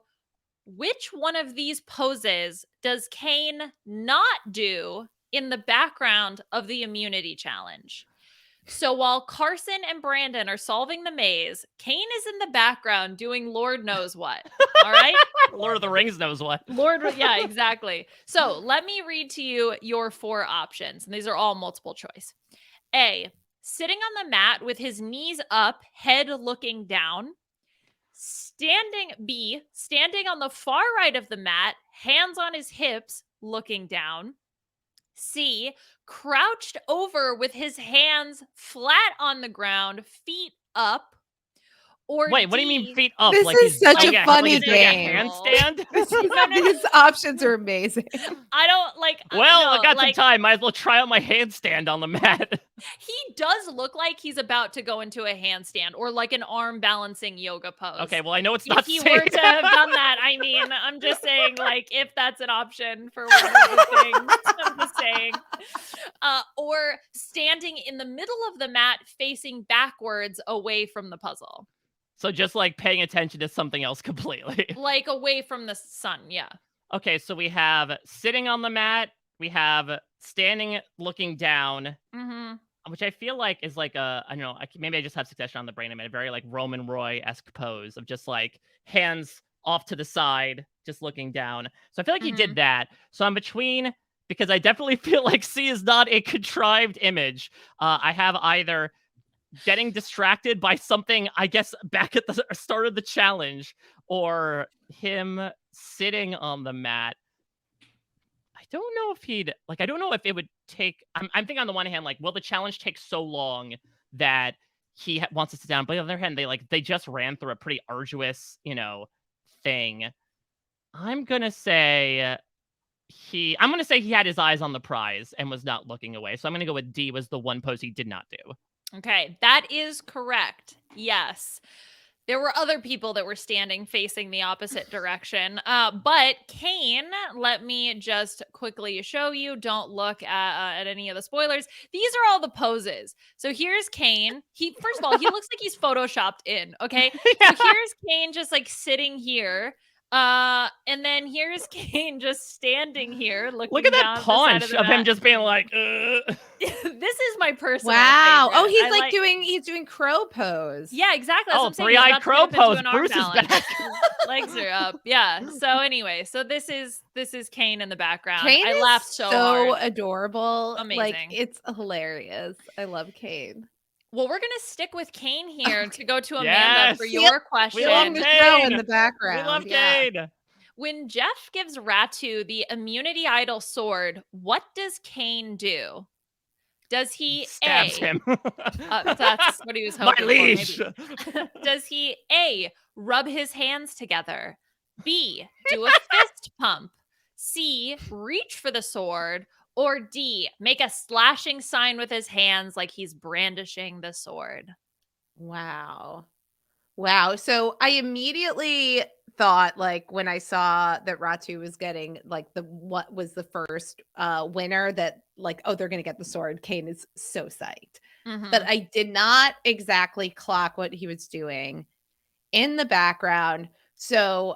Which one of these poses does Kane not do in the background of the immunity challenge? So while Carson and Brandon are solving the maze, Kane is in the background doing Lord knows what. All right? Lord of the Rings knows what. Yeah, exactly. So let me read to you your 4 options. And these are all multiple choice. A, sitting on the mat with his knees up, head looking down. B, standing on the far right of the mat, hands on his hips, looking down. C, crouched over with his hands flat on the ground, feet up. Or wait, D, what do you mean feet up? This like is he's such like a funny like a game. handstand? These options are amazing. I don't like. Well, no, I got like, some time. Might as well try out my handstand on the mat. He does look like he's about to go into a handstand or like an arm balancing yoga pose. Okay, well, I know it's If not he safe. were to have done that, I mean, I'm just saying, like, if that's an option for one of the things, I'm just saying. Or standing in the middle of the mat, facing backwards away from the puzzle. So just like paying attention to something else completely. Like away from the sun, yeah. Okay, so we have sitting on the mat. We have standing looking down, which I feel like is like I don't know, maybe I just have Succession on the brain. I mean, a very like Roman Roy-esque pose of just like hands off to the side, just looking down. So I feel like he did that. So I'm between, because I definitely feel like C is not a contrived image. I have either getting distracted by something, I guess, back at the start of the challenge, or him sitting on the mat. I don't know if I don't know if it would take, I'm thinking on the one hand, like, will the challenge take so long that he wants to sit down? But on the other hand, they just ran through a pretty arduous, thing. I'm going to say he had his eyes on the prize and was not looking away. So I'm going to go with D was the one pose he did not do. Okay, that is correct. Yes. There were other people that were standing facing the opposite direction. But Kane, let me just quickly show you. Don't look at any of the spoilers. These are all the poses. So here's Kane. First of all, he looks like he's photoshopped in, okay? Yeah. So here's Kane just like sitting here. And then here's Kane just standing here looking Look at down that paunch the of him mat. just being like, This is my personal Wow. favorite. Oh, he's doing crow pose. Yeah, exactly. That's what I'm saying. He's three-eyed about to crow get up into pose. an arm Bruce is balance. back. Legs are up. Yeah. So anyway, so this is Kane in the background. Kane I is laughed so hard. adorable. Amazing. Like, it's hilarious. I love Kane. Well, we're gonna stick with Kane here to go to Amanda Yes. for your question. We love the Kane. show in the background. We love yeah. Cade. When Jeff gives Ratu the immunity idol sword, what does Kane do? Does he Stabs him. That's what he was My hoping liege. for. Maybe. Does he A, rub his hands together? B, do a fist pump? C, reach for the sword? Or D, make a slashing sign with his hands like he's brandishing the sword? Wow. So I immediately thought, like, when I saw that Ratu was getting like what was the first winner, that like, oh, they're gonna get the sword. Kane is so psyched. But I did not exactly clock what he was doing in the background. So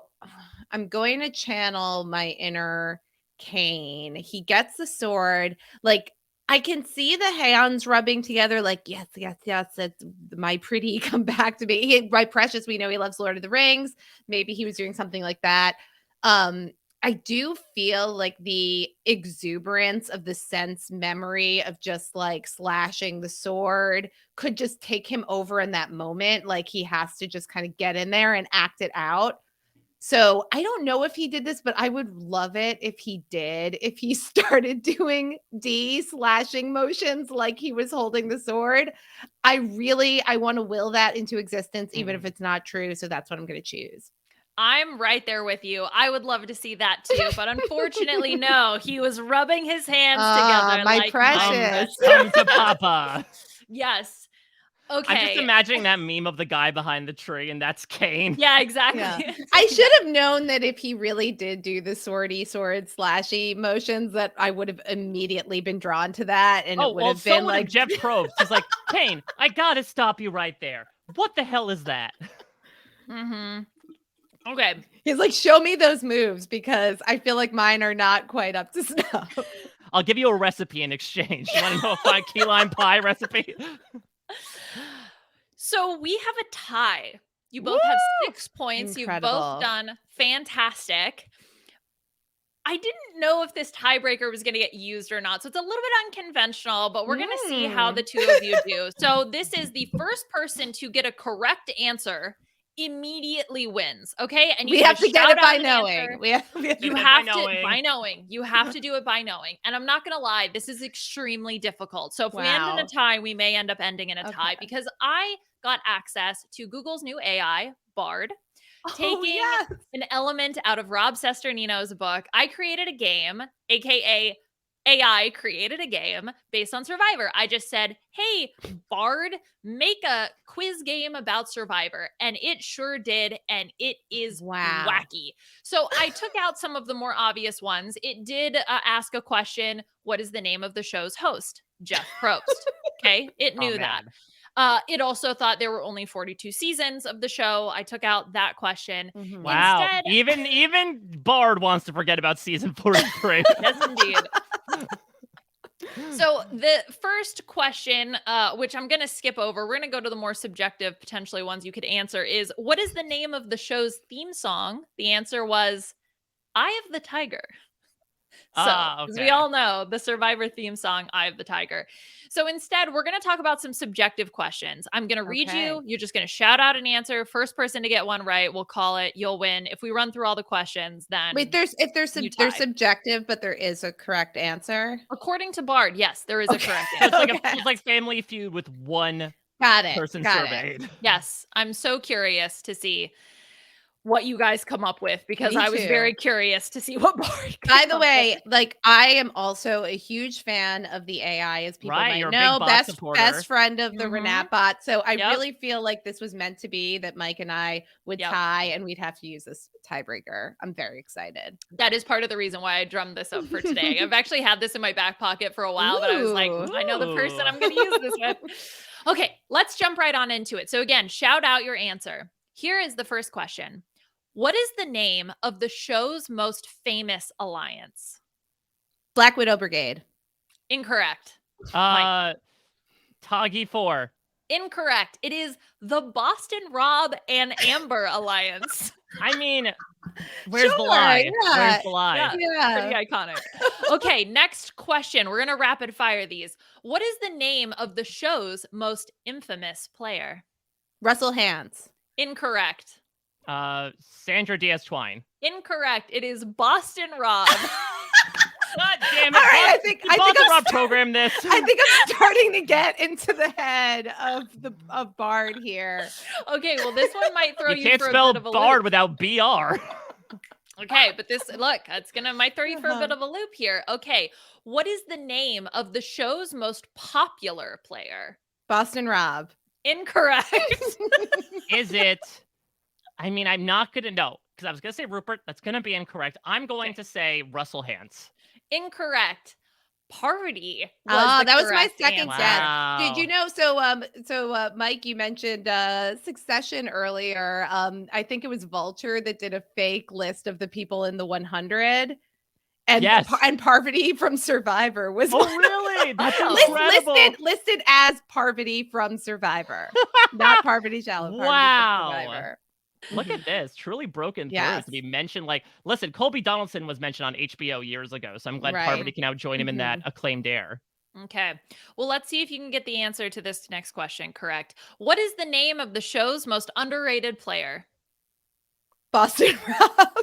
I'm going to channel my inner Kane. He gets the sword. Like, I can see the hands rubbing together, like, yes, it's my pretty, come back to me. My precious, we know he loves Lord of the Rings. Maybe he was doing something like that. I do feel like the exuberance of the sense memory of just like slashing the sword could just take him over in that moment. Like, he has to just kind of get in there and act it out. So I don't know if he did this, but I would love it if he did. If he started doing slashing motions like he was holding the sword. I want to will that into existence, even if it's not true. So that's what I'm going to choose. I'm right there with you. I would love to see that too, but unfortunately, no. He was rubbing his hands together. My like precious. Come to Papa. Yes. Okay. I'm just imagining that meme of the guy behind the tree, and that's Kane. Yeah, exactly. Yeah. I should have known that if he really did do the sword slashy motions, that I would have immediately been drawn to that. And it would have been like Jeff Probst. He's like, Kane, I gotta stop you right there. What the hell is that? Mm-hmm. Okay. He's like, show me those moves because I feel like mine are not quite up to snuff. I'll give you a recipe in exchange. You want to know a key lime pie recipe? So we have a tie. You both have 6 points. Incredible. You've both done fantastic. I didn't know if this tiebreaker was going to get used or not. So it's a little bit unconventional, but we're going to see how the two of you do. So this is the first person to get a correct answer immediately wins. Okay. And we have to get it by knowing. You have to by knowing. You have to do it by knowing. And I'm not going to lie, this is extremely difficult. So if we end in a tie, we may end up ending in a tie because I got access to Google's new AI, Bard, taking an element out of Rob Cesternino's book. I created a game, aka AI created a game based on Survivor. I just said, hey, Bard, make a quiz game about Survivor. And it sure did. And it is wacky. So I took out some of the more obvious ones. It did ask a question. What is the name of the show's host? Jeff Probst. Okay. It knew that. It also thought there were only 42 seasons of the show. I took out that question. Mm-hmm. Wow. Instead, Even Bard wants to forget about season 43. Yes, indeed. So the first question, which I'm going to skip over, we're going to go to the more subjective, potentially ones you could answer, is what is the name of the show's theme song? The answer was Eye of the Tiger. So, as we all know, the Survivor theme song, Eye of the Tiger. So instead, we're going to talk about some subjective questions. I'm going to read you. You're just going to shout out an answer. First person to get one right, we'll call it. You'll win. If we run through all the questions, then wait, they're subjective, but there is a correct answer. According to Bard, yes, there is a correct answer. It's like Family Feud with one person surveyed. Yes, I'm so curious to see what you guys come up with because I was very curious to see what Bard. By the way, like I am also a huge fan of the AI, as people might know, best friend of the RHAP bot. So I really feel like this was meant to be that Mike and I would tie, and we'd have to use this tiebreaker. I'm very excited. That is part of the reason why I drummed this up for today. I've actually had this in my back pocket for a while, but I was like, I know the person I'm going to use this with. Okay, let's jump right on into it. So again, shout out your answer. Here is the first question. What is the name of the show's most famous alliance? Black Widow Brigade. Incorrect. Toggy 4. Incorrect. It is the Boston Rob and Amber alliance. I mean, where's the lie? Yeah. Where's the lie? Yeah. Pretty iconic. Okay, next question. We're going to rapid fire these. What is the name of the show's most infamous player? Russell Hands. Incorrect. Sandra Diaz Twine. Incorrect. It is Boston Rob. God damn it. All right, I think Rob programmed this. I think I'm starting to get into the head of Bard here. Okay, well, this one might throw you can't for spell a bit of a Bard loop. without BR. Okay, but might throw you for a bit of a loop here. Okay, what is the name of the show's most popular player? Boston Rob. Incorrect. Is it? I mean, I'm not going to know because I was going to say Rupert. That's going to be incorrect. I'm going to say Russell Hands. Incorrect. Parvati. That was my second answer. guess. Wow. Did you know? So Mike, you mentioned Succession earlier. I think it was Vulture that did a fake list of the people in the 100. And and Parvati from Survivor was really? That's incredible. listed as Parvati from Survivor, not Parvati Shallow. Wow. From Survivor. Look at this. Truly broken through to be mentioned. Like, listen, Colby Donaldson was mentioned on HBO years ago, so I'm glad Parvati can now join him in that acclaimed air. Okay. Well, let's see if you can get the answer to this next question correct. What is the name of the show's most underrated player? Boston Rob.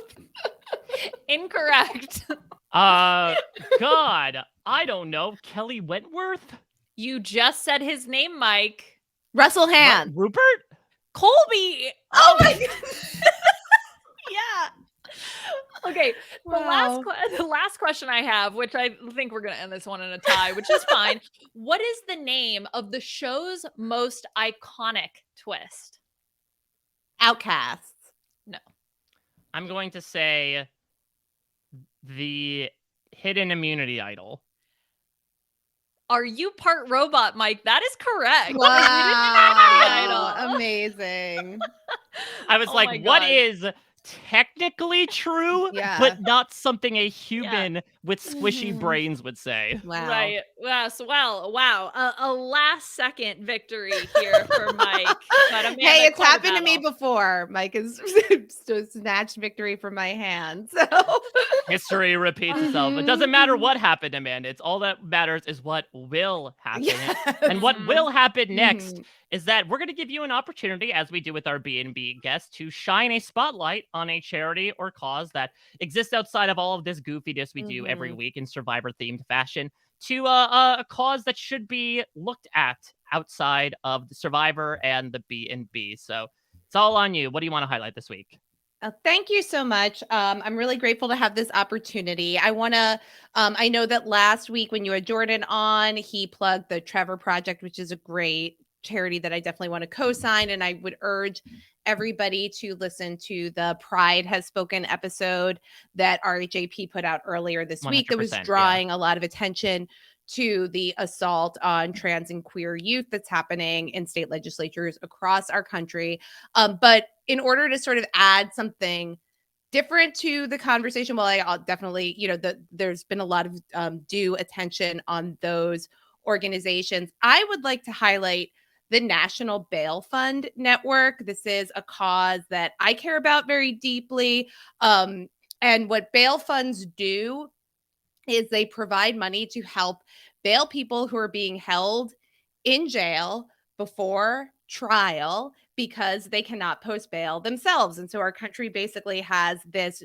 Incorrect. God, I don't know. Kelly Wentworth? You just said his name, Mike. Russell Hand. Rupert? Colby. Oh my God. Yeah. Okay. Wow. The last question I have, which I think we're going to end this one in a tie, which is fine. What is the name of the show's most iconic twist? Outcasts. No. I'm going to say the hidden immunity idol. Are you part robot, Mike? That is correct. Wow. Amazing. I was Oh my like, what God. is technically true, Yeah. but not something a human with squishy Mhm. brains would say? Wow. Right. Wow. So, wow. A last second victory here for Mike. But Amanda, Hey, it's quite a happened to me battle. before. Mike has snatched victory from my hand. So History repeats itself. It doesn't Mhm, matter mhm. what happened, Amanda. It's all that matters is what will happen. Yes. And what Mhm. will happen next Mhm. is that we're going to give you an opportunity, as we do with our B&B guests, to shine a spotlight on a charity or cause that exists outside of all of this goofiness we do every Mhm. week in Survivor-themed fashion, to a cause that should be looked at outside of the Survivor and the B&B. So it's all on you. What do you want to highlight this week? Thank you so much. I'm really grateful to have this opportunity. I know that last week when you had Jordan on, he plugged the Trevor Project, which is a great charity that I definitely want to co-sign. And I would urge everybody to listen to the Pride Has Spoken episode that RHAP put out earlier this week that was 100%, yeah. drawing a lot of attention to the assault on trans and queer youth that's happening in state legislatures across our country. But in order to sort of add something different to the conversation, well, I'll definitely, there's been a lot of due attention on those organizations. I would like to highlight the National Bail Fund Network. This is a cause that I care about very deeply. And what bail funds do is they provide money to help bail people who are being held in jail before trial because they cannot post bail themselves. And so our country basically has this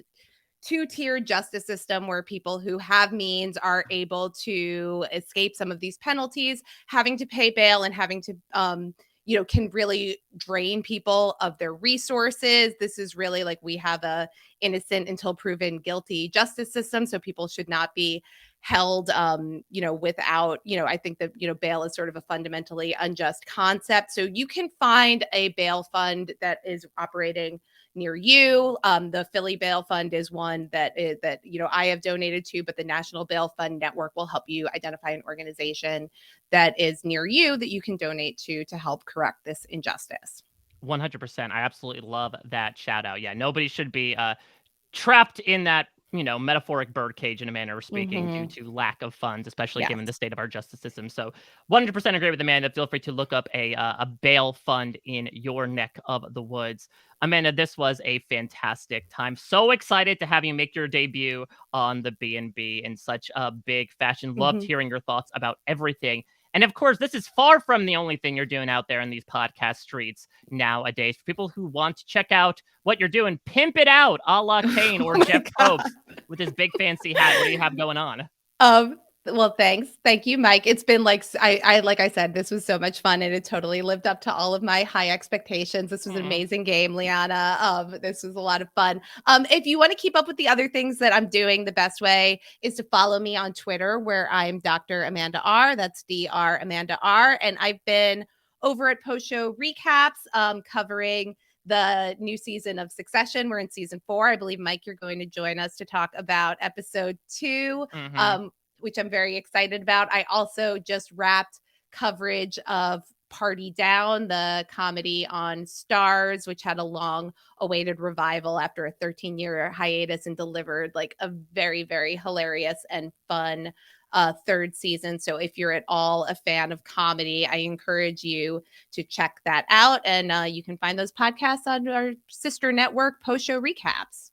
two-tier justice system where people who have means are able to escape some of these penalties, having to pay bail and having to can really drain people of their resources. This is really like we have a innocent until proven guilty justice system, so people should not be held without, I think that bail is sort of a fundamentally unjust concept. So you can find a bail fund that is operating near you. The Philly Bail Fund is one that I have donated to, but the National Bail Fund Network will help you identify an organization that is near you that you can donate to help correct this injustice. 100%. I absolutely love that shout out. Yeah, nobody should be trapped in that, metaphoric birdcage in a manner of speaking due to lack of funds, especially given the state of our justice system. So 100% agree with Amanda. Feel free to look up a bail fund in your neck of the woods. Amanda, this was a fantastic time. So excited to have you make your debut on the B&B in such a big fashion. Loved hearing your thoughts about everything. And of course, this is far from the only thing you're doing out there in these podcast streets nowadays. For people who want to check out what you're doing, pimp it out a la Kane or Jeff Probst with his big fancy hat. What do you have going on? Well, thanks. Thank you, Mike. It's been like I said, this was so much fun and it totally lived up to all of my high expectations. This was an amazing game, Liana. This was a lot of fun. If you want to keep up with the other things that I'm doing, the best way is to follow me on Twitter where I'm Dr. Amanda R. That's Dr. Amanda R. And I've been over at Post Show Recaps covering the new season of Succession. We're in season 4. I believe, Mike, you're going to join us to talk about episode 2. Which I'm very excited about. I also just wrapped coverage of Party Down, the comedy on Stars, which had a long awaited revival after a 13-year hiatus and delivered like a very, very hilarious and fun third season. So if you're at all a fan of comedy, I encourage you to check that out. And you can find those podcasts on our sister network, Post Show Recaps.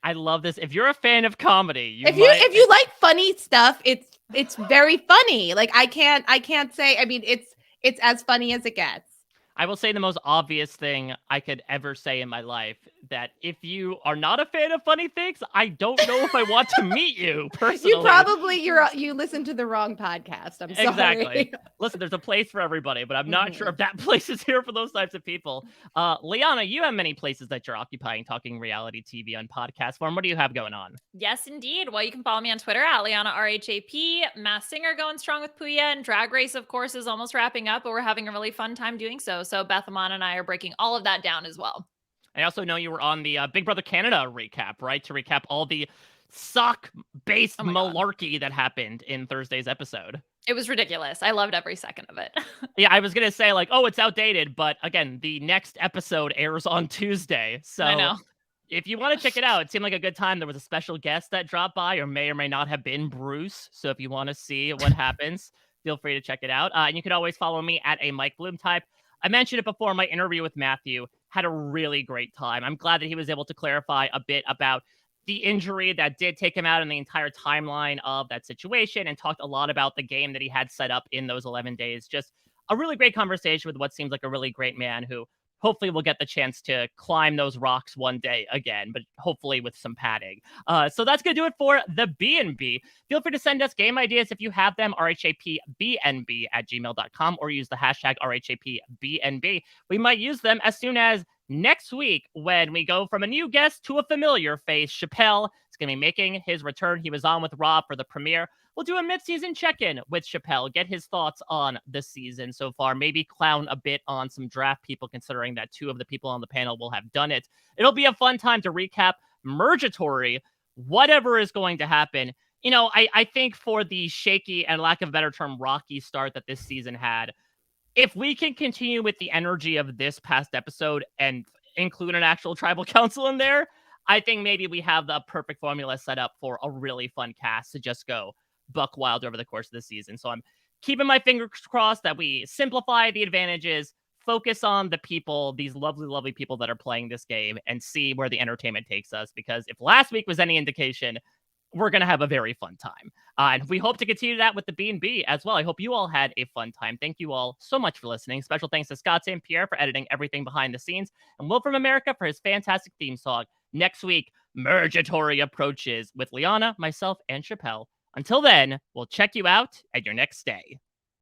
I love this. If you're a fan of comedy, if you like funny stuff, it's very funny. Like I can't say. I mean, it's as funny as it gets. I will say the most obvious thing I could ever say in my life. that if you are not a fan of funny things, I don't know if I want to meet you personally. You listen to the wrong podcast. I'm sorry. Exactly. Listen, there's a place for everybody, but I'm not sure if that place is here for those types of people. Liana, you have many places that you're occupying talking reality TV on podcast form. What do you have going on? Yes, indeed. Well, you can follow me on Twitter at Liana RHAP. Masked Singer going strong with Puya, and Drag Race, of course, is almost wrapping up, but we're having a really fun time doing so. So Beth Amon and I are breaking all of that down as well. I also know you were on the Big Brother Canada recap, right? To recap all the sock-based malarkey that happened in Thursday's episode. It was ridiculous. I loved every second of it. Yeah, I was going to say, like, oh, it's outdated. But again, the next episode airs on Tuesday. So I know. If you want to check it out, it seemed like a good time. There was a special guest that dropped by or may not have been Bruce. So if you want to see what happens, feel free to check it out. And you can always follow me at a Mike Bloom type. I mentioned it before, my interview with Matthew had a really great time. I'm glad that he was able to clarify a bit about the injury that did take him out and the entire timeline of that situation, and talked a lot about the game that he had set up in those 11 days. Just a really great conversation with what seems like a really great man who hopefully we'll get the chance to climb those rocks one day again, but hopefully with some padding. So that's going to do it for the B&B. Feel free to send us game ideas if you have them, rhapbnb@gmail.com, or use the hashtag rhapbnb. We might use them as soon as next week when we go from a new guest to a familiar face. Chappelle is going to be making his return. He was on with Rob for the premiere. We'll do a mid-season check-in with Chappelle, get his thoughts on the season so far, maybe clown a bit on some draft people, considering that 2 of the people on the panel will have done it. It'll be a fun time to recap Mergatory, whatever is going to happen. You know, I think for the shaky and, lack of a better term, rocky start that this season had, if we can continue with the energy of this past episode and include an actual tribal council in there, I think maybe we have the perfect formula set up for a really fun cast to just go buck wild over the course of the season. So I'm keeping my fingers crossed that we simplify the advantages, focus on the people, these lovely, lovely people that are playing this game, and see where the entertainment takes us. Because if last week was any indication, we're going to have a very fun time. And we hope to continue that with the B&B as well. I hope you all had a fun time. Thank you all so much for listening. Special thanks to Scott St. Pierre for editing everything behind the scenes, and Will from America for his fantastic theme song. Next week, Mergatory approaches with Liana, myself, and Chappelle. Until then, we'll check you out at your next stay.